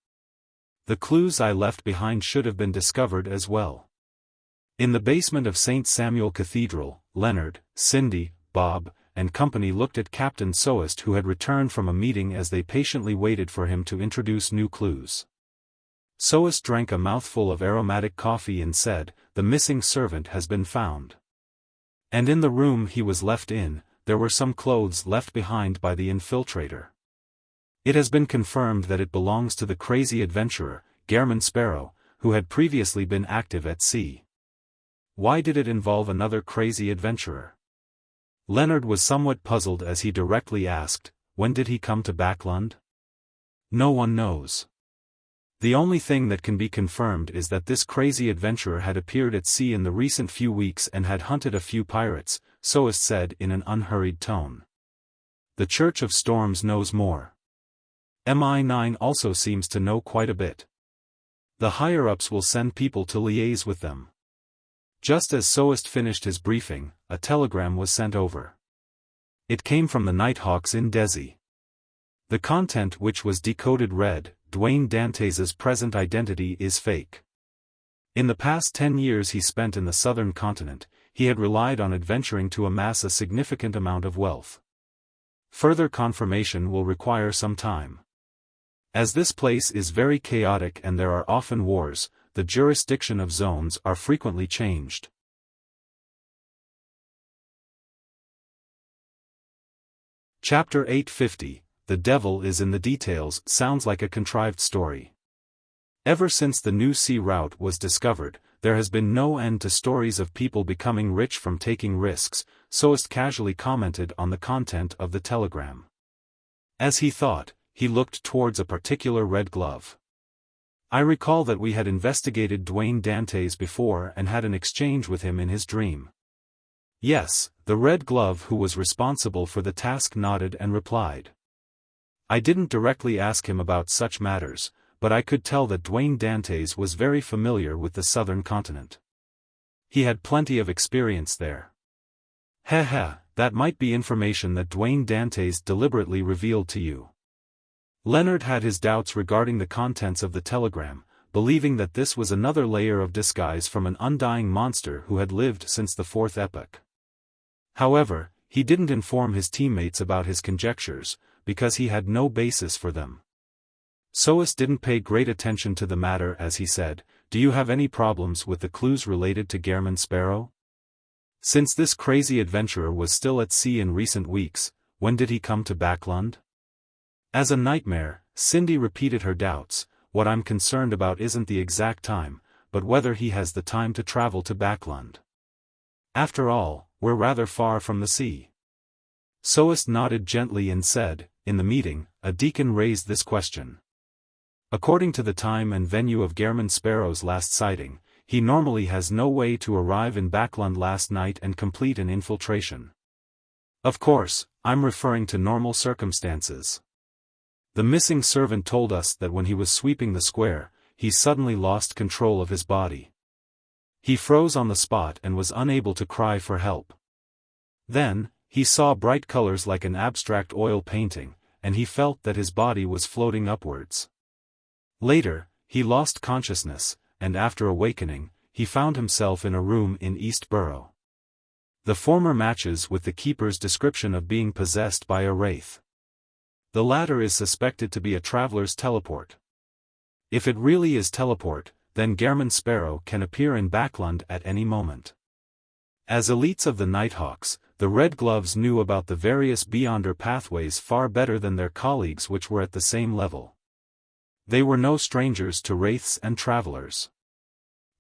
The clues I left behind should have been discovered as well. In the basement of St. Samuel Cathedral, Leonard, Cindy, Bob, and company looked at Captain Soest, who had returned from a meeting, as they patiently waited for him to introduce new clues. Soest drank a mouthful of aromatic coffee and said, "The missing servant has been found. And in the room he was left in, there were some clothes left behind by the infiltrator. It has been confirmed that it belongs to the crazy adventurer, Gehrman Sparrow, who had previously been active at sea." Why did it involve another crazy adventurer? Leonard was somewhat puzzled as he directly asked, when did he come to Backlund? No one knows. The only thing that can be confirmed is that this crazy adventurer had appeared at sea in the recent few weeks and had hunted a few pirates, Soest said in an unhurried tone. The Church of Storms knows more. MI9 also seems to know quite a bit. The higher-ups will send people to liaise with them. Just as Soest finished his briefing, a telegram was sent over. It came from the Nighthawks in Desi. The content, which was decoded, read, Dwayne Dantes's present identity is fake. In the past 10 years he spent in the southern continent, he had relied on adventuring to amass a significant amount of wealth. Further confirmation will require some time. As this place is very chaotic and there are often wars, the jurisdiction of zones are frequently changed. Chapter 850, The Devil is in the Details, sounds like a contrived story. Ever since the new sea route was discovered, there has been no end to stories of people becoming rich from taking risks, Soest casually commented on the content of the telegram. As he thought, he looked towards a particular red glove. I recall that we had investigated Dwayne Dantes before and had an exchange with him in his dream. Yes, the red glove who was responsible for the task nodded and replied. I didn't directly ask him about such matters, but I could tell that Dwayne Dantes was very familiar with the southern continent. He had plenty of experience there. That might be information that Dwayne Dantes deliberately revealed to you. Leonard had his doubts regarding the contents of the telegram, believing that this was another layer of disguise from an undying monster who had lived since the Fourth Epoch. However, he didn't inform his teammates about his conjectures, because he had no basis for them. Soest didn't pay great attention to the matter as he said, "Do you have any problems with the clues related to Gehrman Sparrow? Since this crazy adventurer was still at sea in recent weeks, when did he come to Backlund?" As a nightmare, Cindy repeated her doubts. "What I'm concerned about isn't the exact time, but whether he has the time to travel to Backlund. After all, we're rather far from the sea." Soest nodded gently and said, "In the meeting, a deacon raised this question. According to the time and venue of Gehrman Sparrow's last sighting, he normally has no way to arrive in Backlund last night and complete an infiltration. Of course, I'm referring to normal circumstances. The missing servant told us that when he was sweeping the square, he suddenly lost control of his body. He froze on the spot and was unable to cry for help. Then, he saw bright colors like an abstract oil painting, and he felt that his body was floating upwards. Later, he lost consciousness, and after awakening, he found himself in a room in East Borough. The former matches with the keeper's description of being possessed by a wraith. The latter is suspected to be a traveler's teleport. If it really is teleport, then Gehrman Sparrow can appear in Backlund at any moment. As elites of the Nighthawks, the Red Gloves knew about the various Beyonder pathways far better than their colleagues which were at the same level. They were no strangers to wraiths and travelers.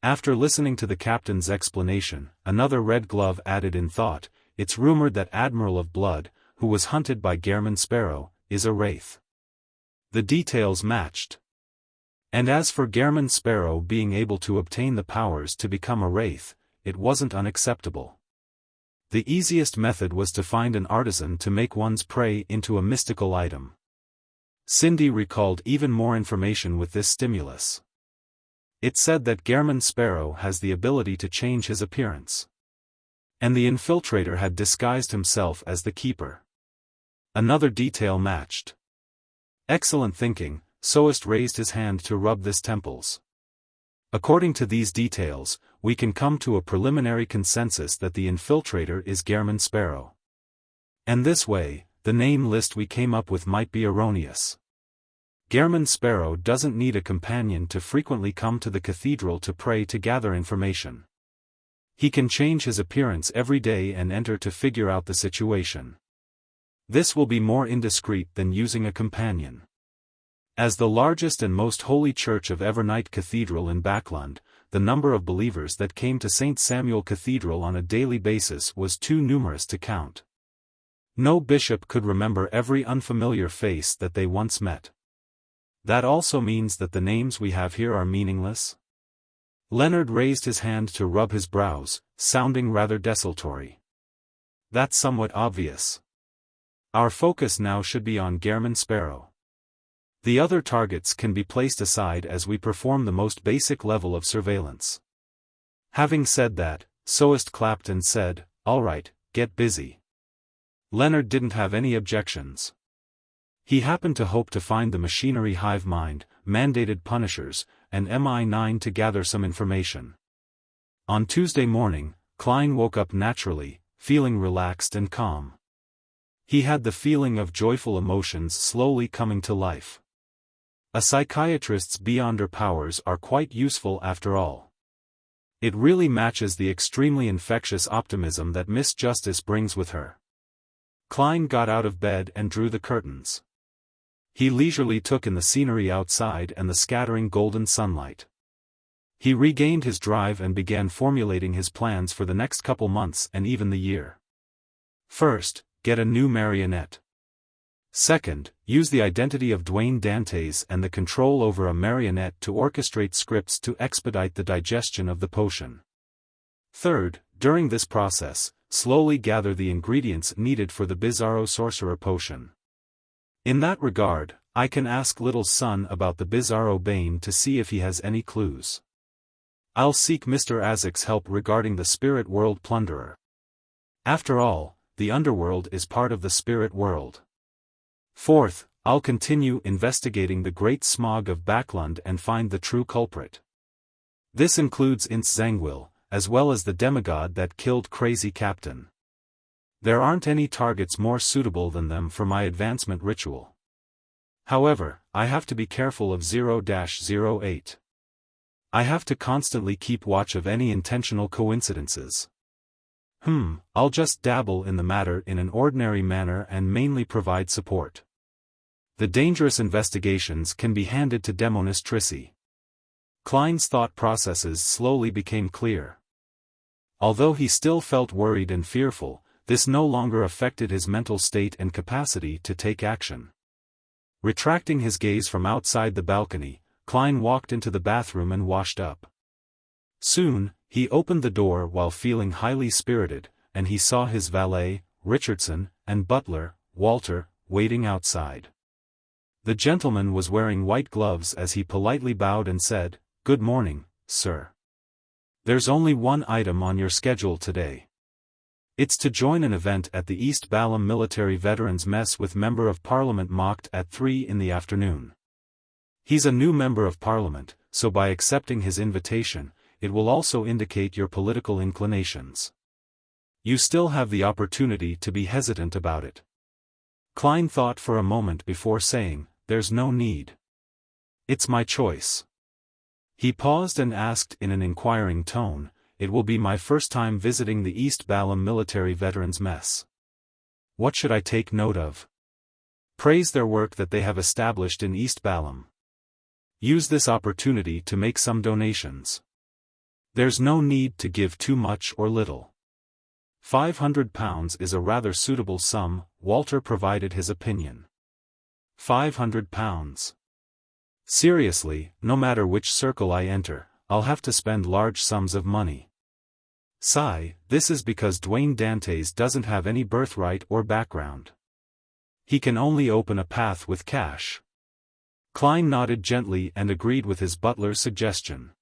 After listening to the captain's explanation, another Red Glove added in thought, "It's rumored that Admiral of Blood, who was hunted by Gehrman Sparrow, is a wraith." The details matched. And as for Gehrman Sparrow being able to obtain the powers to become a wraith, it wasn't unacceptable. The easiest method was to find an artisan to make one's prey into a mystical item. Cindy recalled even more information with this stimulus. It said that Gehrman Sparrow has the ability to change his appearance. And the infiltrator had disguised himself as the keeper. Another detail matched. Excellent thinking, Soest raised his hand to rub his temples. According to these details, we can come to a preliminary consensus that the infiltrator is Gehrman Sparrow. And this way, the name list we came up with might be erroneous. Gehrman Sparrow doesn't need a companion to frequently come to the cathedral to pray to gather information. He can change his appearance every day and enter to figure out the situation. This will be more indiscreet than using a companion. As the largest and most holy church of Evernight Cathedral in Backlund, the number of believers that came to St. Samuel Cathedral on a daily basis was too numerous to count. No bishop could remember every unfamiliar face that they once met. That also means that the names we have here are meaningless? Leonard raised his hand to rub his brows, sounding rather desultory. That's somewhat obvious. Our focus now should be on Gehrman Sparrow. The other targets can be placed aside as we perform the most basic level of surveillance. Having said that, Soest clapped and said, "All right, get busy." Leonard didn't have any objections. He happened to hope to find the machinery hive mind, mandated punishers, and MI9 to gather some information. On Tuesday morning, Klein woke up naturally, feeling relaxed and calm. He had the feeling of joyful emotions slowly coming to life. A psychiatrist's Beyonder powers are quite useful after all. It really matches the extremely infectious optimism that Miss Justice brings with her. Klein got out of bed and drew the curtains. He leisurely took in the scenery outside and the scattering golden sunlight. He regained his drive and began formulating his plans for the next couple months and even the year. First, get a new marionette. Second, use the identity of Dwayne Dantes and the control over a marionette to orchestrate scripts to expedite the digestion of the potion. Third, during this process, slowly gather the ingredients needed for the Bizarro Sorcerer potion. In that regard, I can ask Little Son about the Bizarro Bane to see if he has any clues. I'll seek Mr. Azek's help regarding the Spirit World Plunderer. After all, the underworld is part of the spirit world. Fourth, I'll continue investigating the great smog of Backland and find the true culprit. This includes Ince Zangwil, as well as the demigod that killed Crazy Captain. There aren't any targets more suitable than them for my advancement ritual. However, I have to be careful of 0-08. I have to constantly keep watch of any intentional coincidences. I'll just dabble in the matter in an ordinary manner and mainly provide support. The dangerous investigations can be handed to Demonis Trissi. Klein's thought processes slowly became clear. Although he still felt worried and fearful, this no longer affected his mental state and capacity to take action. Retracting his gaze from outside the balcony, Klein walked into the bathroom and washed up. Soon, he opened the door while feeling highly spirited, and he saw his valet, Richardson, and butler, Walter, waiting outside. The gentleman was wearing white gloves as he politely bowed and said, "Good morning, sir. There's only one item on your schedule today. It's to join an event at the East Balham Military Veterans Mess with Member of Parliament Mocked at 3 in the afternoon. He's a new Member of Parliament, so by accepting his invitation, it will also indicate your political inclinations. You still have the opportunity to be hesitant about it." Klein thought for a moment before saying, "There's no need. It's my choice." He paused and asked in an inquiring tone, "It will be my first time visiting the East Balham Military Veterans Mess. What should I take note of?" "Praise their work that they have established in East Balham. Use this opportunity to make some donations. There's no need to give too much or little. £500 is a rather suitable sum," Walter provided his opinion. £500. Seriously, no matter which circle I enter, I'll have to spend large sums of money. Sigh, this is because Dwayne Dantes doesn't have any birthright or background. He can only open a path with cash. Klein nodded gently and agreed with his butler's suggestion.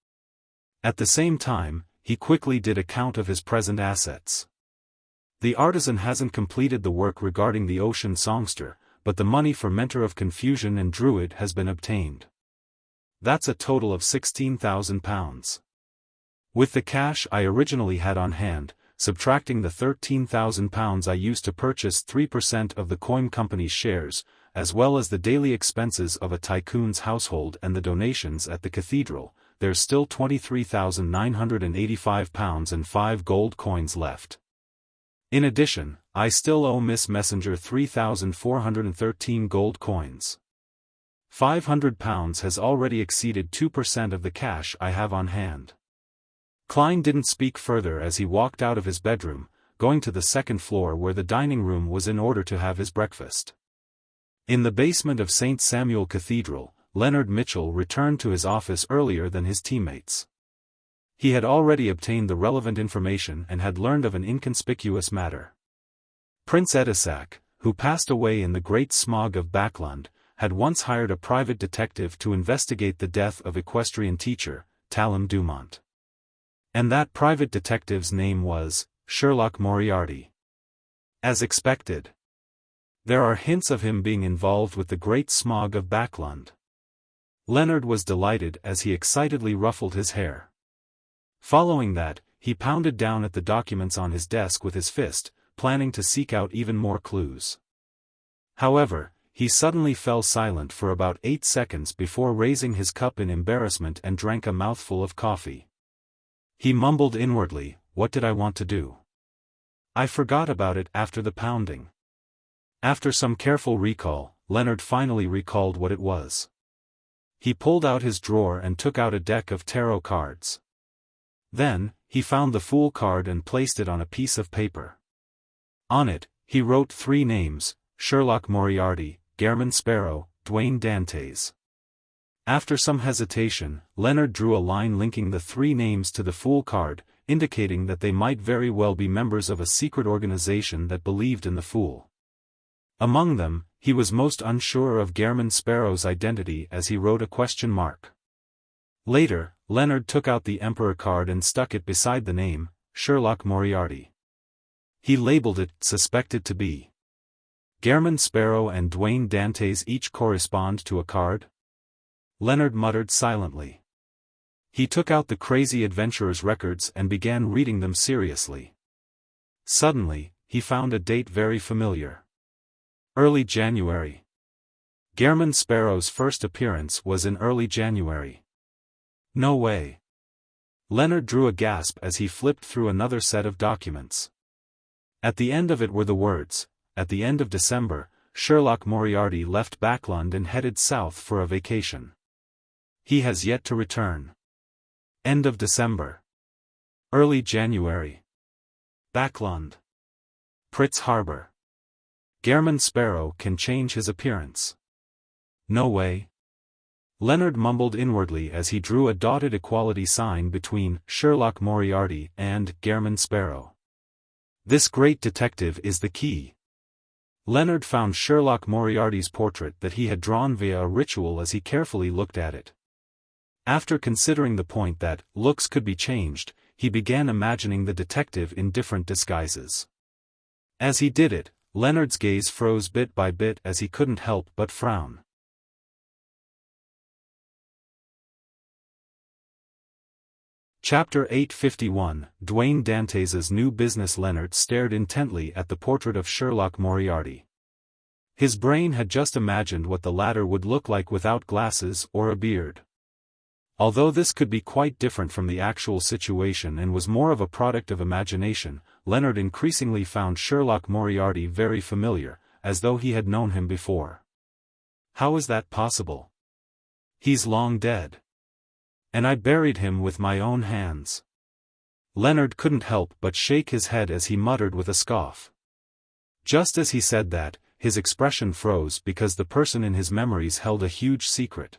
At the same time, he quickly did a count of his present assets. The artisan hasn't completed the work regarding the ocean songster, but the money for Mentor of Confusion and Druid has been obtained. That's a total of £16,000. With the cash I originally had on hand, subtracting the £13,000 I used to purchase 3% of the coin company's shares, as well as the daily expenses of a tycoon's household and the donations at the cathedral, there's still £23,985 and 5 gold coins left. In addition, I still owe Miss Messenger 3,413 gold coins. £500 has already exceeded 2% of the cash I have on hand. Klein didn't speak further as he walked out of his bedroom, going to the second floor where the dining room was in order to have his breakfast. In the basement of St. Samuel Cathedral, Leonard Mitchell returned to his office earlier than his teammates. He had already obtained the relevant information and had learned of an inconspicuous matter. Prince Edisac, who passed away in the great smog of Backland, had once hired a private detective to investigate the death of equestrian teacher, Talon Dumont. And that private detective's name was Sherlock Moriarty. As expected, there are hints of him being involved with the great smog of Backland. Leonard was delighted as he excitedly ruffled his hair. Following that, he pounded down at the documents on his desk with his fist, planning to seek out even more clues. However, he suddenly fell silent for about 8 seconds before raising his cup in embarrassment and drank a mouthful of coffee. He mumbled inwardly, "What did I want to do? I forgot about it after the pounding." After some careful recall, Leonard finally recalled what it was. He pulled out his drawer and took out a deck of tarot cards. Then, he found the Fool card and placed it on a piece of paper. On it, he wrote 3 names, Sherlock Moriarty, Gairman Sparrow, Dwayne Dantes. After some hesitation, Leonard drew a line linking the 3 names to the Fool card, indicating that they might very well be members of a secret organization that believed in the Fool. Among them, he was most unsure of Gairman Sparrow's identity as he wrote a question mark. Later, Leonard took out the Emperor card and stuck it beside the name, Sherlock Moriarty. He labeled it, "Suspected to be." Gehrman Sparrow and Dwayne Dantes each correspond to a card? Leonard muttered silently. He took out the Crazy Adventurer's records and began reading them seriously. Suddenly, he found a date very familiar. Early January. Gehrman Sparrow's first appearance was in early January. No way. Leonard drew a gasp as he flipped through another set of documents. At the end of it were the words, "At the end of December, Sherlock Moriarty left Backland and headed south for a vacation. He has yet to return. End of December. Early January. Backland. Pritz Harbor. Gehrman Sparrow can change his appearance. No way." Leonard mumbled inwardly as he drew a dotted equality sign between Sherlock Moriarty and Gehrman Sparrow. This great detective is the key. Leonard found Sherlock Moriarty's portrait that he had drawn via a ritual as he carefully looked at it. After considering the point that looks could be changed, he began imagining the detective in different disguises. As he did it, Leonard's gaze froze bit by bit as he couldn't help but frown. Chapter 851, Dwayne Dantes's New Business. Leonard stared intently at the portrait of Sherlock Moriarty. His brain had just imagined what the latter would look like without glasses or a beard. Although this could be quite different from the actual situation and was more of a product of imagination, Leonard increasingly found Sherlock Moriarty very familiar, as though he had known him before. How is that possible? He's long dead. And I buried him with my own hands. Leonard couldn't help but shake his head as he muttered with a scoff. Just as he said that, his expression froze because the person in his memories held a huge secret.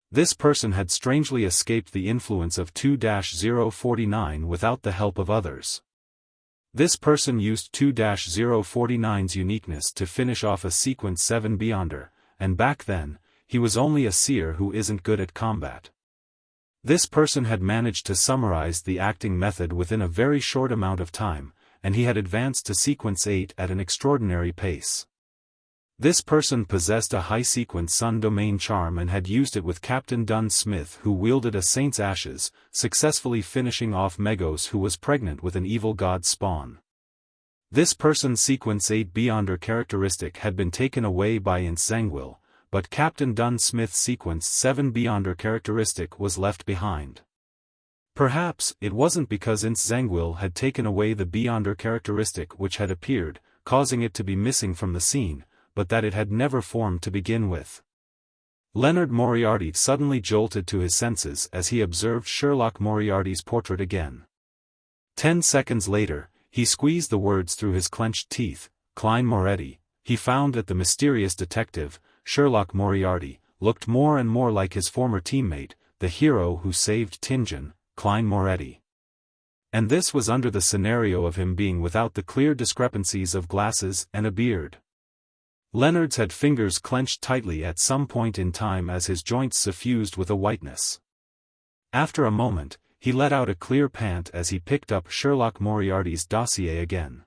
This person had strangely escaped the influence of 2-049 without the help of others. This person used 2-049's uniqueness to finish off a sequence 7 Beyonder, and back then, he was only a seer who isn't good at combat. This person had managed to summarize the acting method within a very short amount of time, and he had advanced to sequence 8 at an extraordinary pace. This person possessed a high-sequence sun domain charm and had used it with Captain Dunn Smith, who wielded a saint's ashes, successfully finishing off Megos, who was pregnant with an evil god spawn. This person's sequence 8 Beyonder characteristic had been taken away by Zangwill, but Captain Dunn Smith's sequence 7 Beyonder characteristic was left behind. Perhaps it wasn't because Zangwill had taken away the Beyonder characteristic which had appeared, causing it to be missing from the scene, but that it had never formed to begin with. Leonard Moriarty suddenly jolted to his senses as he observed Sherlock Moriarty's portrait again. 10 seconds later, he squeezed the words through his clenched teeth, Klein Moretti. He found that the mysterious detective, Sherlock Moriarty, looked more and more like his former teammate, the hero who saved Tingen, Klein Moretti. And this was under the scenario of him being without the clear discrepancies of glasses and a beard. Leonard's had fingers clenched tightly at some point in time as his joints suffused with a whiteness. After a moment, he let out a clear pant as he picked up Sherlock Moriarty's dossier again.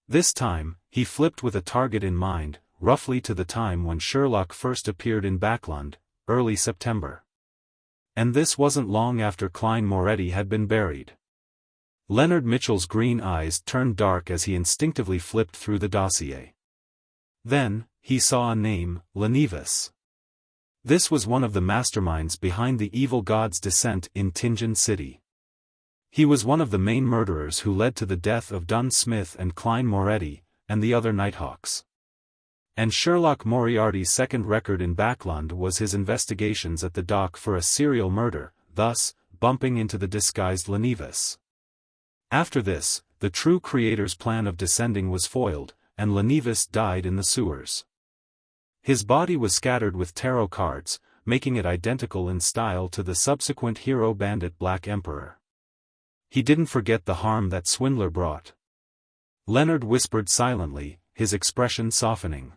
This time, he flipped with a target in mind, roughly to the time when Sherlock first appeared in Backland, early September. And this wasn't long after Klein Moretti had been buried. Leonard Mitchell's green eyes turned dark as he instinctively flipped through the dossier. Then, he saw a name, Lenivus. This was one of the masterminds behind the evil god's descent in Tingen City. He was one of the main murderers who led to the death of Dunn Smith and Klein Moretti, and the other Nighthawks. And Sherlock Moriarty's second record in Backland was his investigations at the dock for a serial murder, thus, bumping into the disguised Lenivus. After this, the true creator's plan of descending was foiled, and Lenivus died in the sewers. His body was scattered with tarot cards, making it identical in style to the subsequent hero bandit Black Emperor. He didn't forget the harm that swindler brought. Leonard whispered silently, his expression softening.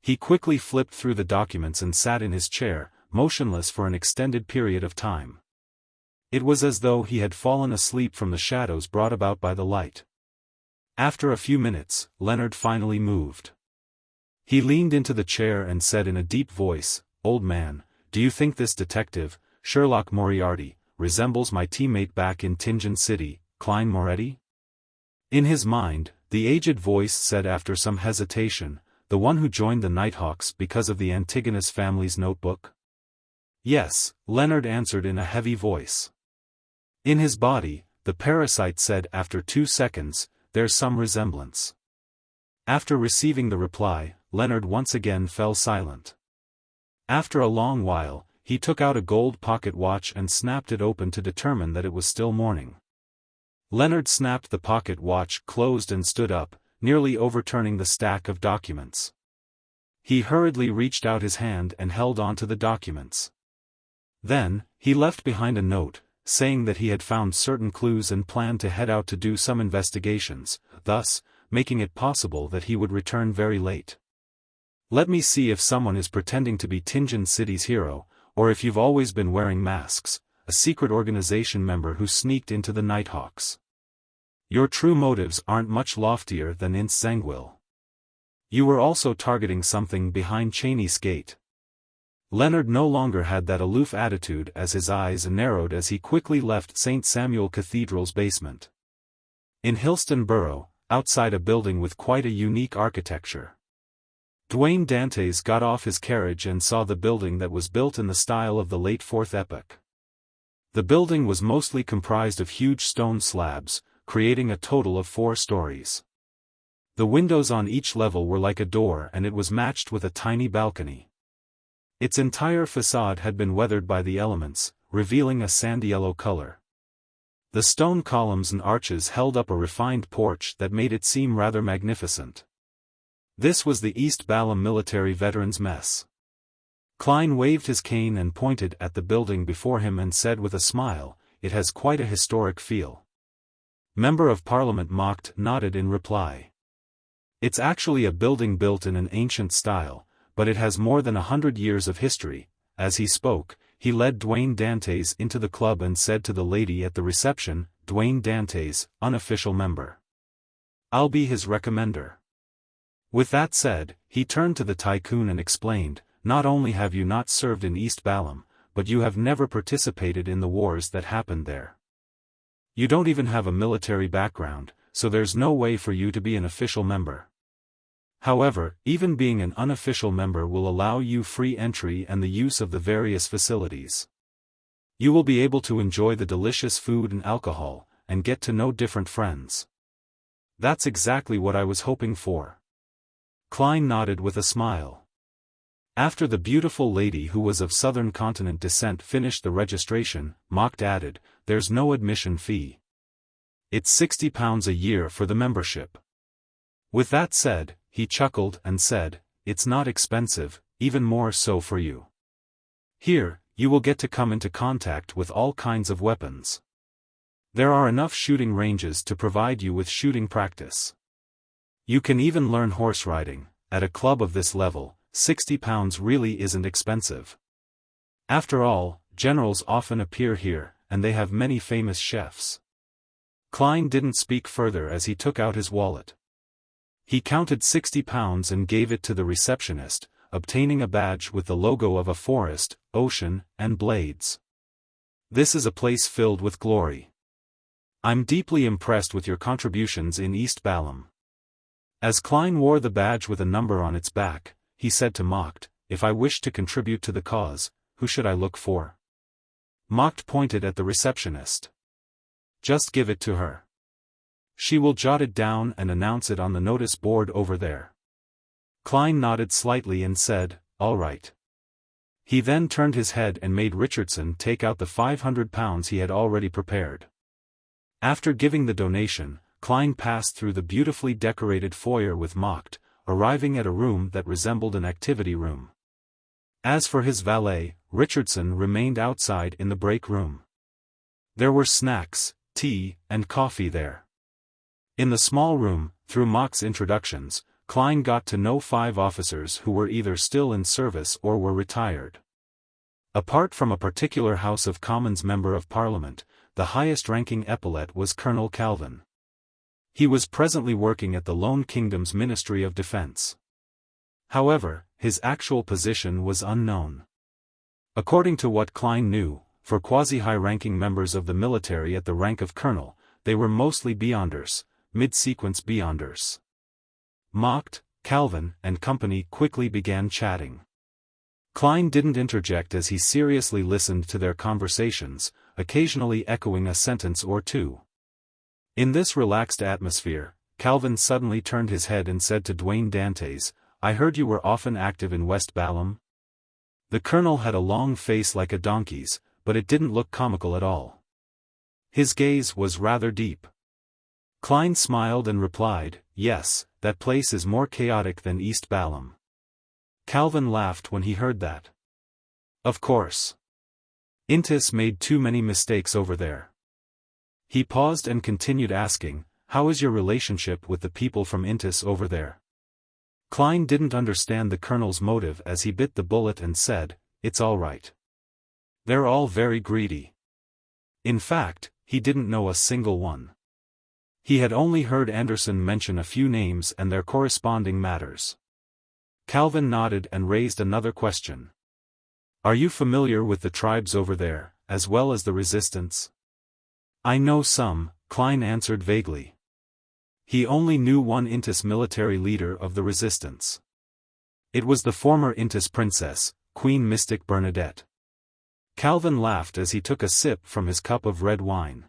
He quickly flipped through the documents and sat in his chair, motionless for an extended period of time. It was as though he had fallen asleep from the shadows brought about by the light. After a few minutes, Leonard finally moved. He leaned into the chair and said in a deep voice, "Old man, do you think this detective, Sherlock Moriarty, resembles my teammate back in Tingen City, Klein Moretti?" In his mind, the aged voice said after some hesitation, "The one who joined the Nighthawks because of the Antigonus family's notebook?" "Yes," Leonard answered in a heavy voice. In his body, the parasite said after 2 seconds, "There's some resemblance." After receiving the reply, Leonard once again fell silent. After a long while, he took out a gold pocket watch and snapped it open to determine that it was still morning. Leonard snapped the pocket watch closed and stood up, nearly overturning the stack of documents. He hurriedly reached out his hand and held on to the documents. Then, he left behind a note, saying that he had found certain clues and planned to head out to do some investigations, thus, making it possible that he would return very late. Let me see if someone is pretending to be Tingen City's hero, or if you've always been wearing masks, a secret organization member who sneaked into the Nighthawks. Your true motives aren't much loftier than Ince Zangwill. You were also targeting something behind Cheney's gate. Leonard no longer had that aloof attitude as his eyes narrowed as he quickly left St. Samuel Cathedral's basement. In Hillston Borough, outside a building with quite a unique architecture. Dwayne Dantes got off his carriage and saw the building that was built in the style of the late Fourth Epoch. The building was mostly comprised of huge stone slabs, creating a total of 4 stories. The windows on each level were like a door and it was matched with a tiny balcony. Its entire facade had been weathered by the elements, revealing a sand-yellow color. The stone columns and arches held up a refined porch that made it seem rather magnificent. This was the East Balham Military Veterans Mess. Klein waved his cane and pointed at the building before him and said with a smile, "It has quite a historic feel." Member of Parliament Mocked nodded in reply. "It's actually a building built in an ancient style, but it has more than 100 years of history." As he spoke, he led Dwayne Dantes into the club and said to the lady at the reception, "Dwayne Dantes, unofficial member. I'll be his recommender." With that said, he turned to the tycoon and explained, "Not only have you not served in East Balham, but you have never participated in the wars that happened there. You don't even have a military background, so there's no way for you to be an official member. However, even being an unofficial member will allow you free entry and the use of the various facilities. You will be able to enjoy the delicious food and alcohol, and get to know different friends." "That's exactly what I was hoping for." Klein nodded with a smile. After the beautiful lady who was of Southern Continent descent finished the registration, Mocked added, "There's no admission fee. It's £60 a year for the membership." With that said, he chuckled and said, "It's not expensive, even more so for you. Here, you will get to come into contact with all kinds of weapons. There are enough shooting ranges to provide you with shooting practice. You can even learn horse riding. At a club of this level, £60 really isn't expensive. After all, generals often appear here, and they have many famous chefs." Klein didn't speak further as he took out his wallet. He counted £60 and gave it to the receptionist, obtaining a badge with the logo of a forest, ocean, and blades. "This is a place filled with glory. I'm deeply impressed with your contributions in East Balham." As Klein wore the badge with a number on its back, he said to Mocked, "If I wish to contribute to the cause, who should I look for?" Mocked pointed at the receptionist. "Just give it to her. She will jot it down and announce it on the notice board over there." Klein nodded slightly and said, "All right." He then turned his head and made Richardson take out the £500 he had already prepared. After giving the donation, Klein passed through the beautifully decorated foyer with Mocked, arriving at a room that resembled an activity room. As for his valet, Richardson remained outside in the break room. There were snacks, tea, and coffee there. In the small room, through Mock's introductions, Klein got to know 5 officers who were either still in service or were retired. Apart from a particular House of Commons Member of Parliament, the highest-ranking epaulet was Colonel Calvin. He was presently working at the Lone Kingdom's Ministry of Defense. However, his actual position was unknown. According to what Klein knew, for quasi-high-ranking members of the military at the rank of colonel, they were mostly beyonders, mid-sequence beyonders. Macht, Calvin, and company quickly began chatting. Klein didn't interject as he seriously listened to their conversations, occasionally echoing a sentence or two. In this relaxed atmosphere, Calvin suddenly turned his head and said to Dwayne Dantes, "I heard you were often active in West Balam?" The colonel had a long face like a donkey's, but it didn't look comical at all. His gaze was rather deep. Klein smiled and replied, "Yes, that place is more chaotic than East Balam." Calvin laughed when he heard that. Of course. Intis made too many mistakes over there. He paused and continued asking, "How is your relationship with the people from Intis over there?" Klein didn't understand the colonel's motive as he bit the bullet and said, "It's all right. They're all very greedy." In fact, he didn't know a single one. He had only heard Anderson mention a few names and their corresponding matters. Calvin nodded and raised another question. "Are you familiar with the tribes over there, as well as the resistance?" "I know some," Klein answered vaguely. He only knew one Intis military leader of the resistance. It was the former Intis princess, Queen Mystic Bernadette. Calvin laughed as he took a sip from his cup of red wine.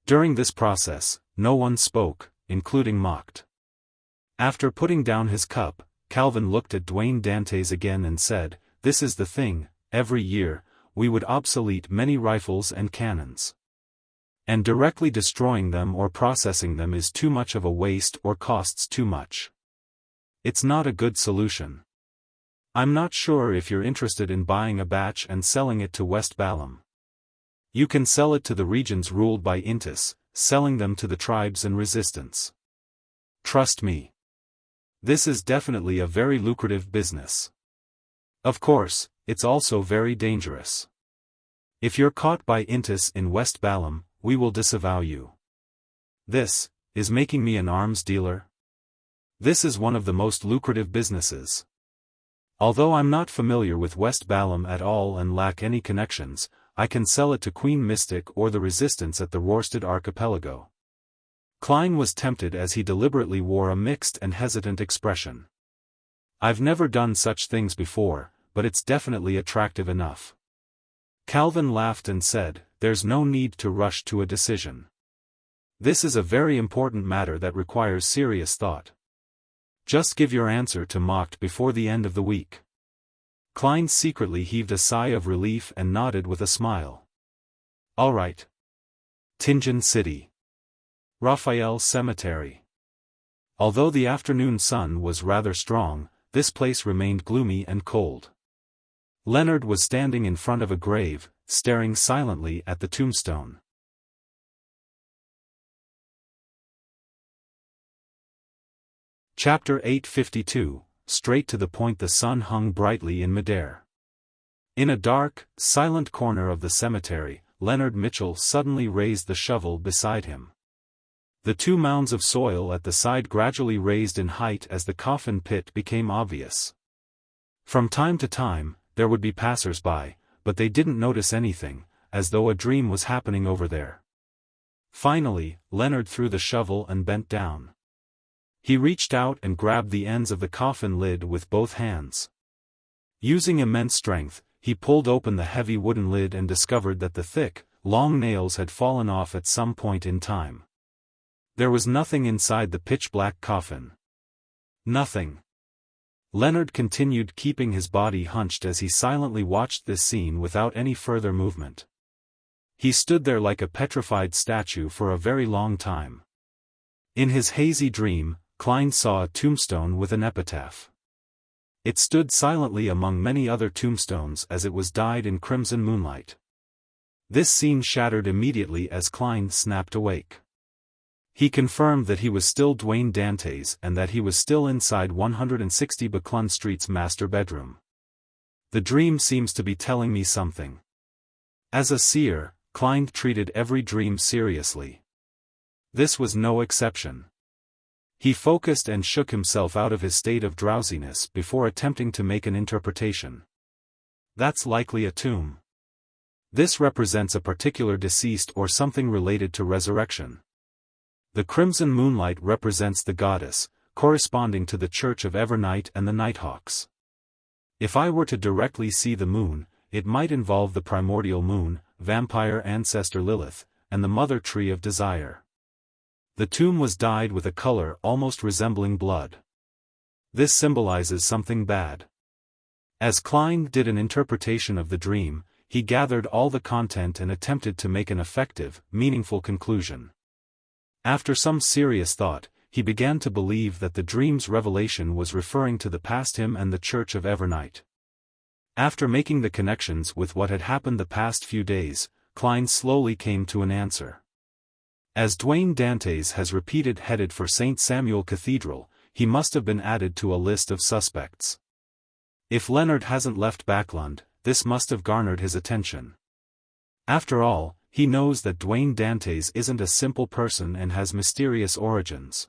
During this process, no one spoke, including Macht. After putting down his cup, Calvin looked at Dwayne Dantes again and said, "This is the thing, every year, we would obsolete many rifles and cannons. And directly destroying them or processing them is too much of a waste or costs too much. It's not a good solution. I'm not sure if you're interested in buying a batch and selling it to West Balam. You can sell it to the regions ruled by Intis, selling them to the tribes and resistance. Trust me. This is definitely a very lucrative business. Of course, it's also very dangerous. If you're caught by Intis in West Balam, we will disavow you. This is making me an arms dealer. This is one of the most lucrative businesses. Although I'm not familiar with West Balam at all and lack any connections, I can sell it to Queen Mystic or the resistance at the Rorstad archipelago." Klein was tempted as he deliberately wore a mixed and hesitant expression. "I've never done such things before, but it's definitely attractive enough." Calvin laughed and said, "There's no need to rush to a decision. This is a very important matter that requires serious thought. Just give your answer to Macht before the end of the week." Klein secretly heaved a sigh of relief and nodded with a smile. "All right. Tingen City. Raphael Cemetery." Although the afternoon sun was rather strong, this place remained gloomy and cold. Leonard was standing in front of a grave, staring silently at the tombstone. Chapter 852, straight to the point. The sun hung brightly in midair. In a dark, silent corner of the cemetery, Leonard Mitchell suddenly raised the shovel beside him. The two mounds of soil at the side gradually raised in height as the coffin pit became obvious. From time to time, there would be passers-by, but they didn't notice anything, as though a dream was happening over there. Finally, Leonard threw the shovel and bent down. He reached out and grabbed the ends of the coffin lid with both hands. Using immense strength, he pulled open the heavy wooden lid and discovered that the thick, long nails had fallen off at some point in time. There was nothing inside the pitch-black coffin. Nothing. Leonard continued keeping his body hunched as he silently watched this scene without any further movement. He stood there like a petrified statue for a very long time. In his hazy dream, Klein saw a tombstone with an epitaph. It stood silently among many other tombstones as it was dyed in crimson moonlight. This scene shattered immediately as Klein snapped awake. He confirmed that he was still Dwayne Dantes and that he was still inside 160 Buckland Street's master bedroom. The dream seems to be telling me something. As a seer, Klein treated every dream seriously. This was no exception. He focused and shook himself out of his state of drowsiness before attempting to make an interpretation. That's likely a tomb. This represents a particular deceased or something related to resurrection. The crimson moonlight represents the goddess, corresponding to the Church of Evernight and the Nighthawks. If I were to directly see the moon, it might involve the primordial moon, vampire ancestor Lilith, and the mother tree of desire. The tomb was dyed with a color almost resembling blood. This symbolizes something bad. As Klein did an interpretation of the dream, he gathered all the content and attempted to make an effective, meaningful conclusion. After some serious thought, he began to believe that the dream's revelation was referring to the past him and the Church of Evernight. After making the connections with what had happened the past few days, Klein slowly came to an answer. As Dwayne Dantes has repeated headed for St. Samuel Cathedral, he must have been added to a list of suspects. If Leonard hasn't left Backlund, this must have garnered his attention. After all, he knows that Dwayne Dantes isn't a simple person and has mysterious origins.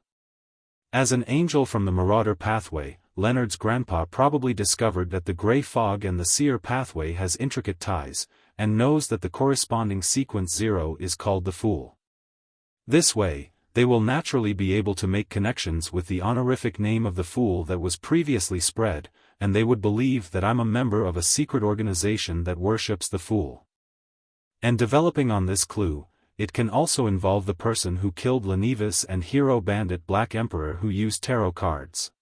As an angel from the Marauder pathway, Leonard's grandpa probably discovered that the Grey Fog and the Seer pathway has intricate ties, and knows that the corresponding sequence 0 is called the Fool. This way, they will naturally be able to make connections with the honorific name of the Fool that was previously spread, and they would believe that I'm a member of a secret organization that worships the Fool. And developing on this clue, it can also involve the person who killed Lenivus and hero bandit Black Emperor who used tarot cards.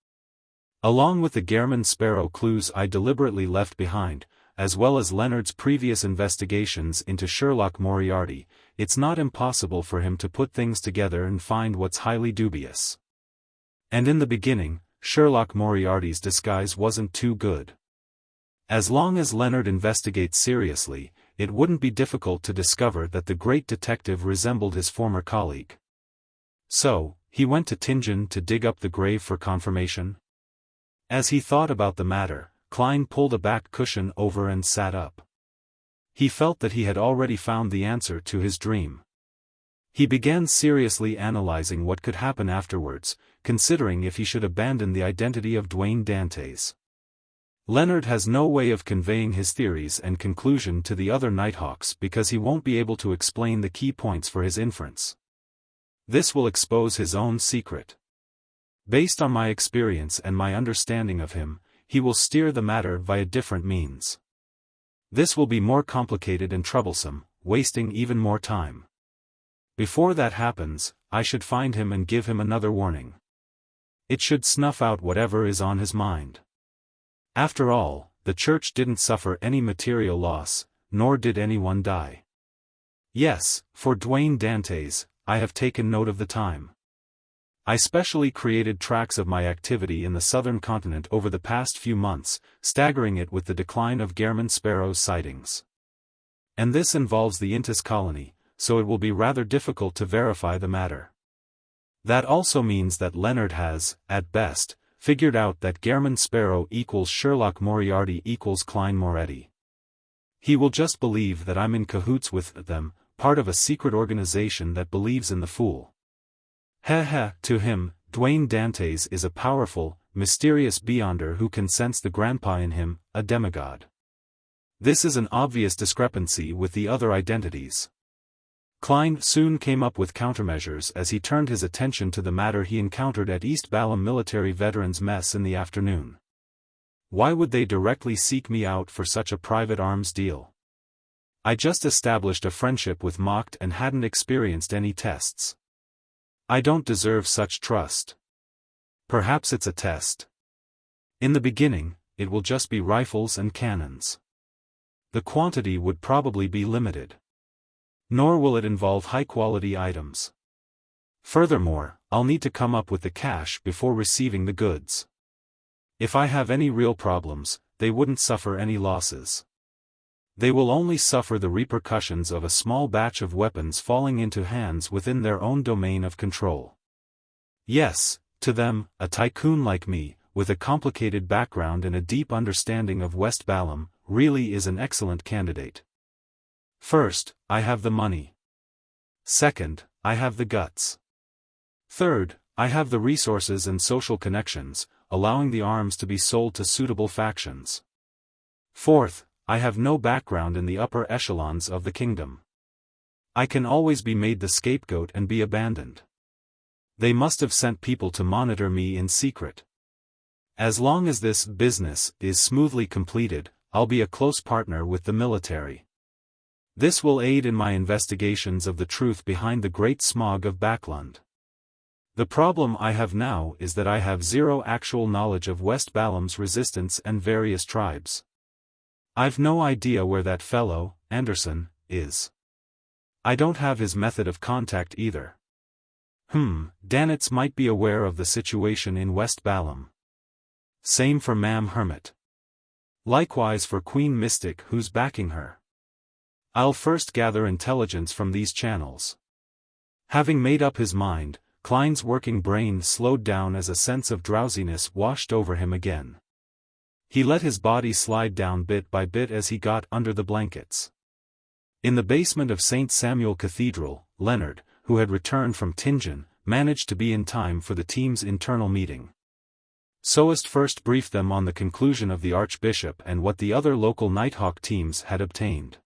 Along with the Gehrman Sparrow clues I deliberately left behind, as well as Leonard's previous investigations into Sherlock Moriarty, it's not impossible for him to put things together and find what's highly dubious. And in the beginning, Sherlock Moriarty's disguise wasn't too good. As long as Leonard investigates seriously, it wouldn't be difficult to discover that the great detective resembled his former colleague. So, he went to Tingen to dig up the grave for confirmation? As he thought about the matter, Klein pulled a back cushion over and sat up. He felt that he had already found the answer to his dream. He began seriously analyzing what could happen afterwards, considering if he should abandon the identity of Dwayne Dantes. Leonard has no way of conveying his theories and conclusion to the other Nighthawks because he won't be able to explain the key points for his inference. This will expose his own secret. Based on my experience and my understanding of him, he will steer the matter via different means. This will be more complicated and troublesome, wasting even more time. Before that happens, I should find him and give him another warning. It should snuff out whatever is on his mind. After all, the church didn't suffer any material loss, nor did anyone die. Yes, for Dwayne Dantes, I have taken note of the time. I specially created tracks of my activity in the southern continent over the past few months, staggering it with the decline of Gehrman Sparrow's sightings. And this involves the Intis colony, so it will be rather difficult to verify the matter. That also means that Leonard has, at best, figured out that Gehrman Sparrow equals Sherlock Moriarty equals Klein Moretti. He will just believe that I'm in cahoots with them, part of a secret organization that believes in the Fool. To him, Dwayne Dantes is a powerful, mysterious beyonder who can sense the grandpa in him, a demigod. This is an obvious discrepancy with the other identities. Klein soon came up with countermeasures as he turned his attention to the matter he encountered at East Balham Military Veterans Mess in the afternoon. Why would they directly seek me out for such a private arms deal? I just established a friendship with Mocht and hadn't experienced any tests. I don't deserve such trust. Perhaps it's a test. In the beginning, it will just be rifles and cannons. The quantity would probably be limited. Nor will it involve high-quality items. Furthermore, I'll need to come up with the cash before receiving the goods. If I have any real problems, they wouldn't suffer any losses. They will only suffer the repercussions of a small batch of weapons falling into hands within their own domain of control. Yes, to them, a tycoon like me, with a complicated background and a deep understanding of West Balham, really is an excellent candidate. First, I have the money. Second, I have the guts. Third, I have the resources and social connections, allowing the arms to be sold to suitable factions. Fourth, I have no background in the upper echelons of the kingdom. I can always be made the scapegoat and be abandoned. They must have sent people to monitor me in secret. As long as this business is smoothly completed, I'll be a close partner with the military. This will aid in my investigations of the truth behind the great smog of Backlund. The problem I have now is that I have zero actual knowledge of West Balam's resistance and various tribes. I've no idea where that fellow, Anderson, is. I don't have his method of contact either. Danitz might be aware of the situation in West Balam. Same for Mam Hermit. Likewise for Queen Mystic who's backing her. I'll first gather intelligence from these channels. Having made up his mind, Klein's working brain slowed down as a sense of drowsiness washed over him again. He let his body slide down bit by bit as he got under the blankets. In the basement of St. Samuel Cathedral, Leonard, who had returned from Tingen, managed to be in time for the team's internal meeting. Soest first briefed them on the conclusion of the Archbishop and what the other local Nighthawk teams had obtained.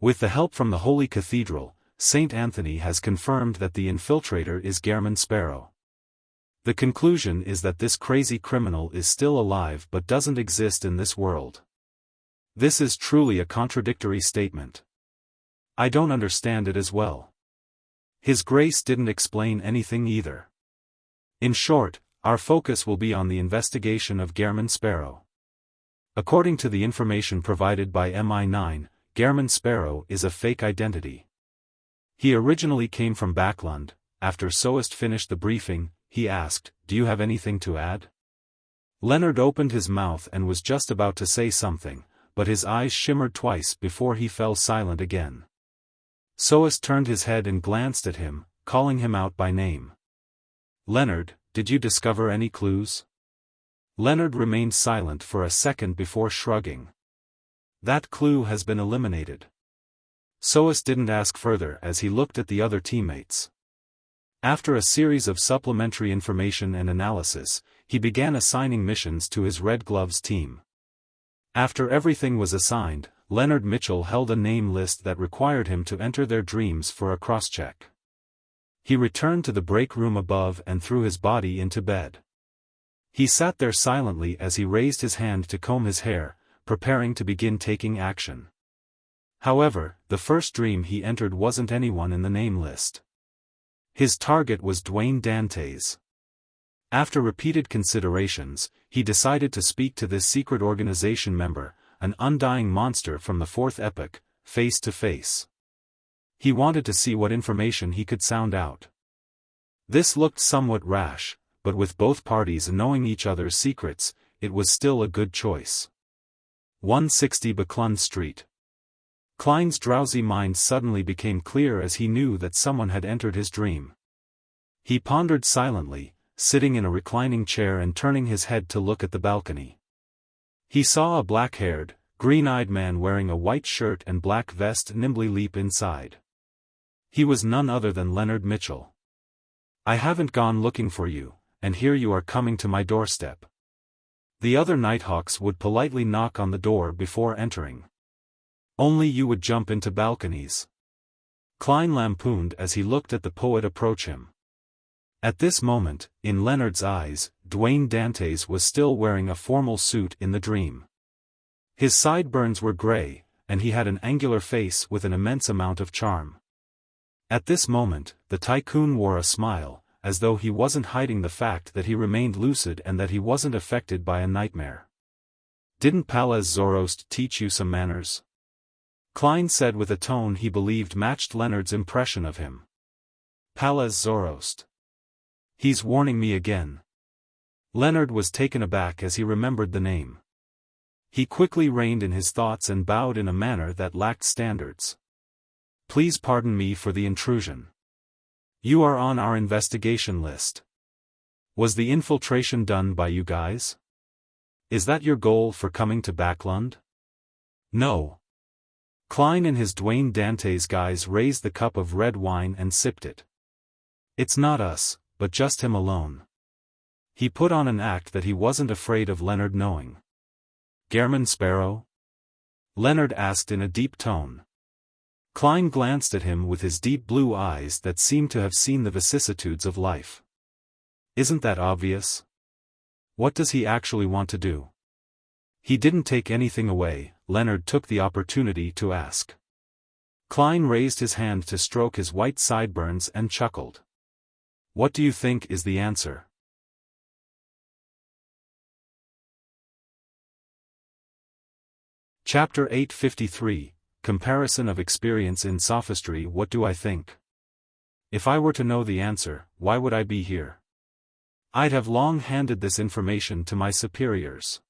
With the help from the Holy Cathedral, St. Anthony has confirmed that the infiltrator is Gehrman Sparrow. The conclusion is that this crazy criminal is still alive but doesn't exist in this world. This is truly a contradictory statement. I don't understand it as well. His Grace didn't explain anything either. In short, our focus will be on the investigation of Gehrman Sparrow. According to the information provided by MI9, Gehrman Sparrow is a fake identity. He originally came from Backlund. After Soest finished the briefing, he asked, "Do you have anything to add?" Leonard opened his mouth and was just about to say something, but his eyes shimmered twice before he fell silent again. Soest turned his head and glanced at him, calling him out by name. "Leonard, did you discover any clues?" Leonard remained silent for a second before shrugging. "That clue has been eliminated." Soest didn't ask further as he looked at the other teammates. After a series of supplementary information and analysis, he began assigning missions to his Red Gloves team. After everything was assigned, Leonard Mitchell held a name list that required him to enter their dreams for a cross-check. He returned to the break room above and threw his body into bed. He sat there silently as he raised his hand to comb his hair, preparing to begin taking action. However, the first dream he entered wasn't anyone in the name list. His target was Dwayne Dantes. After repeated considerations, he decided to speak to this secret organization member, an undying monster from the fourth epoch, face to face. He wanted to see what information he could sound out. This looked somewhat rash, but with both parties knowing each other's secrets, it was still a good choice. 160 Backlund Street. Klein's drowsy mind suddenly became clear as he knew that someone had entered his dream. He pondered silently, sitting in a reclining chair and turning his head to look at the balcony. He saw a black-haired, green-eyed man wearing a white shirt and black vest nimbly leap inside. He was none other than Leonard Mitchell. "I haven't gone looking for you, and here you are coming to my doorstep." The other Nighthawks would politely knock on the door before entering. "Only you would jump into balconies," Klein lampooned as he looked at the poet approach him. At this moment, in Leonard's eyes, Dwayne Dantes was still wearing a formal suit in the dream. His sideburns were gray, and he had an angular face with an immense amount of charm. At this moment, the tycoon wore a smile, as though he wasn't hiding the fact that he remained lucid and that he wasn't affected by a nightmare. "Didn't Palaz Zoroast teach you some manners?" Klein said with a tone he believed matched Leonard's impression of him. "Palaz Zoroast. He's warning me again." Leonard was taken aback as he remembered the name. He quickly reined in his thoughts and bowed in a manner that lacked standards. "Please pardon me for the intrusion. You are on our investigation list. Was the infiltration done by you guys? Is that your goal for coming to Backlund?" "No." Klein and his Dwayne Dantes guys raised the cup of red wine and sipped it. "It's not us, but just him alone. He put on an act that he wasn't afraid of Leonard knowing. "Gehrman Sparrow?" Leonard asked in a deep tone. Klein glanced at him with his deep blue eyes that seemed to have seen the vicissitudes of life. "Isn't that obvious? What does he actually want to do?" "He didn't take anything away," Leonard took the opportunity to ask. Klein raised his hand to stroke his white sideburns and chuckled. "What do you think is the answer?" Chapter 853, Comparison of Experience in Sophistry. What do I think? If I were to know the answer, why would I be here? I'd have long handed this information to my superiors.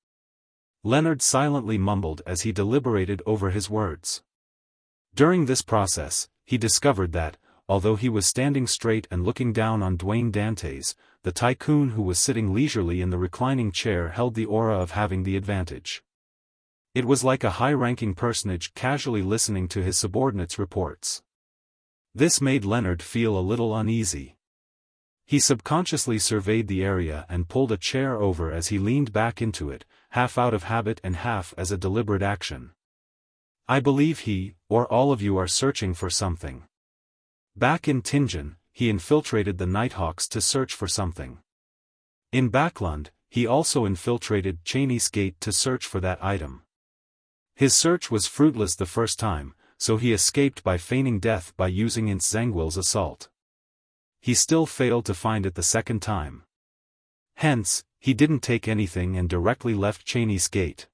Leonard silently mumbled as he deliberated over his words. During this process, he discovered that, although he was standing straight and looking down on Dwayne Dantes, the tycoon who was sitting leisurely in the reclining chair held the aura of having the advantage. It was like a high-ranking personage casually listening to his subordinates' reports. This made Leonard feel a little uneasy. He subconsciously surveyed the area and pulled a chair over as he leaned back into it, half out of habit and half as a deliberate action. "I believe he, or all of you, are searching for something." Back in Tianjin, he infiltrated the Nighthawks to search for something. In Backlund, he also infiltrated Cheney's Gate to search for that item. His search was fruitless the first time, so he escaped by feigning death by using Zhangwill's assault. He still failed to find it the second time. Hence, he didn't take anything and directly left Cheney's Gate.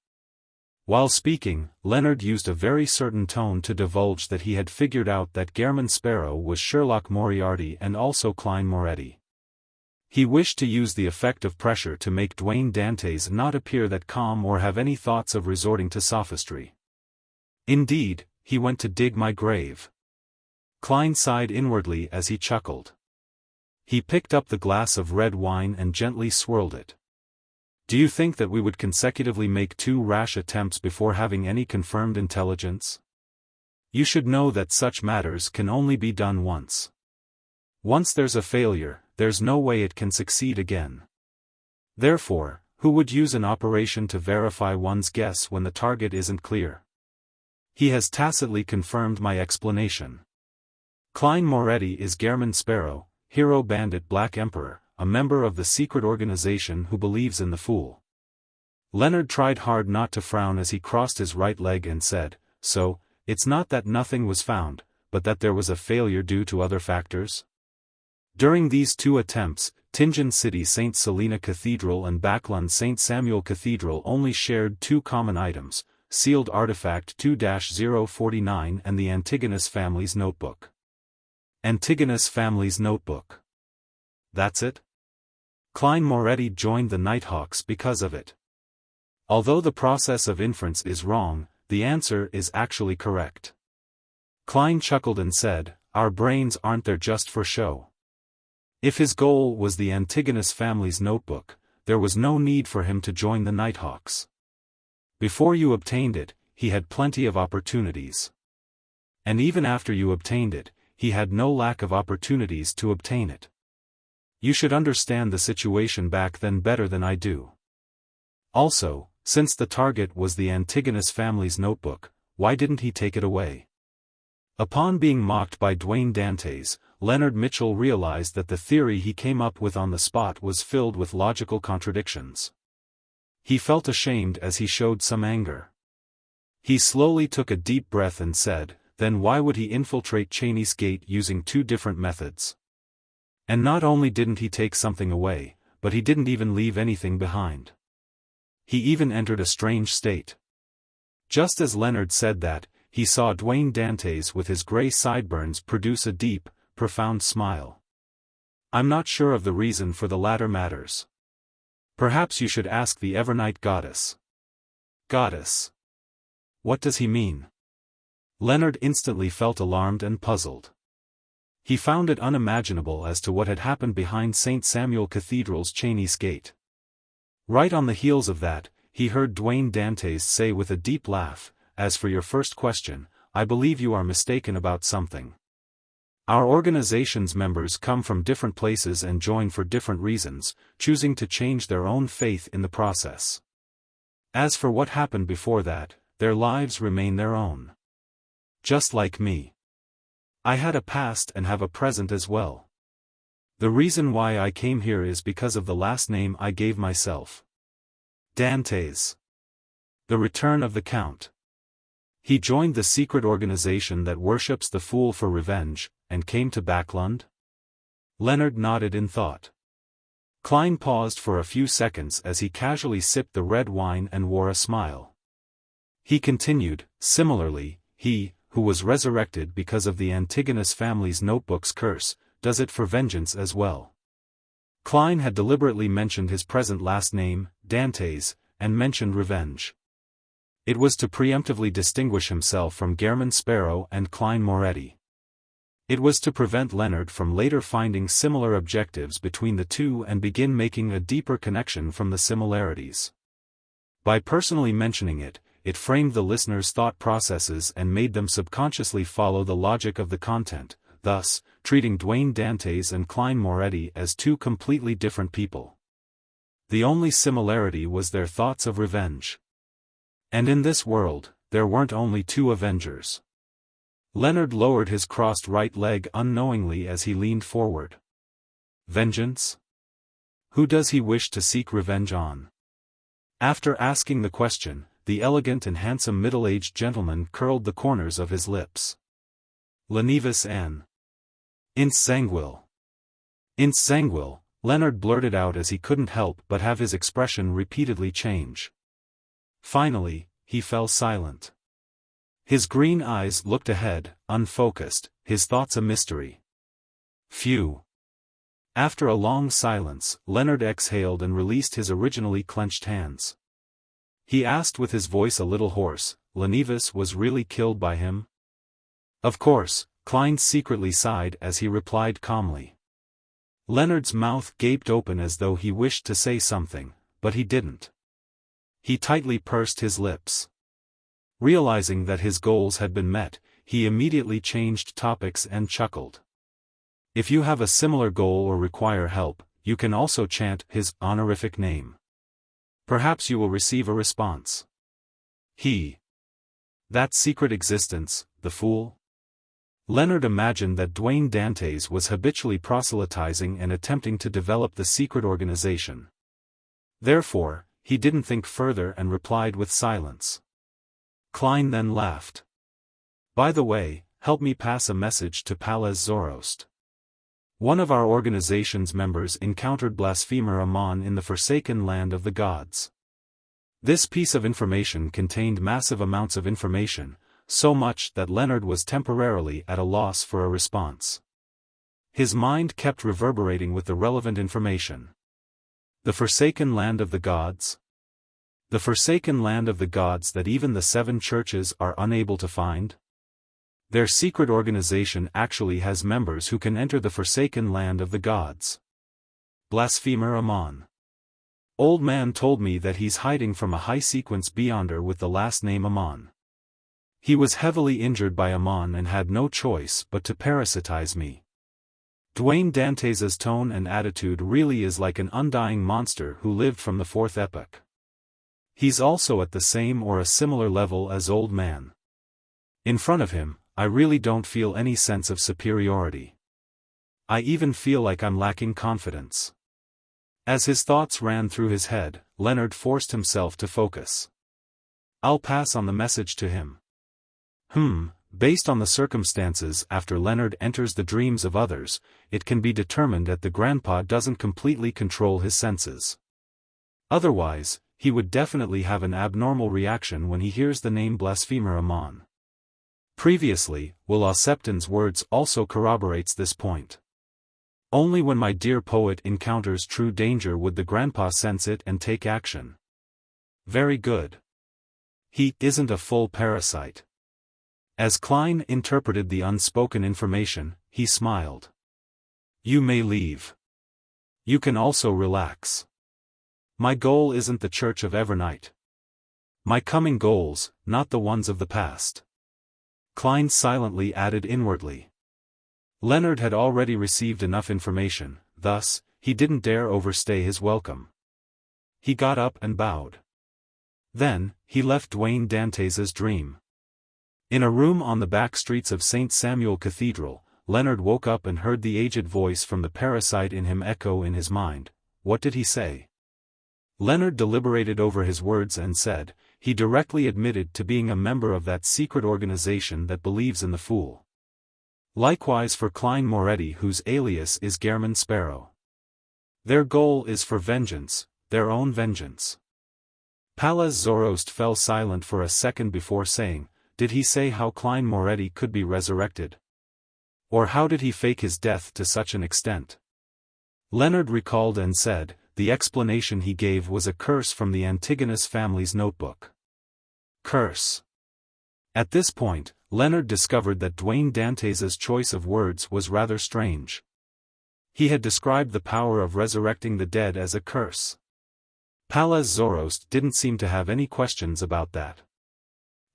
While speaking, Leonard used a very certain tone to divulge that he had figured out that Gehrman Sparrow was Sherlock Moriarty and also Klein Moretti. He wished to use the effect of pressure to make Dwayne Dantes not appear that calm or have any thoughts of resorting to sophistry. "Indeed, he went to dig my grave." Klein sighed inwardly as he chuckled. He picked up the glass of red wine and gently swirled it. "Do you think that we would consecutively make 2 rash attempts before having any confirmed intelligence? You should know that such matters can only be done once. Once there's a failure, there's no way it can succeed again. Therefore, who would use an operation to verify one's guess when the target isn't clear? He has tacitly confirmed my explanation. Klein Moretti is Gehrman Sparrow, Hero Bandit Black Emperor, a member of the secret organization who believes in the fool." Leonard tried hard not to frown as he crossed his right leg and said, "So, it's not that nothing was found, but that there was a failure due to other factors?" During these 2 attempts, Tianjin City St. Selena Cathedral and Backlund St. Samuel Cathedral only shared 2 common items, sealed artifact 2-049 and the Antigonus family's notebook. Antigonus family's notebook. That's it? Klein Moretti joined the Nighthawks because of it. Although the process of inference is wrong, the answer is actually correct. Klein chuckled and said, "Our brains aren't there just for show." If his goal was the Antigonus family's notebook, there was no need for him to join the Nighthawks. Before you obtained it, he had plenty of opportunities. And even after you obtained it, he had no lack of opportunities to obtain it. You should understand the situation back then better than I do. Also, since the target was the Antigonus family's notebook, why didn't he take it away? Upon being mocked by Dwayne Dantes, Leonard Mitchell realized that the theory he came up with on the spot was filled with logical contradictions. He felt ashamed as he showed some anger. He slowly took a deep breath and said, "Then why would he infiltrate Cheney's Gate using 2 different methods? And not only didn't he take something away, but he didn't even leave anything behind. He even entered a strange state." Just as Leonard said that, he saw Dwayne Dantes with his gray sideburns produce a deep, profound smile. "I'm not sure of the reason for the latter matters. Perhaps you should ask the Evernight Goddess." "Goddess? What does he mean?" Leonard instantly felt alarmed and puzzled. He found it unimaginable as to what had happened behind St. Samuel Cathedral's Cheney's Gate. Right on the heels of that, he heard Dwayne Dantes say with a deep laugh, "As for your first question, I believe you are mistaken about something. Our organization's members come from different places and join for different reasons, choosing to change their own faith in the process. As for what happened before that, their lives remain their own. Just like me. I had a past and have a present as well. The reason why I came here is because of the last name I gave myself. Dantes. The return of the Count. He joined the secret organization that worships the fool for revenge, and came to Backlund? Leonard nodded in thought. Klein paused for a few seconds as he casually sipped the red wine and wore a smile. He continued, similarly, he, who was resurrected because of the Antigonus family's notebook's curse, does it for vengeance as well. Klein had deliberately mentioned his present last name, Dantes, and mentioned revenge. It was to preemptively distinguish himself from Gehrman Sparrow and Klein Moretti. It was to prevent Leonard from later finding similar objectives between the two and begin making a deeper connection from the similarities. By personally mentioning it, it framed the listener's thought processes and made them subconsciously follow the logic of the content, thus, treating Dwayne Dantes and Klein Moretti as two completely different people. The only similarity was their thoughts of revenge. And in this world, there weren't only two Avengers. Leonard lowered his crossed right leg unknowingly as he leaned forward. Vengeance? Who does he wish to seek revenge on? After asking the question, the elegant and handsome middle-aged gentleman curled the corners of his lips. Lenivis N. Ince Zanguil. Ince Zanguil, Leonard blurted out as he couldn't help but have his expression repeatedly change. Finally, he fell silent. His green eyes looked ahead, unfocused, his thoughts a mystery. Phew. After a long silence, Leonard exhaled and released his originally clenched hands. He asked with his voice a little hoarse, Lenivis was really killed by him? Of course, Klein secretly sighed as he replied calmly. Leonard's mouth gaped open as though he wished to say something, but he didn't. He tightly pursed his lips. Realizing that his goals had been met, he immediately changed topics and chuckled. If you have a similar goal or require help, you can also chant his honorific name. Perhaps you will receive a response. That secret existence, the fool? Leonard imagined that Dwayne Dantes was habitually proselytizing and attempting to develop the secret organization. Therefore, he didn't think further and replied with silence. Klein then laughed. By the way, help me pass a message to Palaz Zorost. One of our organization's members encountered blasphemer Amon in the forsaken land of the gods. This piece of information contained massive amounts of information, so much that Leonard was temporarily at a loss for a response. His mind kept reverberating with the relevant information. The forsaken land of the gods? The forsaken land of the gods that even the 7 churches are unable to find? Their secret organization actually has members who can enter the forsaken land of the gods. Blasphemer Amon. Old man told me that he's hiding from a high-sequence beyonder with the last name Amon. He was heavily injured by Amon and had no choice but to parasitize me. Dwayne Dantes's tone and attitude really is like an undying monster who lived from the 4th epoch. He's also at the same or a similar level as old man. In front of him, I really don't feel any sense of superiority. I even feel like I'm lacking confidence. As his thoughts ran through his head, Leonard forced himself to focus. I'll pass on the message to him. Based on the circumstances after Leonard enters the dreams of others, it can be determined that the grandpa doesn't completely control his senses. Otherwise, he would definitely have an abnormal reaction when he hears the name Blasphemer Amon. Previously, Will Septon's words also corroborates this point. Only when my dear poet encounters true danger would the grandpa sense it and take action. Very good. He isn't a full parasite. As Klein interpreted the unspoken information, he smiled. You may leave. You can also relax. My goal isn't the Church of Evernight. My coming goals, not the ones of the past. Klein silently added inwardly. Leonard had already received enough information, thus, he didn't dare overstay his welcome. He got up and bowed. Then, he left Dwayne Dantes' dream. In a room on the back streets of St. Samuel Cathedral, Leonard woke up and heard the aged voice from the parasite in him echo in his mind. What did he say? Leonard deliberated over his words and said, he directly admitted to being a member of that secret organization that believes in the fool. Likewise for Klein Moretti, whose alias is Gehrman Sparrow. Their goal is for vengeance, their own vengeance. Palaz Zoroast fell silent for a second before saying, did he say how Klein Moretti could be resurrected? Or how did he fake his death to such an extent? Leonard recalled and said, the explanation he gave was a curse from the Antigonus family's notebook. Curse. At this point, Leonard discovered that Dwayne Dantes' choice of words was rather strange. He had described the power of resurrecting the dead as a curse. Palaz Zoroast didn't seem to have any questions about that.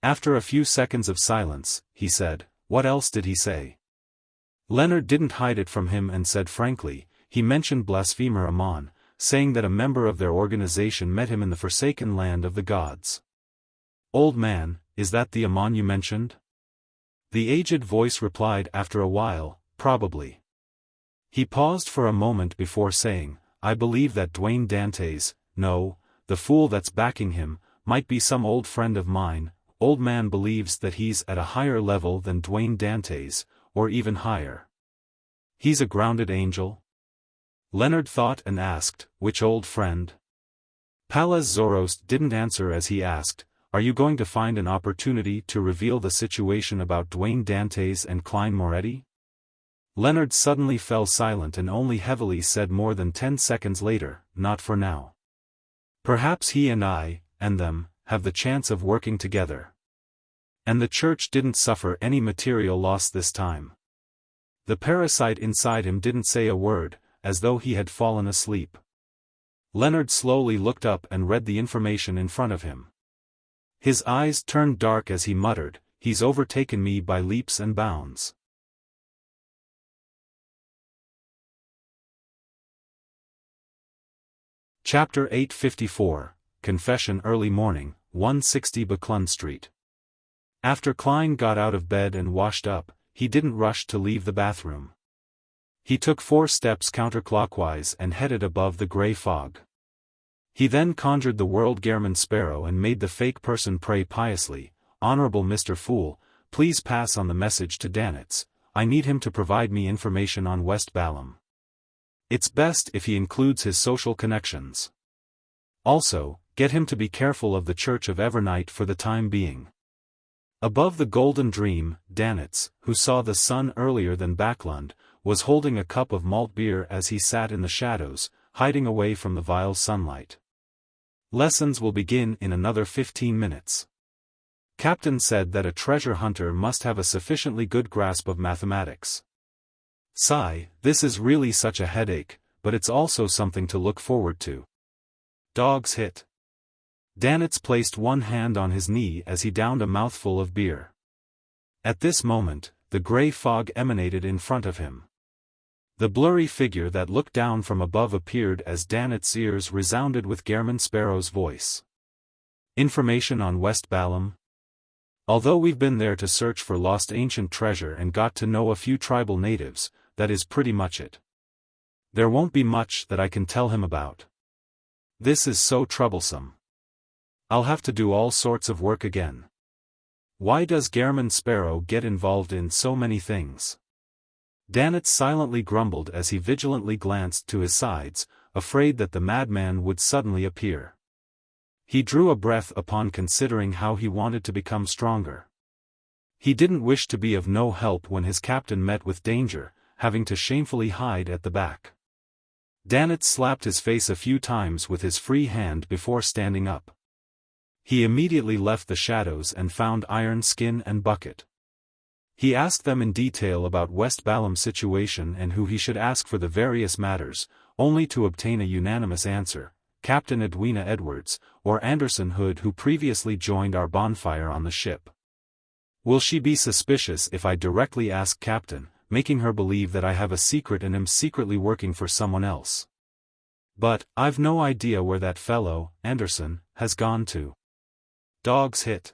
After a few seconds of silence, he said, what else did he say? Leonard didn't hide it from him and said frankly, he mentioned blasphemer Amon, saying that a member of their organization met him in the forsaken land of the gods. Old man, is that the Amon you mentioned? The aged voice replied after a while, probably. He paused for a moment before saying, I believe that Dwayne Dantes, no, the fool that's backing him, might be some old friend of mine. Old man believes that he's at a higher level than Dwayne Dantes, or even higher. He's a grounded angel? Leonard thought and asked, which old friend? Palaz Zoroast didn't answer as he asked, are you going to find an opportunity to reveal the situation about Dwayne Dantes and Klein Moretti? Leonard suddenly fell silent and only heavily said more than 10 seconds later, not for now. Perhaps he and I, and them, have the chance of working together. And the church didn't suffer any material loss this time. The parasite inside him didn't say a word, as though he had fallen asleep. Leonard slowly looked up and read the information in front of him. His eyes turned dark as he muttered, he's overtaken me by leaps and bounds. Chapter 854, Confession. Early morning, 160 Buckland Street. After Klein got out of bed and washed up, he didn't rush to leave the bathroom. He took 4 steps counterclockwise and headed above the gray fog. He then conjured the world Gehrman Sparrow and made the fake person pray piously, Honorable Mr. Fool, please pass on the message to Danitz. I need him to provide me information on West Balam. It's best if he includes his social connections. Also, get him to be careful of the Church of Evernight for the time being. Above the Golden Dream, Danitz, who saw the sun earlier than Backlund, was holding a cup of malt beer as he sat in the shadows, hiding away from the vile sunlight. Lessons will begin in another 15 minutes. Captain said that a treasure hunter must have a sufficiently good grasp of mathematics. Sigh, this is really such a headache, but it's also something to look forward to. Dogs hit. Danitz placed one hand on his knee as he downed a mouthful of beer. At this moment, the gray fog emanated in front of him. The blurry figure that looked down from above appeared as Danitz's ears resounded with Gehrman Sparrow's voice. Information on West Balam? Although we've been there to search for lost ancient treasure and got to know a few tribal natives, that is pretty much it. There won't be much that I can tell him about. This is so troublesome. I'll have to do all sorts of work again. Why does Gehrman Sparrow get involved in so many things? Danitz silently grumbled as he vigilantly glanced to his sides, afraid that the madman would suddenly appear. He drew a breath upon considering how he wanted to become stronger. He didn't wish to be of no help when his captain met with danger, having to shamefully hide at the back. Danitz slapped his face a few times with his free hand before standing up. He immediately left the shadows and found Iron Skin and Bucket. He asked them in detail about West Balam's situation and who he should ask for the various matters, only to obtain a unanimous answer, Captain Edwina Edwards, or Anderson Hood, who previously joined our bonfire on the ship. Will she be suspicious if I directly ask Captain, making her believe that I have a secret and am secretly working for someone else. But, I've no idea where that fellow, Anderson, has gone to. Dogs hit.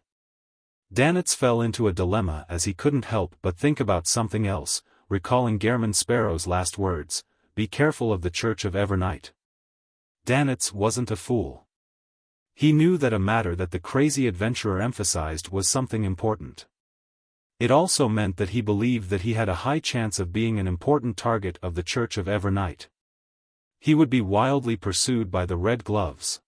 Danitz fell into a dilemma as he couldn't help but think about something else, recalling Gehrman Sparrow's last words, "Be careful of the Church of Evernight." Danitz wasn't a fool. He knew that a matter that the crazy adventurer emphasized was something important. It also meant that he believed that he had a high chance of being an important target of the Church of Evernight. He would be wildly pursued by the Red Gloves.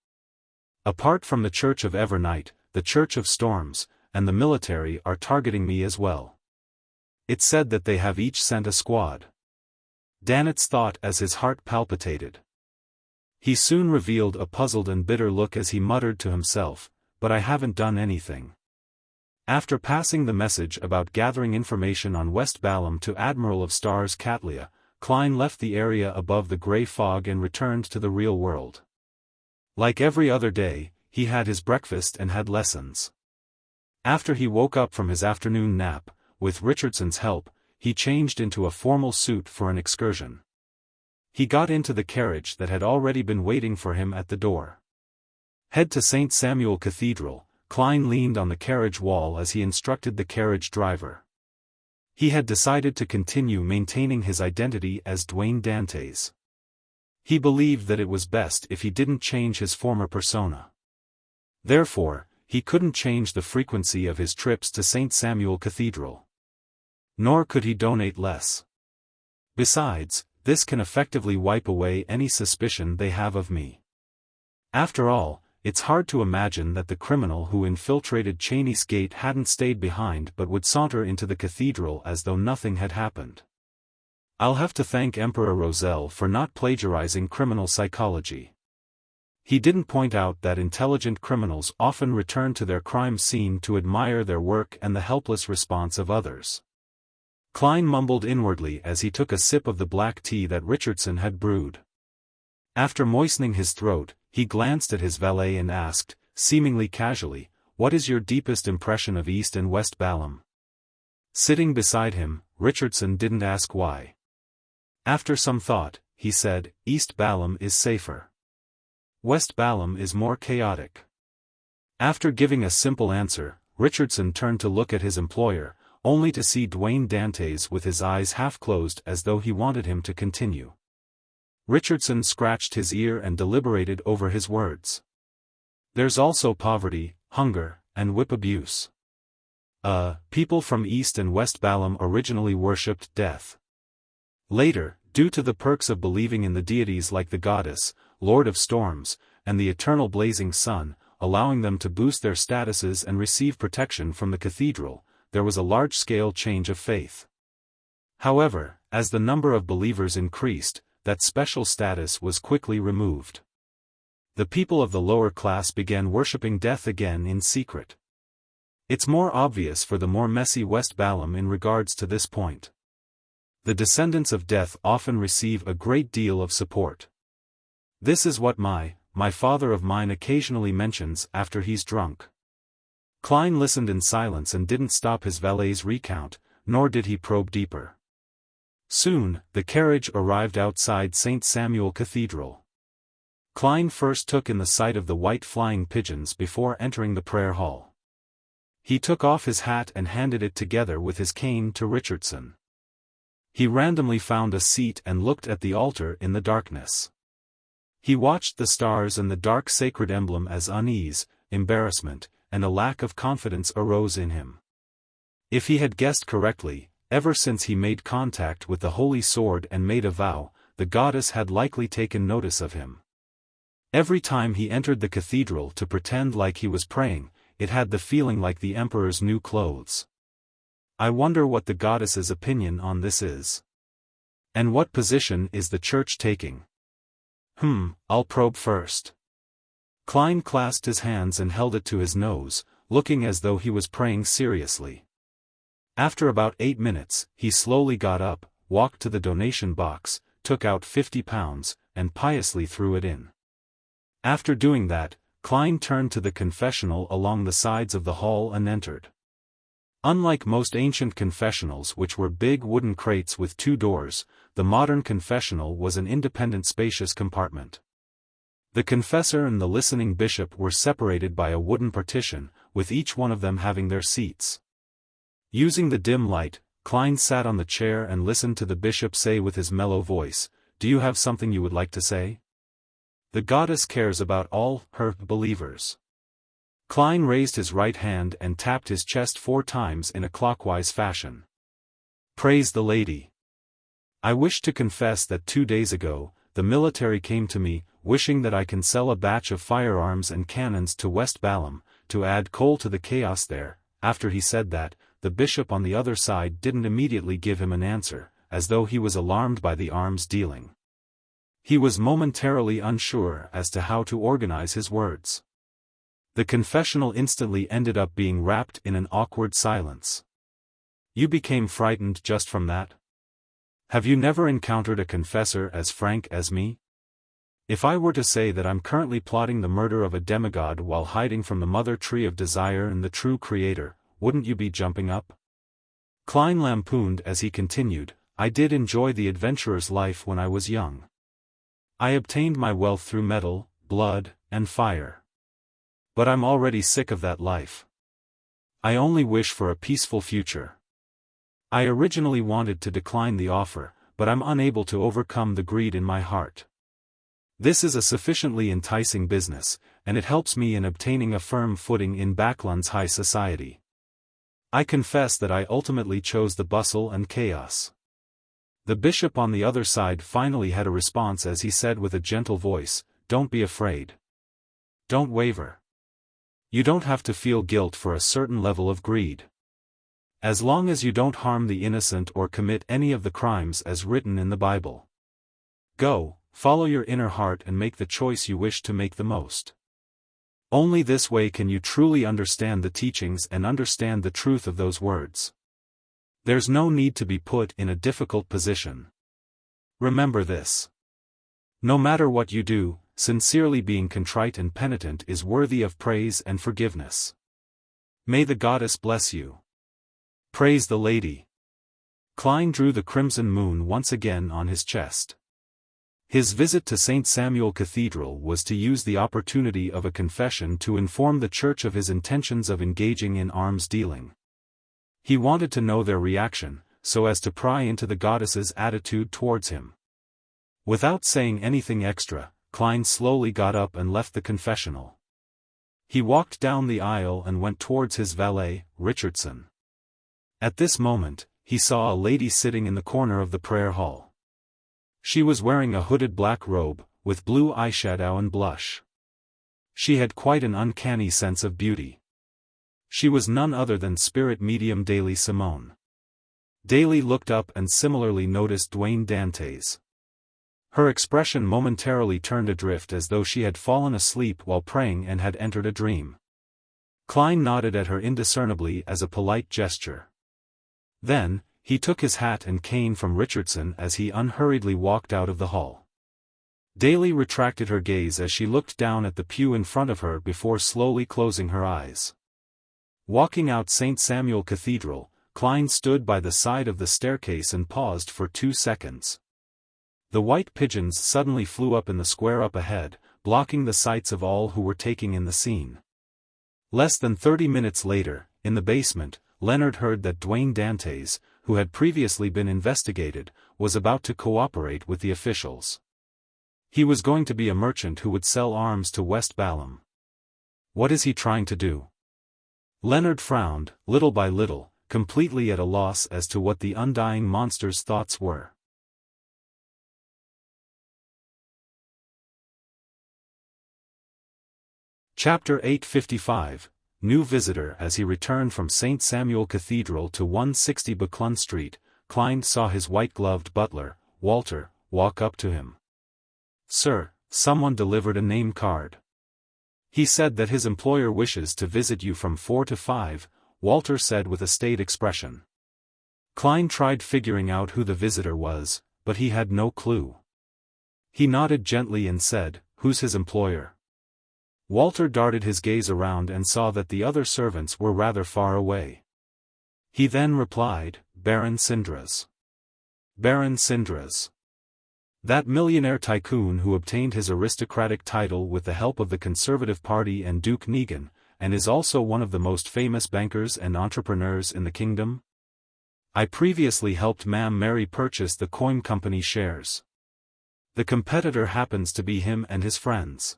Apart from the Church of Evernight, the Church of Storms, and the military are targeting me as well. It's said that they have each sent a squad. Danitz thought as his heart palpitated. He soon revealed a puzzled and bitter look as he muttered to himself, "But I haven't done anything." After passing the message about gathering information on West Balam to Admiral of Stars Katlia, Klein left the area above the gray fog and returned to the real world. Like every other day, he had his breakfast and had lessons. After he woke up from his afternoon nap, with Richardson's help, he changed into a formal suit for an excursion. He got into the carriage that had already been waiting for him at the door. "Head to St. Samuel Cathedral," Klein leaned on the carriage wall as he instructed the carriage driver. He had decided to continue maintaining his identity as Dwayne Dantes. He believed that it was best if he didn't change his former persona. Therefore, he couldn't change the frequency of his trips to St. Samuel Cathedral. Nor could he donate less. Besides, this can effectively wipe away any suspicion they have of me. After all, it's hard to imagine that the criminal who infiltrated Cheney's gate hadn't stayed behind but would saunter into the cathedral as though nothing had happened. I'll have to thank Emperor Roselle for not plagiarizing criminal psychology. He didn't point out that intelligent criminals often return to their crime scene to admire their work and the helpless response of others. Klein mumbled inwardly as he took a sip of the black tea that Richardson had brewed. After moistening his throat, he glanced at his valet and asked, seemingly casually, "What is your deepest impression of East and West Balam?" Sitting beside him, Richardson didn't ask why. After some thought, he said, "East Balam is safer. West Balam is more chaotic." After giving a simple answer, Richardson turned to look at his employer, only to see Dwayne Dantes with his eyes half closed as though he wanted him to continue. Richardson scratched his ear and deliberated over his words. "There's also poverty, hunger, and whip abuse. People from East and West Balam originally worshipped death. Later, due to the perks of believing in the deities like the goddess, Lord of Storms, and the eternal blazing sun, allowing them to boost their statuses and receive protection from the cathedral, there was a large-scale change of faith. However, as the number of believers increased, that special status was quickly removed. The people of the lower class began worshipping death again in secret. It's more obvious for the more messy West Balam in regards to this point. The descendants of death often receive a great deal of support. This is what my father of mine occasionally mentions after he's drunk." Klein listened in silence and didn't stop his valet's recount, nor did he probe deeper. Soon, the carriage arrived outside St. Samuel Cathedral. Klein first took in the sight of the white flying pigeons before entering the prayer hall. He took off his hat and handed it together with his cane to Richardson. He randomly found a seat and looked at the altar in the darkness. He watched the stars and the dark sacred emblem as unease, embarrassment, and a lack of confidence arose in him. If he had guessed correctly, ever since he made contact with the Holy Sword and made a vow, the goddess had likely taken notice of him. Every time he entered the cathedral to pretend like he was praying, it had the feeling like the emperor's new clothes. I wonder what the goddess's opinion on this is. And what position is the church taking? I'll probe first. Klein clasped his hands and held it to his nose, looking as though he was praying seriously. After about 8 minutes, he slowly got up, walked to the donation box, took out £50, and piously threw it in. After doing that, Klein turned to the confessional along the sides of the hall and entered. Unlike most ancient confessionals, which were big wooden crates with 2 doors, the modern confessional was an independent spacious compartment. The confessor and the listening bishop were separated by a wooden partition, with each one of them having their seats. Using the dim light, Klein sat on the chair and listened to the bishop say with his mellow voice, "Do you have something you would like to say? The goddess cares about all her believers." Klein raised his right hand and tapped his chest 4 times in a clockwise fashion. "Praise the Lady. I wish to confess that 2 days ago, the military came to me, wishing that I can sell a batch of firearms and cannons to West Balam, to add coal to the chaos there." After he said that, the bishop on the other side didn't immediately give him an answer, as though he was alarmed by the arms dealing. He was momentarily unsure as to how to organize his words. The confessional instantly ended up being wrapped in an awkward silence. "You became frightened just from that? Have you never encountered a confessor as frank as me? If I were to say that I'm currently plotting the murder of a demigod while hiding from the mother tree of desire and the true creator, wouldn't you be jumping up?" Klein lampooned as he continued, "I did enjoy the adventurer's life when I was young. I obtained my wealth through metal, blood, and fire. But I'm already sick of that life. I only wish for a peaceful future. I originally wanted to decline the offer, but I'm unable to overcome the greed in my heart. This is a sufficiently enticing business, and it helps me in obtaining a firm footing in Baklan's high society. I confess that I ultimately chose the bustle and chaos." The bishop on the other side finally had a response as he said with a gentle voice, "Don't be afraid. Don't waver. You don't have to feel guilt for a certain level of greed. As long as you don't harm the innocent or commit any of the crimes as written in the Bible. Go, follow your inner heart and make the choice you wish to make the most. Only this way can you truly understand the teachings and understand the truth of those words. There's no need to be put in a difficult position. Remember this. No matter what you do, sincerely being contrite and penitent is worthy of praise and forgiveness. May the goddess bless you. Praise the Lady." Klein drew the crimson moon once again on his chest. His visit to St. Samuel Cathedral was to use the opportunity of a confession to inform the Church of his intentions of engaging in arms dealing. He wanted to know their reaction, so as to pry into the goddess's attitude towards him. Without saying anything extra, Klein slowly got up and left the confessional. He walked down the aisle and went towards his valet, Richardson. At this moment, he saw a lady sitting in the corner of the prayer hall. She was wearing a hooded black robe, with blue eyeshadow and blush. She had quite an uncanny sense of beauty. She was none other than spirit medium Daly Simone. Daly looked up and similarly noticed Dwayne Dantes. Her expression momentarily turned adrift as though she had fallen asleep while praying and had entered a dream. Klein nodded at her indiscernibly as a polite gesture. Then, he took his hat and cane from Richardson as he unhurriedly walked out of the hall. Daly retracted her gaze as she looked down at the pew in front of her before slowly closing her eyes. Walking out St. Samuel Cathedral, Klein stood by the side of the staircase and paused for 2 seconds. The white pigeons suddenly flew up in the square up ahead, blocking the sights of all who were taking in the scene. Less than 30 minutes later, in the basement, Leonard heard that Dwayne Dantes, who had previously been investigated, was about to cooperate with the officials. He was going to be a merchant who would sell arms to West Balam. What is he trying to do? Leonard frowned, little by little, completely at a loss as to what the undying monster's thoughts were. Chapter 855, New Visitor. As he returned from St. Samuel Cathedral to 160 Buckland Street, Klein saw his white-gloved butler, Walter, walk up to him. "Sir, someone delivered a name card. He said that his employer wishes to visit you from 4 to 5, Walter said with a staid expression. Klein tried figuring out who the visitor was, but he had no clue. He nodded gently and said, "Who's his employer?" Walter darted his gaze around and saw that the other servants were rather far away. He then replied, Baron Sindras. Baron Sindras. That millionaire tycoon who obtained his aristocratic title with the help of the Conservative Party and Duke Negan, and is also one of the most famous bankers and entrepreneurs in the kingdom? I previously helped Ma'am Mary purchase the coin company shares. The competitor happens to be him and his friends.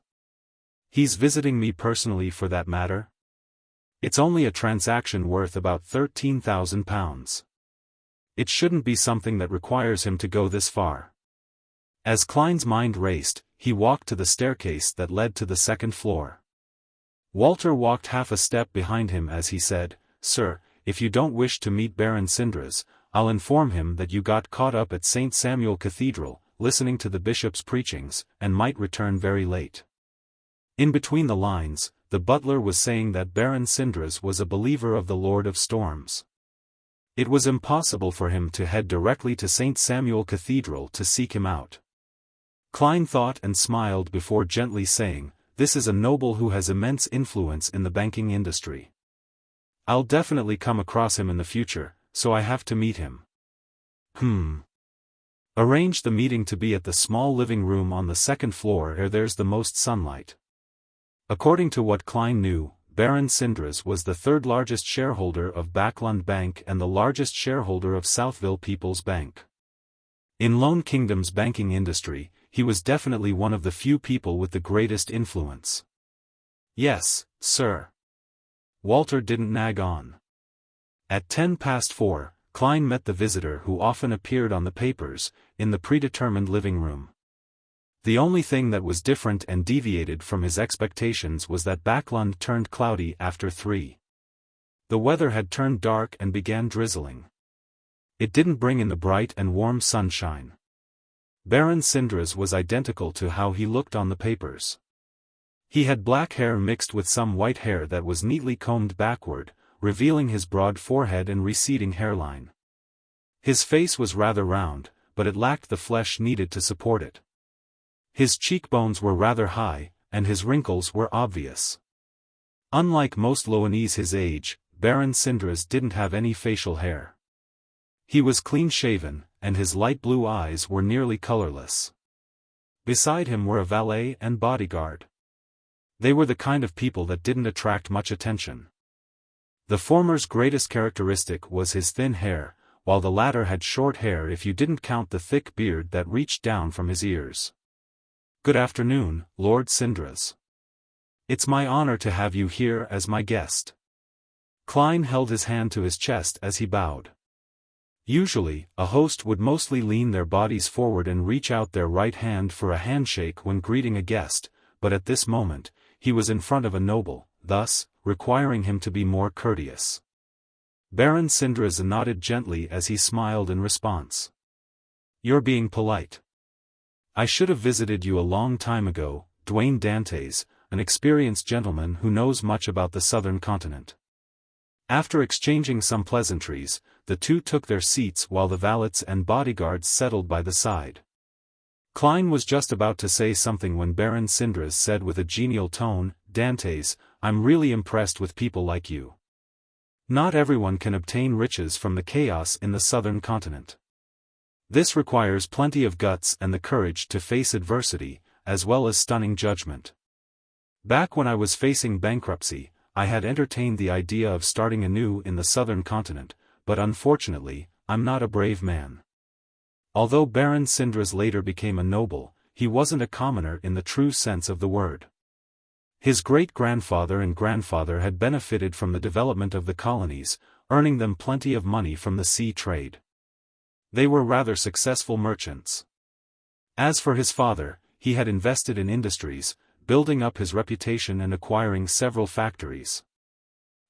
He's visiting me personally for that matter. It's only a transaction worth about £13,000. It shouldn't be something that requires him to go this far. As Klein's mind raced, he walked to the staircase that led to the second floor. Walter walked half a step behind him as he said, Sir, if you don't wish to meet Baron Sindras, I'll inform him that you got caught up at St. Samuel Cathedral, listening to the bishop's preachings, and might return very late. In between the lines, the butler was saying that Baron Sindras was a believer of the Lord of Storms. It was impossible for him to head directly to St. Samuel Cathedral to seek him out. Klein thought and smiled before gently saying, This is a noble who has immense influence in the banking industry. I'll definitely come across him in the future, so I have to meet him. Arrange the meeting to be at the small living room on the second floor where there's the most sunlight. According to what Klein knew, Baron Sindras was the third largest shareholder of Backlund Bank and the largest shareholder of Southville People's Bank. In Lone Kingdom's banking industry, he was definitely one of the few people with the greatest influence. Yes, sir. Walter didn't nag on. At 4:10, Klein met the visitor who often appeared on the papers, in the predetermined living room. The only thing that was different and deviated from his expectations was that Backlund turned cloudy after 3. The weather had turned dark and began drizzling. It didn't bring in the bright and warm sunshine. Baron Sindras was identical to how he looked on the papers. He had black hair mixed with some white hair that was neatly combed backward, revealing his broad forehead and receding hairline. His face was rather round, but it lacked the flesh needed to support it. His cheekbones were rather high, and his wrinkles were obvious. Unlike most Loanese his age, Baron Sindras didn't have any facial hair. He was clean-shaven, and his light blue eyes were nearly colorless. Beside him were a valet and bodyguard. They were the kind of people that didn't attract much attention. The former's greatest characteristic was his thin hair, while the latter had short hair if you didn't count the thick beard that reached down from his ears. Good afternoon, Lord Sindras. It's my honor to have you here as my guest. Klein held his hand to his chest as he bowed. Usually, a host would mostly lean their bodies forward and reach out their right hand for a handshake when greeting a guest, but at this moment, he was in front of a noble, thus, requiring him to be more courteous. Baron Sindras nodded gently as he smiled in response. You're being polite. I should have visited you a long time ago, Dwayne Dantes, an experienced gentleman who knows much about the southern continent. After exchanging some pleasantries, the two took their seats while the valets and bodyguards settled by the side. Klein was just about to say something when Baron Sindras said with a genial tone, Dantes, I'm really impressed with people like you. Not everyone can obtain riches from the chaos in the southern continent. This requires plenty of guts and the courage to face adversity, as well as stunning judgment. Back when I was facing bankruptcy, I had entertained the idea of starting anew in the southern continent, but unfortunately, I'm not a brave man. Although Baron Sindras later became a noble, he wasn't a commoner in the true sense of the word. His great-grandfather and grandfather had benefited from the development of the colonies, earning them plenty of money from the sea trade. They were rather successful merchants. As for his father, he had invested in industries, building up his reputation and acquiring several factories.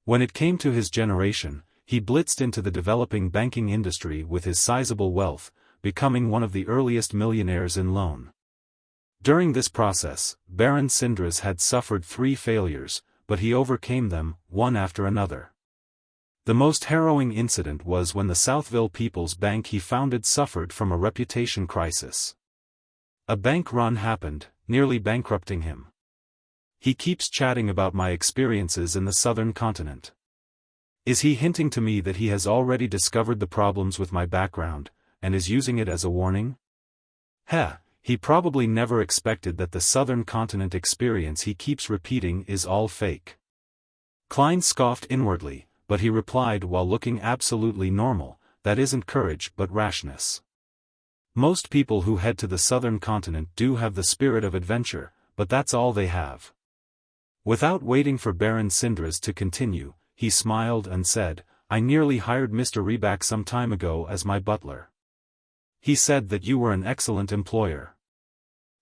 When it came to his generation, he blitzed into the developing banking industry with his sizable wealth, becoming one of the earliest millionaires in Lone. During this process, Baron Sindras had suffered 3 failures, but he overcame them, one after another. The most harrowing incident was when the Southville People's Bank he founded suffered from a reputation crisis. A bank run happened, nearly bankrupting him. He keeps chatting about my experiences in the southern continent. Is he hinting to me that he has already discovered the problems with my background, and is using it as a warning? Heh, he probably never expected that the southern continent experience he keeps repeating is all fake. Klein scoffed inwardly, but he replied while looking absolutely normal, that isn't courage but rashness. Most people who head to the southern continent do have the spirit of adventure, but that's all they have. Without waiting for Baron Sindras to continue, he smiled and said, I nearly hired Mr. Reback some time ago as my butler. He said that you were an excellent employer.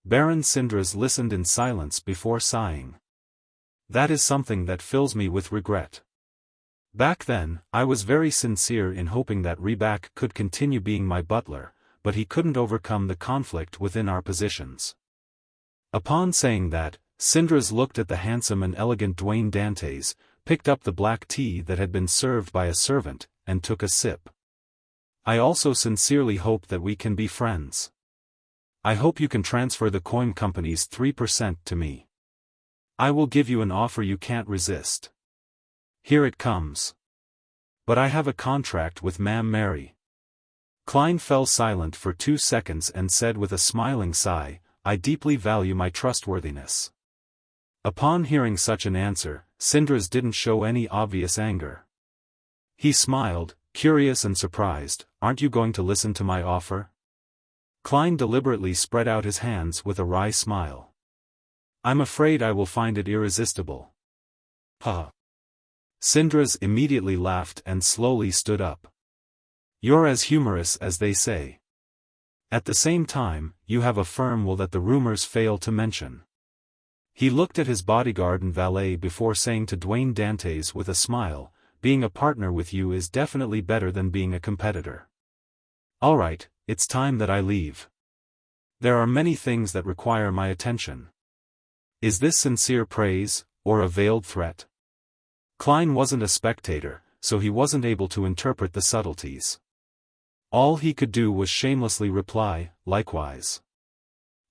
Baron Sindras listened in silence before sighing. That is something that fills me with regret. Back then, I was very sincere in hoping that Reback could continue being my butler, but he couldn't overcome the conflict within our positions. Upon saying that, Sindras looked at the handsome and elegant Dwayne Dantes, picked up the black tea that had been served by a servant, and took a sip. I also sincerely hope that we can be friends. I hope you can transfer the coin company's 3% to me. I will give you an offer you can't resist. Here it comes. But I have a contract with Ma'am Mary. Klein fell silent for 2 seconds and said with a smiling sigh, I deeply value my trustworthiness. Upon hearing such an answer, Sindras didn't show any obvious anger. He smiled, curious and surprised, aren't you going to listen to my offer? Klein deliberately spread out his hands with a wry smile. I'm afraid I will find it irresistible. Huh. Sindras immediately laughed and slowly stood up. You're as humorous as they say. At the same time, you have a firm will that the rumors fail to mention. He looked at his bodyguard and valet before saying to Dwayne Dantes with a smile, being a partner with you is definitely better than being a competitor. Alright, it's time that I leave. There are many things that require my attention. Is this sincere praise, or a veiled threat? Klein wasn't a spectator, so he wasn't able to interpret the subtleties. All he could do was shamelessly reply, likewise.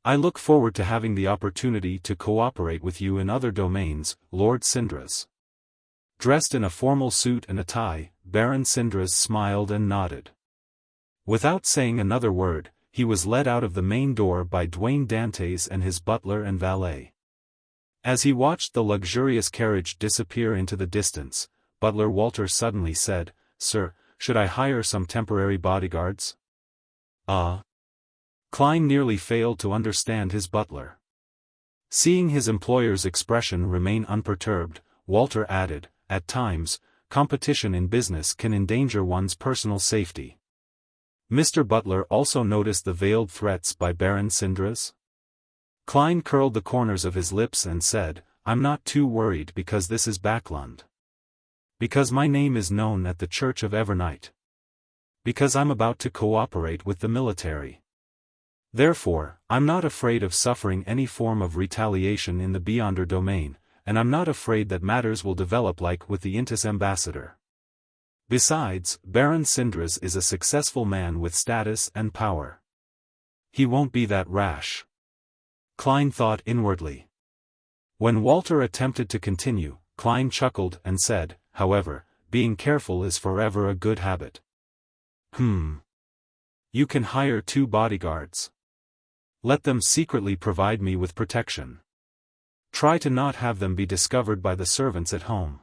I look forward to having the opportunity to cooperate with you in other domains, Lord Sindras. Dressed in a formal suit and a tie, Baron Sindras smiled and nodded. Without saying another word, he was led out of the main door by Dwayne Dantes and his butler and valet. As he watched the luxurious carriage disappear into the distance, Butler Walter suddenly said, Sir, should I hire some temporary bodyguards? Klein nearly failed to understand his butler. Seeing his employer's expression remain unperturbed, Walter added, at times, competition in business can endanger one's personal safety. Mr. Butler also noticed the veiled threats by Baron Sindras. Klein curled the corners of his lips and said, I'm not too worried because this is Backlund. Because my name is known at the Church of Evernight. Because I'm about to cooperate with the military. Therefore, I'm not afraid of suffering any form of retaliation in the Beyonder domain, and I'm not afraid that matters will develop like with the Intis ambassador. Besides, Baron Sindras is a successful man with status and power. He won't be that rash. Klein thought inwardly. When Walter attempted to continue, Klein chuckled and said, however, being careful is forever a good habit. You can hire 2 bodyguards. Let them secretly provide me with protection. Try to not have them be discovered by the servants at home.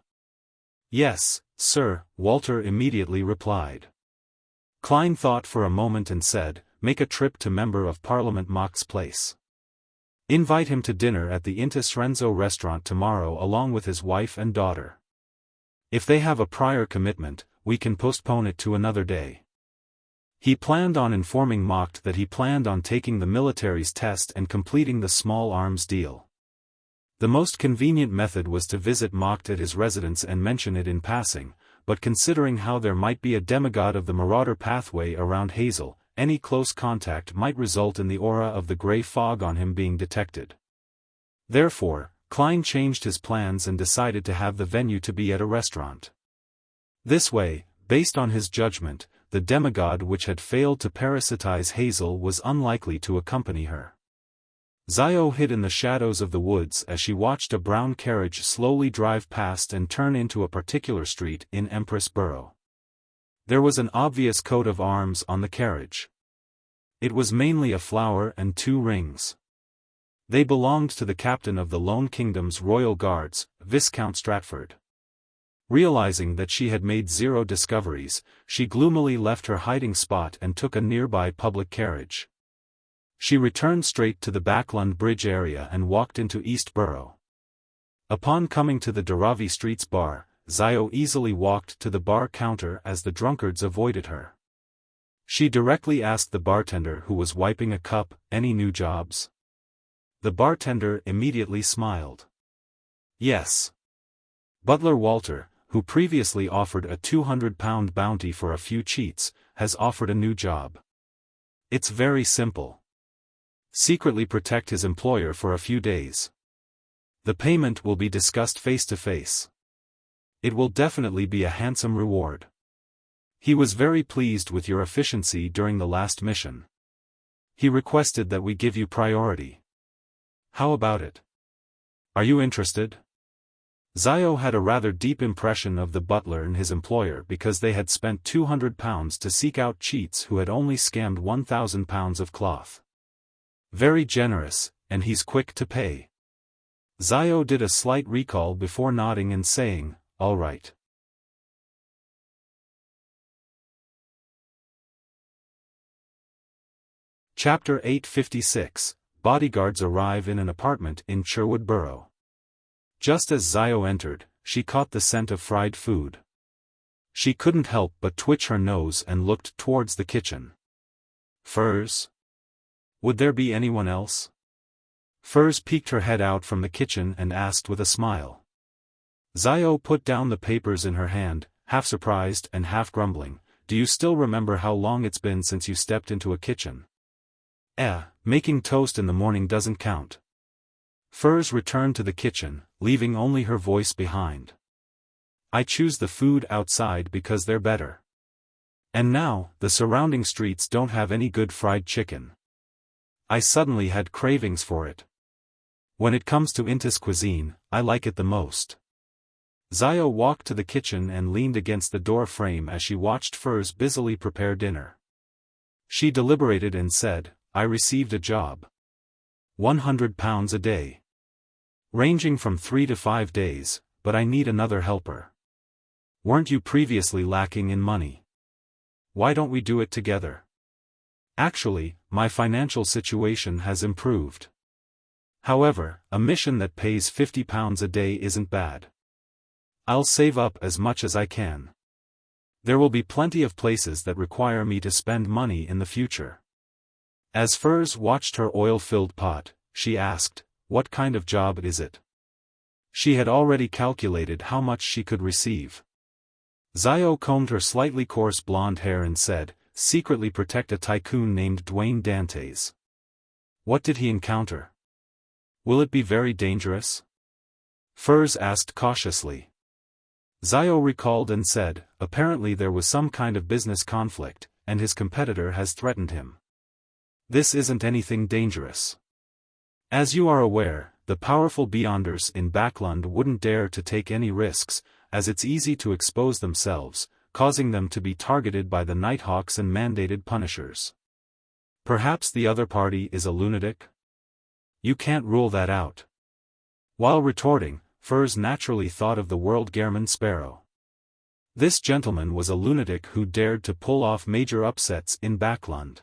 Yes, sir, Walter immediately replied. Klein thought for a moment and said, make a trip to Member of Parliament Mock's place. Invite him to dinner at the Intis Renzo restaurant tomorrow along with his wife and daughter. If they have a prior commitment, we can postpone it to another day. He planned on informing Mock that he planned on taking the military's test and completing the small arms deal. The most convenient method was to visit Mock at his residence and mention it in passing, but considering how there might be a demigod of the marauder pathway around Hazel, any close contact might result in the aura of the grey fog on him being detected. Therefore, Klein changed his plans and decided to have the venue to be at a restaurant. This way, based on his judgment, the demigod which had failed to parasitize Hazel was unlikely to accompany her. Xiao hid in the shadows of the woods as she watched a brown carriage slowly drive past and turn into a particular street in Empress Borough. There was an obvious coat of arms on the carriage. It was mainly a flower and 2 rings. They belonged to the captain of the Lone Kingdom's royal guards, Viscount Stratford. Realizing that she had made 0 discoveries, she gloomily left her hiding spot and took a nearby public carriage. She returned straight to the Backland Bridge area and walked into East Borough. Upon coming to the Dharavi Streets bar, Xiao easily walked to the bar counter as the drunkards avoided her. She directly asked the bartender who was wiping a cup, "Any new jobs?" The bartender immediately smiled. "Yes. Butler Walter, who previously offered a £200 bounty for a few cheats, has offered a new job. It's very simple. Secretly protect his employer for a few days. The payment will be discussed face to face. It will definitely be a handsome reward. He was very pleased with your efficiency during the last mission. He requested that we give you priority. How about it? Are you interested?" Xiao had a rather deep impression of the butler and his employer because they had spent £200 to seek out cheats who had only scammed £1,000 of cloth. Very generous, and he's quick to pay. Xiao did a slight recall before nodding and saying, "All right." Chapter 856. Bodyguards arrive in an apartment in Sherwood Borough. Just as Xiao entered, she caught the scent of fried food. She couldn't help but twitch her nose and looked towards the kitchen. Furs? Would there be anyone else? Furs peeked her head out from the kitchen and asked with a smile. Xiao put down the papers in her hand, half surprised and half grumbling. "Do you still remember how long it's been since you stepped into a kitchen?" Making toast in the morning doesn't count." Furs returned to the kitchen, leaving only her voice behind. "I choose the food outside because they're better. And now, the surrounding streets don't have any good fried chicken. I suddenly had cravings for it. When it comes to Intis cuisine, I like it the most." Xiao walked to the kitchen and leaned against the door frame as she watched Furs busily prepare dinner. She deliberated and said, "I received a job. £100 a day. Ranging from 3 to 5 days, but I need another helper. Weren't you previously lacking in money? Why don't we do it together? Actually, my financial situation has improved. However, a mission that pays £50 a day isn't bad. I'll save up as much as I can. There will be plenty of places that require me to spend money in the future." As Furs watched her oil-filled pot, she asked, "What kind of job is it?" She had already calculated how much she could receive. Xiao combed her slightly coarse blonde hair and said, "Secretly protect a tycoon named Dwayne Dantes." "What did he encounter? Will it be very dangerous?" Furs asked cautiously. Xiao recalled and said, "Apparently there was some kind of business conflict, and his competitor has threatened him. This isn't anything dangerous. As you are aware, the powerful Beyonders in Backland wouldn't dare to take any risks, as it's easy to expose themselves, causing them to be targeted by the Nighthawks and mandated punishers. Perhaps the other party is a lunatic? You can't rule that out." While retorting, Furs naturally thought of the world Gehrman Sparrow. This gentleman was a lunatic who dared to pull off major upsets in Backland.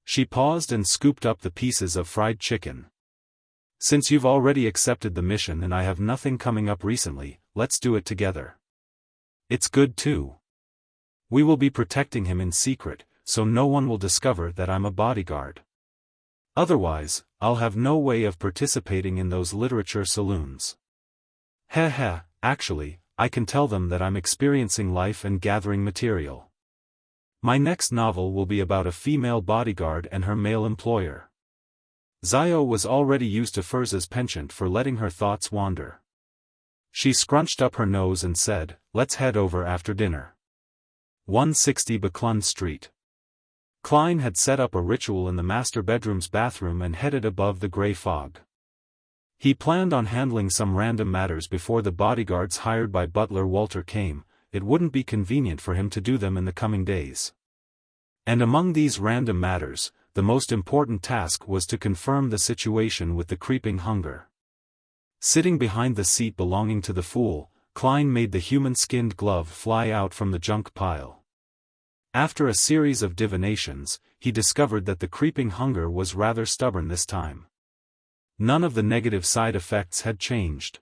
She paused and scooped up the pieces of fried chicken. "Since you've already accepted the mission and I have nothing coming up recently, let's do it together. It's good too. We will be protecting him in secret, so no one will discover that I'm a bodyguard. Otherwise, I'll have no way of participating in those literature saloons. Actually, I can tell them that I'm experiencing life and gathering material. My next novel will be about a female bodyguard and her male employer." Xiao was already used to Furz's penchant for letting her thoughts wander. She scrunched up her nose and said, "Let's head over after dinner. 160 Buckland Street." Klein had set up a ritual in the master bedroom's bathroom and headed above the gray fog. He planned on handling some random matters before the bodyguards hired by butler Walter came. It wouldn't be convenient for him to do them in the coming days. And among these random matters, the most important task was to confirm the situation with the creeping hunger. Sitting behind the seat belonging to the fool, Klein made the human-skinned glove fly out from the junk pile. After a series of divinations, he discovered that the creeping hunger was rather stubborn this time. None of the negative side effects had changed.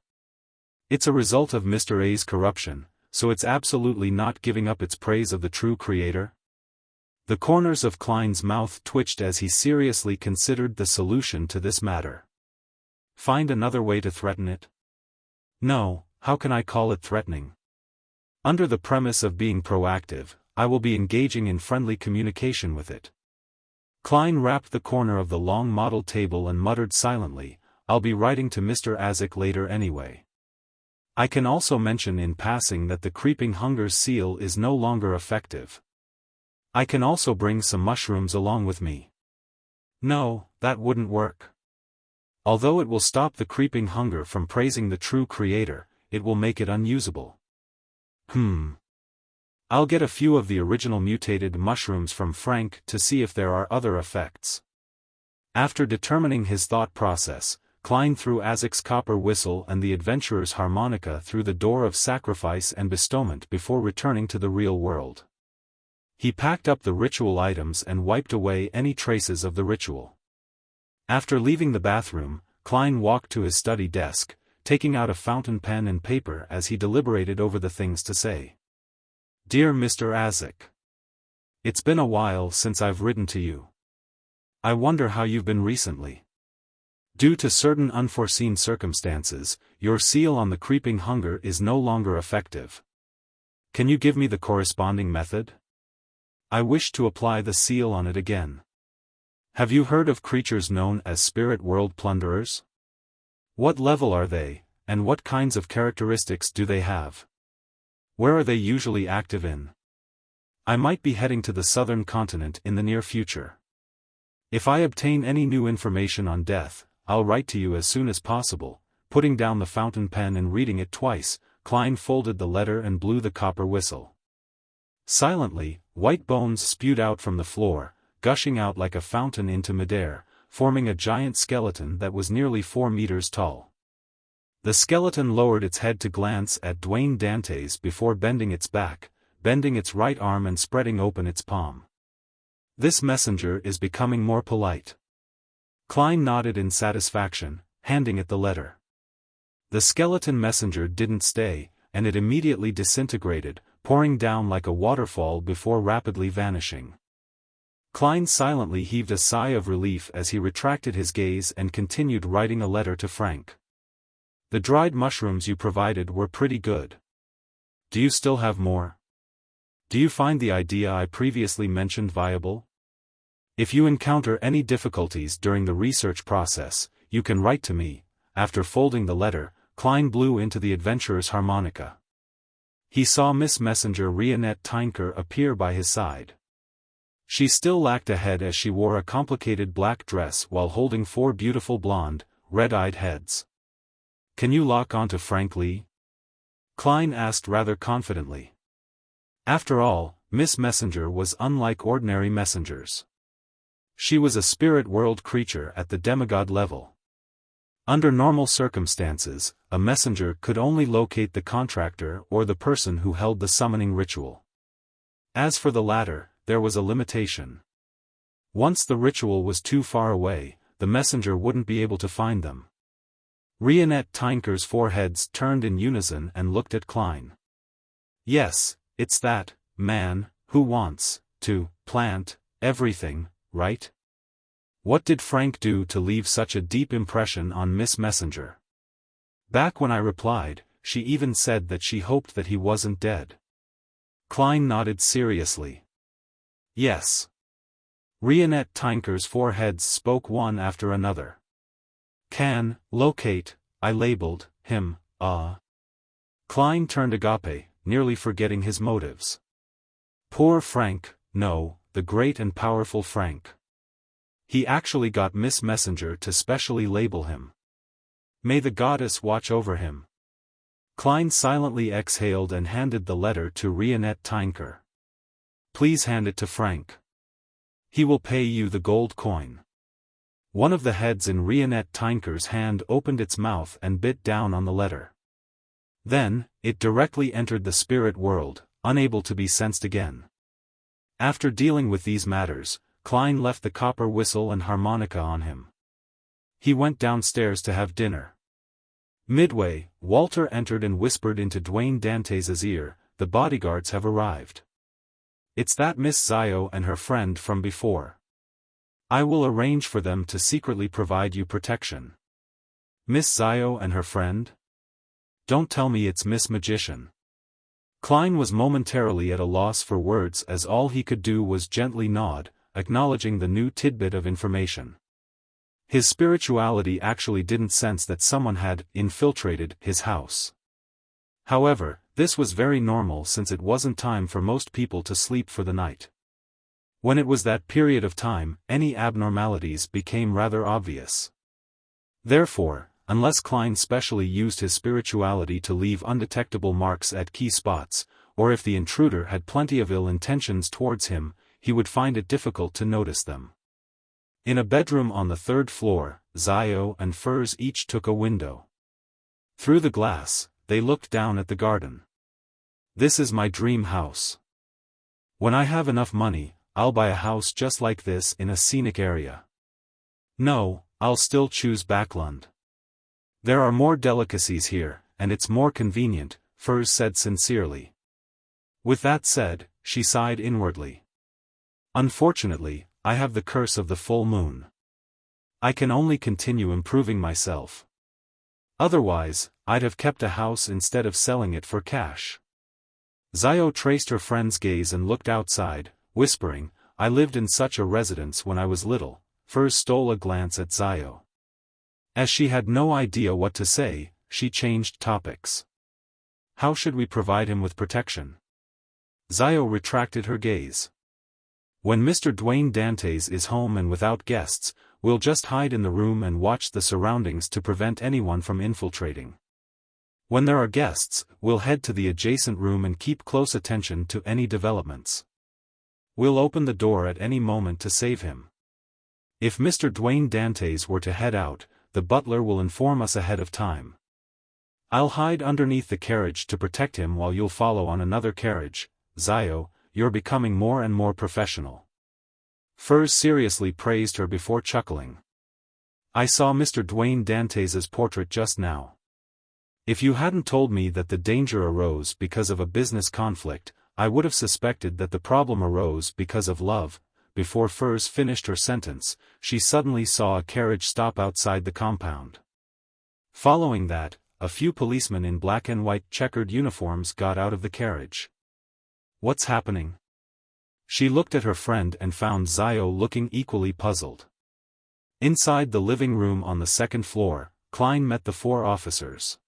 It's a result of Mr. A's corruption, so it's absolutely not giving up its praise of the true creator? The corners of Klein's mouth twitched as he seriously considered the solution to this matter. Find another way to threaten it? No, how can I call it threatening? Under the premise of being proactive, I will be engaging in friendly communication with it. Klein rapped the corner of the long model table and muttered silently, I'll be writing to Mr. Azik later anyway. I can also mention in passing that the creeping hunger's seal is no longer effective. I can also bring some mushrooms along with me. No, that wouldn't work. Although it will stop the creeping hunger from praising the true creator, it will make it unusable. I'll get a few of the original mutated mushrooms from Frank to see if there are other effects. After determining his thought process, Klein threw Azik's copper whistle and the adventurer's harmonica through the door of sacrifice and bestowment before returning to the real world. He packed up the ritual items and wiped away any traces of the ritual. After leaving the bathroom, Klein walked to his study desk, taking out a fountain pen and paper as he deliberated over the things to say. Dear Mr. Azik. It's been a while since I've written to you. I wonder how you've been recently. Due to certain unforeseen circumstances, your seal on the creeping hunger is no longer effective. Can you give me the corresponding method? I wish to apply the seal on it again. Have you heard of creatures known as spirit world plunderers? What level are they, and what kinds of characteristics do they have? Where are they usually active in? I might be heading to the southern continent in the near future. If I obtain any new information on death, I'll write to you as soon as possible. Putting down the fountain pen and reading it twice, Klein folded the letter and blew the copper whistle. Silently, white bones spewed out from the floor, gushing out like a fountain into midair, forming a giant skeleton that was nearly 4 meters tall. The skeleton lowered its head to glance at Dwayne Dantes before bending its back, bending its right arm and spreading open its palm. This messenger is becoming more polite. Klein nodded in satisfaction, handing it the letter. The skeleton messenger didn't stay, and it immediately disintegrated, pouring down like a waterfall before rapidly vanishing. Klein silently heaved a sigh of relief as he retracted his gaze and continued writing a letter to Frank. The dried mushrooms you provided were pretty good. Do you still have more? Do you find the idea I previously mentioned viable? If you encounter any difficulties during the research process, you can write to me. After folding the letter, Klein blew into the adventurer's harmonica. He saw Miss Messenger Rionette Tynker appear by his side. She still lacked a head as she wore a complicated black dress while holding 4 beautiful blonde, red-eyed heads. Can you lock onto Frank Lee? Klein asked rather confidently. After all, Miss Messenger was unlike ordinary messengers. She was a spirit world creature at the demigod level. Under normal circumstances, a messenger could only locate the contractor or the person who held the summoning ritual. As for the latter, there was a limitation. Once the ritual was too far away, the messenger wouldn't be able to find them. Rionette Tynker's 4 heads turned in unison and looked at Klein. Yes, it's that man who wants to plant everything, right? What did Frank do to leave such a deep impression on Miss Messenger? Back when I replied, she even said that she hoped that he wasn't dead. Klein nodded seriously. Yes. Rionette Tynker's 4 heads spoke one after another. Can locate, I labeled him, Klein turned agape, nearly forgetting his motives. Poor Frank, no, the great and powerful Frank. He actually got Miss Messenger to specially label him. May the goddess watch over him. Klein silently exhaled and handed the letter to Rionette Tynker. Please hand it to Frank. He will pay you the gold coin. One of the heads in Rionette Tynker's hand opened its mouth and bit down on the letter. Then, it directly entered the spirit world, unable to be sensed again. After dealing with these matters, Klein left the copper whistle and harmonica on him. He went downstairs to have dinner. Midway, Walter entered and whispered into Dwayne Dantes' ear, "The bodyguards have arrived. It's that Miss Zio and her friend from before. I will arrange for them to secretly provide you protection." Miss Zio and her friend? Don't tell me it's Miss Magician. Klein was momentarily at a loss for words as all he could do was gently nod, acknowledging the new tidbit of information. His spirituality actually didn't sense that someone had infiltrated his house. However, this was very normal since it wasn't time for most people to sleep for the night. When it was that period of time, any abnormalities became rather obvious. Therefore, unless Klein specially used his spirituality to leave undetectable marks at key spots, or if the intruder had plenty of ill intentions towards him, he would find it difficult to notice them. In a bedroom on the 3rd floor, Zio and Furs each took a window. Through the glass, they looked down at the garden. This is my dream house. When I have enough money, I'll buy a house just like this in a scenic area. No, I'll still choose Backlund. There are more delicacies here, and it's more convenient, Furs said sincerely. With that said, she sighed inwardly. Unfortunately, I have the curse of the full moon. I can only continue improving myself. Otherwise, I'd have kept a house instead of selling it for cash. Zio traced her friend's gaze and looked outside, whispering, "I lived in such a residence when I was little." Furs stole a glance at Zio. As she had no idea what to say, she changed topics. "How should we provide him with protection?" Zio retracted her gaze. "When Mr. Dwayne Dantes is home and without guests, we'll just hide in the room and watch the surroundings to prevent anyone from infiltrating. When there are guests, we'll head to the adjacent room and keep close attention to any developments. We'll open the door at any moment to save him. If Mr. Dwayne Dantes were to head out, the butler will inform us ahead of time. I'll hide underneath the carriage to protect him while you'll follow on another carriage." "Zio, you're becoming more and more professional." Furs seriously praised her before chuckling. "I saw Mr. Dwayne Dantes' portrait just now. If you hadn't told me that the danger arose because of a business conflict, I would have suspected that the problem arose because of love." Before Furs finished her sentence, she suddenly saw a carriage stop outside the compound. Following that, a few policemen in black and white checkered uniforms got out of the carriage. "What's happening?" She looked at her friend and found Zio looking equally puzzled. Inside the living room on the 2nd floor, Klein met the 4 officers.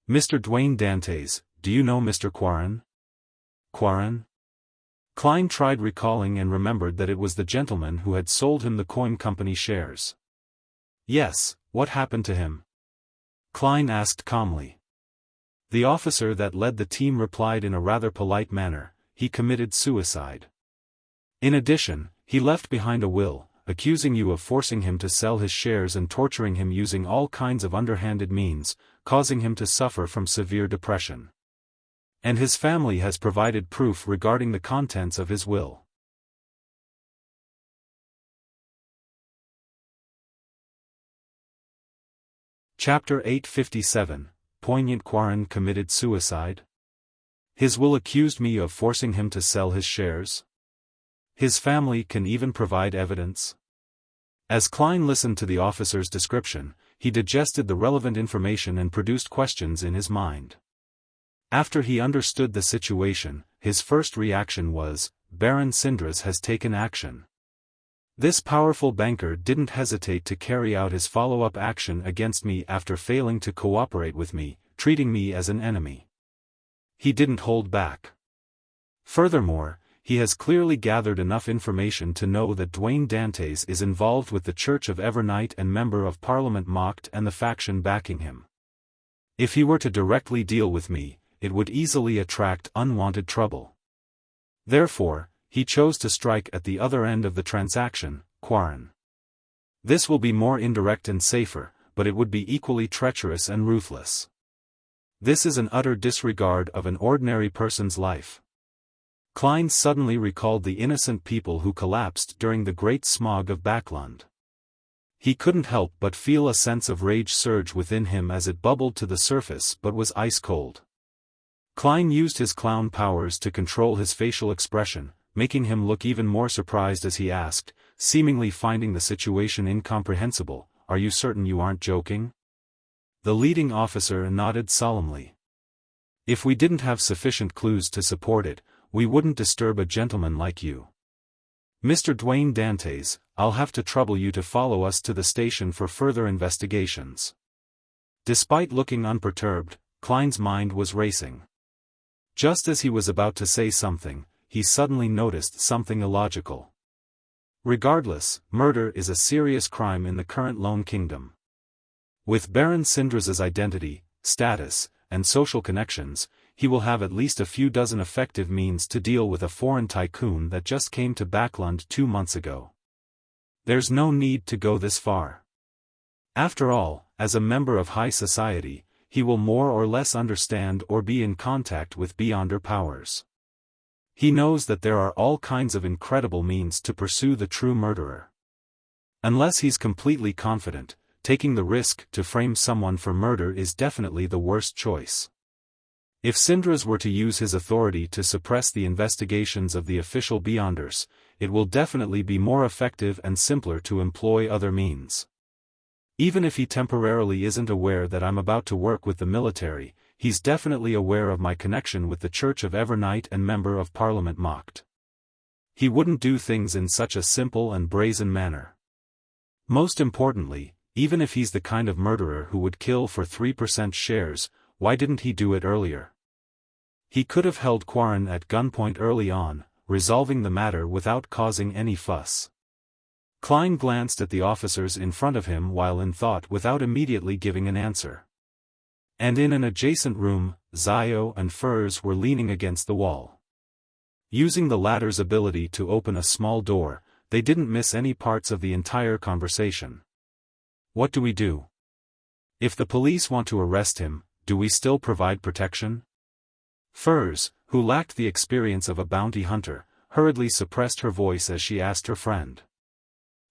"Mr. Dwayne Dantes, do you know Mr. Quarren?" "Quarren?" Klein tried recalling and remembered that it was the gentleman who had sold him the coin company shares. "Yes, what happened to him?" Klein asked calmly. The officer that led the team replied in a rather polite manner, "He committed suicide. In addition, he left behind a will, accusing you of forcing him to sell his shares and torturing him using all kinds of underhanded means, causing him to suffer from severe depression. And his family has provided proof regarding the contents of his will." Chapter 857, Poignant. Quarren committed suicide? His will accused me of forcing him to sell his shares? His family can even provide evidence? As Klein listened to the officer's description, he digested the relevant information and produced questions in his mind. After he understood the situation, his first reaction was, "Baron Sindras has taken action." This powerful banker didn't hesitate to carry out his follow-up action against me after failing to cooperate with me, treating me as an enemy. He didn't hold back. Furthermore, he has clearly gathered enough information to know that Dwayne Dantes is involved with the Church of Evernight and Member of Parliament Mocked and the faction backing him. If he were to directly deal with me, it would easily attract unwanted trouble. Therefore, he chose to strike at the other end of the transaction, Quarren. This will be more indirect and safer, but it would be equally treacherous and ruthless. This is an utter disregard of an ordinary person's life. Klein suddenly recalled the innocent people who collapsed during the Great Smog of Backlund. He couldn't help but feel a sense of rage surge within him as it bubbled to the surface but was ice cold. Klein used his clown powers to control his facial expression, making him look even more surprised as he asked, seemingly finding the situation incomprehensible, "Are you certain you aren't joking?" The leading officer nodded solemnly. "If we didn't have sufficient clues to support it, we wouldn't disturb a gentleman like you. Mr. Dwayne Dantes, I'll have to trouble you to follow us to the station for further investigations." Despite looking unperturbed, Klein's mind was racing. Just as he was about to say something, he suddenly noticed something illogical. Regardless, murder is a serious crime in the current Lone Kingdom. With Baron Syndra's identity, status, and social connections, he will have at least a few dozen effective means to deal with a foreign tycoon that just came to Backlund 2 months ago. There's no need to go this far. After all, as a member of high society, he will more or less understand or be in contact with beyonder powers. He knows that there are all kinds of incredible means to pursue the true murderer. Unless he's completely confident, taking the risk to frame someone for murder is definitely the worst choice. If Syndra's were to use his authority to suppress the investigations of the official beyonders, it will definitely be more effective and simpler to employ other means. Even if he temporarily isn't aware that I'm about to work with the military, he's definitely aware of my connection with the Church of Evernight and Member of Parliament Mocked. He wouldn't do things in such a simple and brazen manner. Most importantly, even if he's the kind of murderer who would kill for 3% shares, why didn't he do it earlier? He could have held Quarren at gunpoint early on, resolving the matter without causing any fuss. Klein glanced at the officers in front of him while in thought without immediately giving an answer. And in an adjacent room, Zio and Furs were leaning against the wall. Using the latter's ability to open a small door, they didn't miss any parts of the entire conversation. "What do we do? If the police want to arrest him, do we still provide protection?" Furs, who lacked the experience of a bounty hunter, hurriedly suppressed her voice as she asked her friend.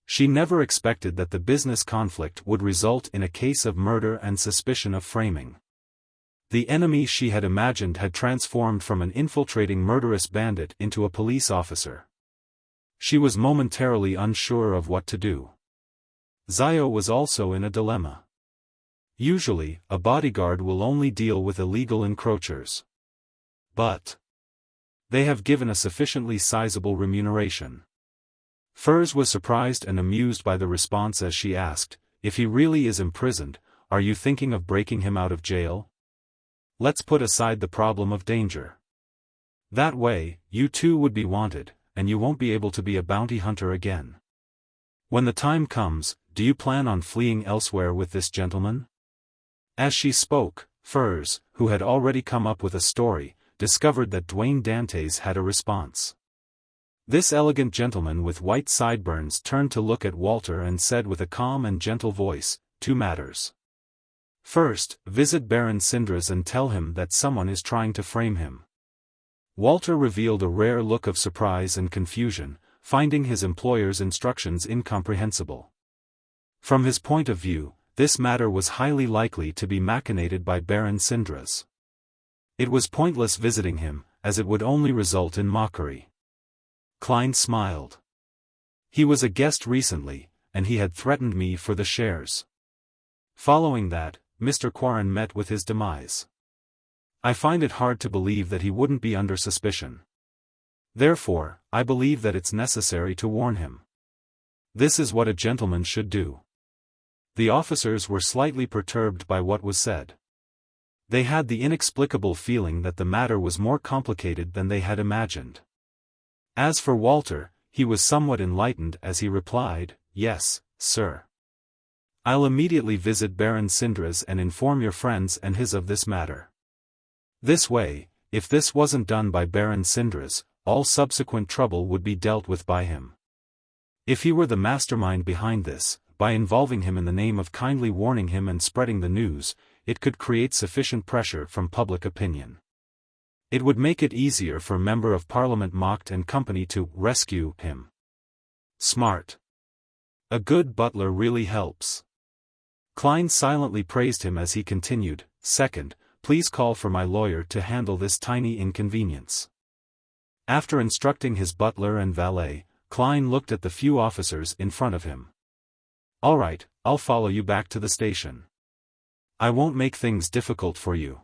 She never expected that the business conflict would result in a case of murder and suspicion of framing. The enemy she had imagined had transformed from an infiltrating murderous bandit into a police officer. She was momentarily unsure of what to do. Zio was also in a dilemma. Usually, a bodyguard will only deal with illegal encroachers. But they have given a sufficiently sizable remuneration. Furs was surprised and amused by the response as she asked, "If he really is imprisoned, are you thinking of breaking him out of jail? Let's put aside the problem of danger. That way, you too would be wanted, and you won't be able to be a bounty hunter again. When the time comes, do you plan on fleeing elsewhere with this gentleman?" As she spoke, Furs, who had already come up with a story, discovered that Dwayne Dantes had a response. This elegant gentleman with white sideburns turned to look at Walter and said with a calm and gentle voice, "Two matters. First, visit Baron Syndra's and tell him that someone is trying to frame him." Walter revealed a rare look of surprise and confusion, finding his employer's instructions incomprehensible. From his point of view, this matter was highly likely to be machinated by Baron Syndra's. It was pointless visiting him, as it would only result in mockery. Klein smiled. "He was a guest recently, and he had threatened me for the shares. Following that, Mr. Quarren met with his demise. I find it hard to believe that he wouldn't be under suspicion. Therefore, I believe that it's necessary to warn him. This is what a gentleman should do." The officers were slightly perturbed by what was said. They had the inexplicable feeling that the matter was more complicated than they had imagined. As for Walter, he was somewhat enlightened as he replied, "Yes, sir. I'll immediately visit Baron Sindras and inform your friends and his of this matter." This way, if this wasn't done by Baron Sindras, all subsequent trouble would be dealt with by him. If he were the mastermind behind this, by involving him in the name of kindly warning him and spreading the news, it could create sufficient pressure from public opinion. It would make it easier for Member of Parliament Mocked and Company to rescue him. Smart. A good butler really helps. Klein silently praised him as he continued, "Second, please call for my lawyer to handle this tiny inconvenience." After instructing his butler and valet, Klein looked at the few officers in front of him. "All right, I'll follow you back to the station. I won't make things difficult for you.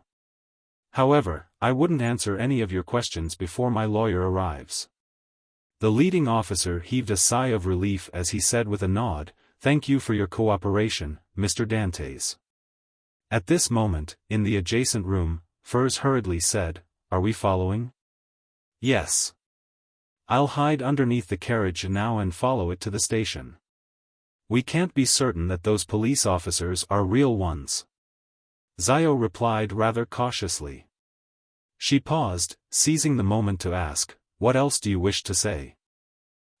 However, I wouldn't answer any of your questions before my lawyer arrives." The leading officer heaved a sigh of relief as he said with a nod, "Thank you for your cooperation, Mr. Dantes." At this moment, in the adjacent room, Furs hurriedly said, "Are we following?" "Yes. I'll hide underneath the carriage now and follow it to the station. We can't be certain that those police officers are real ones." Zio replied rather cautiously. She paused, seizing the moment to ask, "What else do you wish to say?"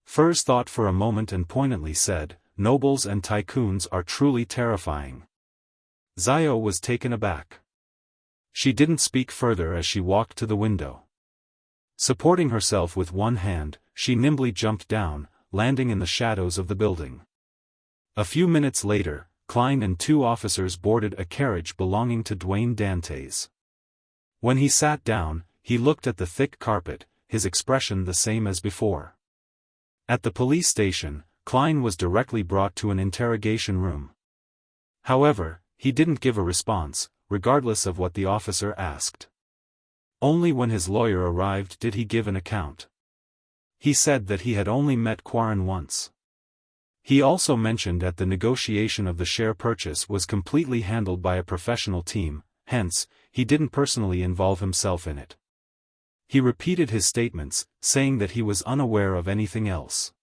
Furs thought for a moment and poignantly said, "Nobles and tycoons are truly terrifying." Zio was taken aback. She didn't speak further as she walked to the window. Supporting herself with one hand, she nimbly jumped down, landing in the shadows of the building. A few minutes later, Klein and two officers boarded a carriage belonging to Dwayne Dantes. When he sat down, he looked at the thick carpet, his expression the same as before. At the police station, Klein was directly brought to an interrogation room. However, he didn't give a response, regardless of what the officer asked. Only when his lawyer arrived did he give an account. He said that he had only met Quarren once. He also mentioned that the negotiation of the share purchase was completely handled by a professional team, hence, he didn't personally involve himself in it. He repeated his statements, saying that he was unaware of anything else.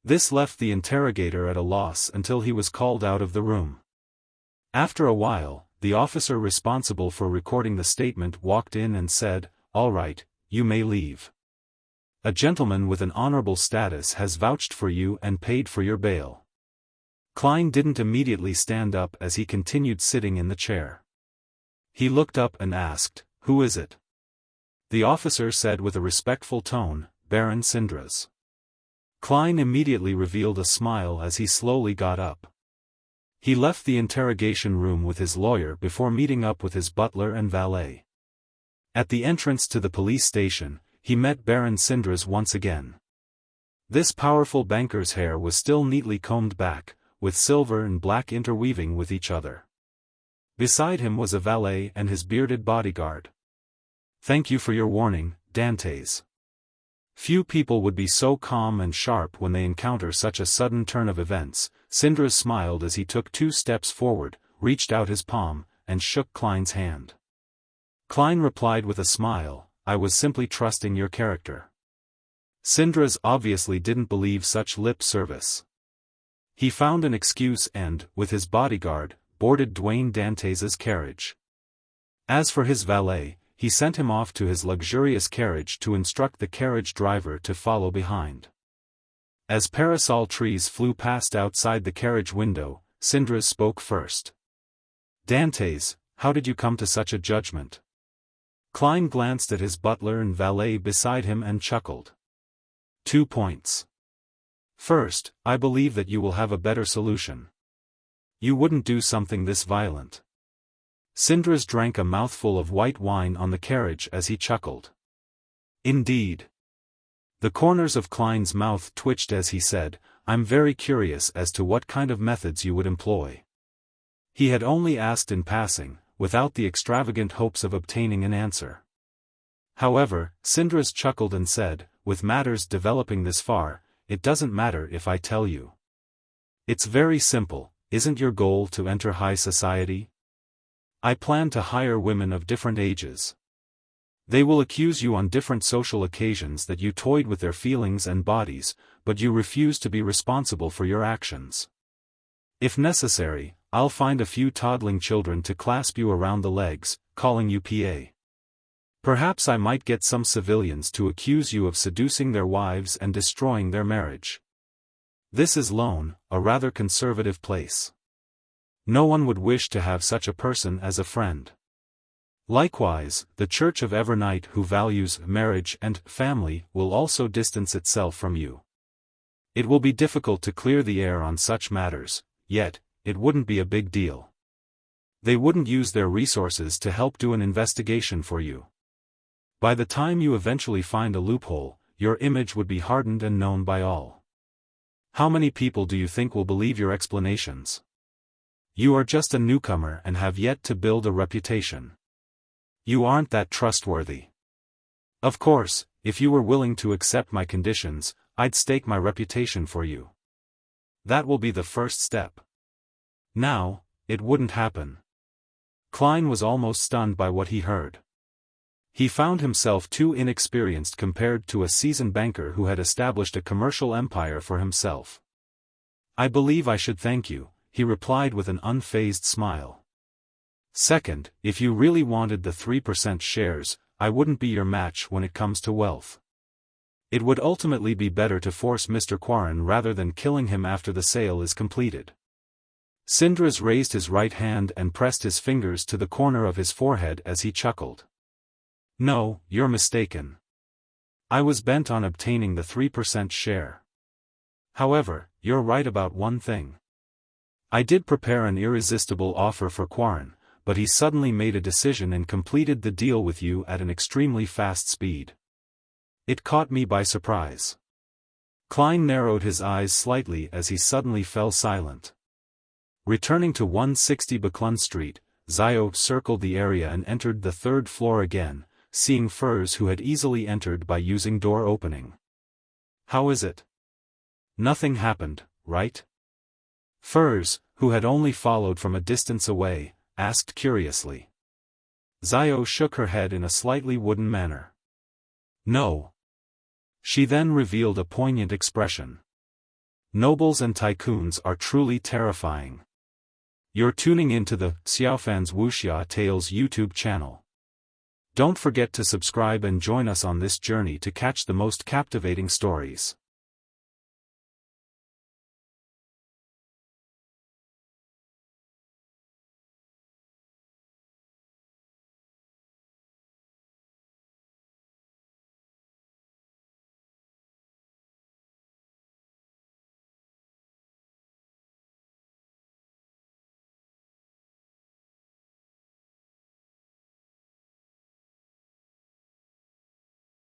This left the interrogator at a loss until he was called out of the room. After a while, the officer responsible for recording the statement walked in and said, "All right, you may leave. A gentleman with an honorable status has vouched for you and paid for your bail." Klein didn't immediately stand up as he continued sitting in the chair. He looked up and asked, "Who is it?" The officer said with a respectful tone, "Baron Sindras." Klein immediately revealed a smile as he slowly got up. He left the interrogation room with his lawyer before meeting up with his butler and valet. At the entrance to the police station, he met Baron Sindras once again. This powerful banker's hair was still neatly combed back, with silver and black interweaving with each other. Beside him was a valet and his bearded bodyguard. "Thank you for your warning, Dantes. Few people would be so calm and sharp when they encounter such a sudden turn of events." Sindras smiled as he took 2 steps forward, reached out his palm, and shook Klein's hand. Klein replied with a smile, "I was simply trusting your character." Sindras obviously didn't believe such lip service. He found an excuse and, with his bodyguard, boarded Dwayne Dantes's carriage. As for his valet, he sent him off to his luxurious carriage to instruct the carriage driver to follow behind. As parasol trees flew past outside the carriage window, Sindras spoke first. "Dantes, how did you come to such a judgment?" Klein glanced at his butler and valet beside him and chuckled. 2 points. First, I believe that you will have a better solution. You wouldn't do something this violent. Sindras drank a mouthful of white wine on the carriage as he chuckled. Indeed. The corners of Klein's mouth twitched as he said, "I'm very curious as to what kind of methods you would employ." He had only asked in passing, without the extravagant hopes of obtaining an answer. However, Sindras chuckled and said, "With matters developing this far, it doesn't matter if I tell you. It's very simple. Isn't your goal to enter high society? I plan to hire women of different ages. They will accuse you on different social occasions that you toyed with their feelings and bodies, but you refuse to be responsible for your actions. If necessary, I'll find a few toddling children to clasp you around the legs, calling you PA. Perhaps I might get some civilians to accuse you of seducing their wives and destroying their marriage. This is Lone, a rather conservative place. No one would wish to have such a person as a friend. Likewise, the Church of Evernight, who values marriage and family, will also distance itself from you. It will be difficult to clear the air on such matters, yet, it wouldn't be a big deal. They wouldn't use their resources to help do an investigation for you. By the time you eventually find a loophole, your image would be hardened and known by all. How many people do you think will believe your explanations? You are just a newcomer and have yet to build a reputation. You aren't that trustworthy. Of course, if you were willing to accept my conditions, I'd stake my reputation for you. That will be the first step. Now, it wouldn't happen. Klein was almost stunned by what he heard. He found himself too inexperienced compared to a seasoned banker who had established a commercial empire for himself. I believe I should thank you, he replied with an unfazed smile. Second, if you really wanted the 3% shares, I wouldn't be your match when it comes to wealth. It would ultimately be better to force Mr. Quarren rather than killing him after the sale is completed. Sindras raised his right hand and pressed his fingers to the corner of his forehead as he chuckled. No, you're mistaken. I was bent on obtaining the 3% share. However, you're right about one thing. I did prepare an irresistible offer for Quarren, but he suddenly made a decision and completed the deal with you at an extremely fast speed. It caught me by surprise. Klein narrowed his eyes slightly as he suddenly fell silent. Returning to 160 Buckland Street, Zio circled the area and entered the third floor again, seeing Furs, who had easily entered by using door opening. How is it? Nothing happened, right? Furs, who had only followed from a distance away, asked curiously. Zio shook her head in a slightly wooden manner. No. She then revealed a poignant expression. Nobles and tycoons are truly terrifying. You're tuning into the Xiaofan's Wuxia Tales YouTube channel. Don't forget to subscribe and join us on this journey to catch the most captivating stories.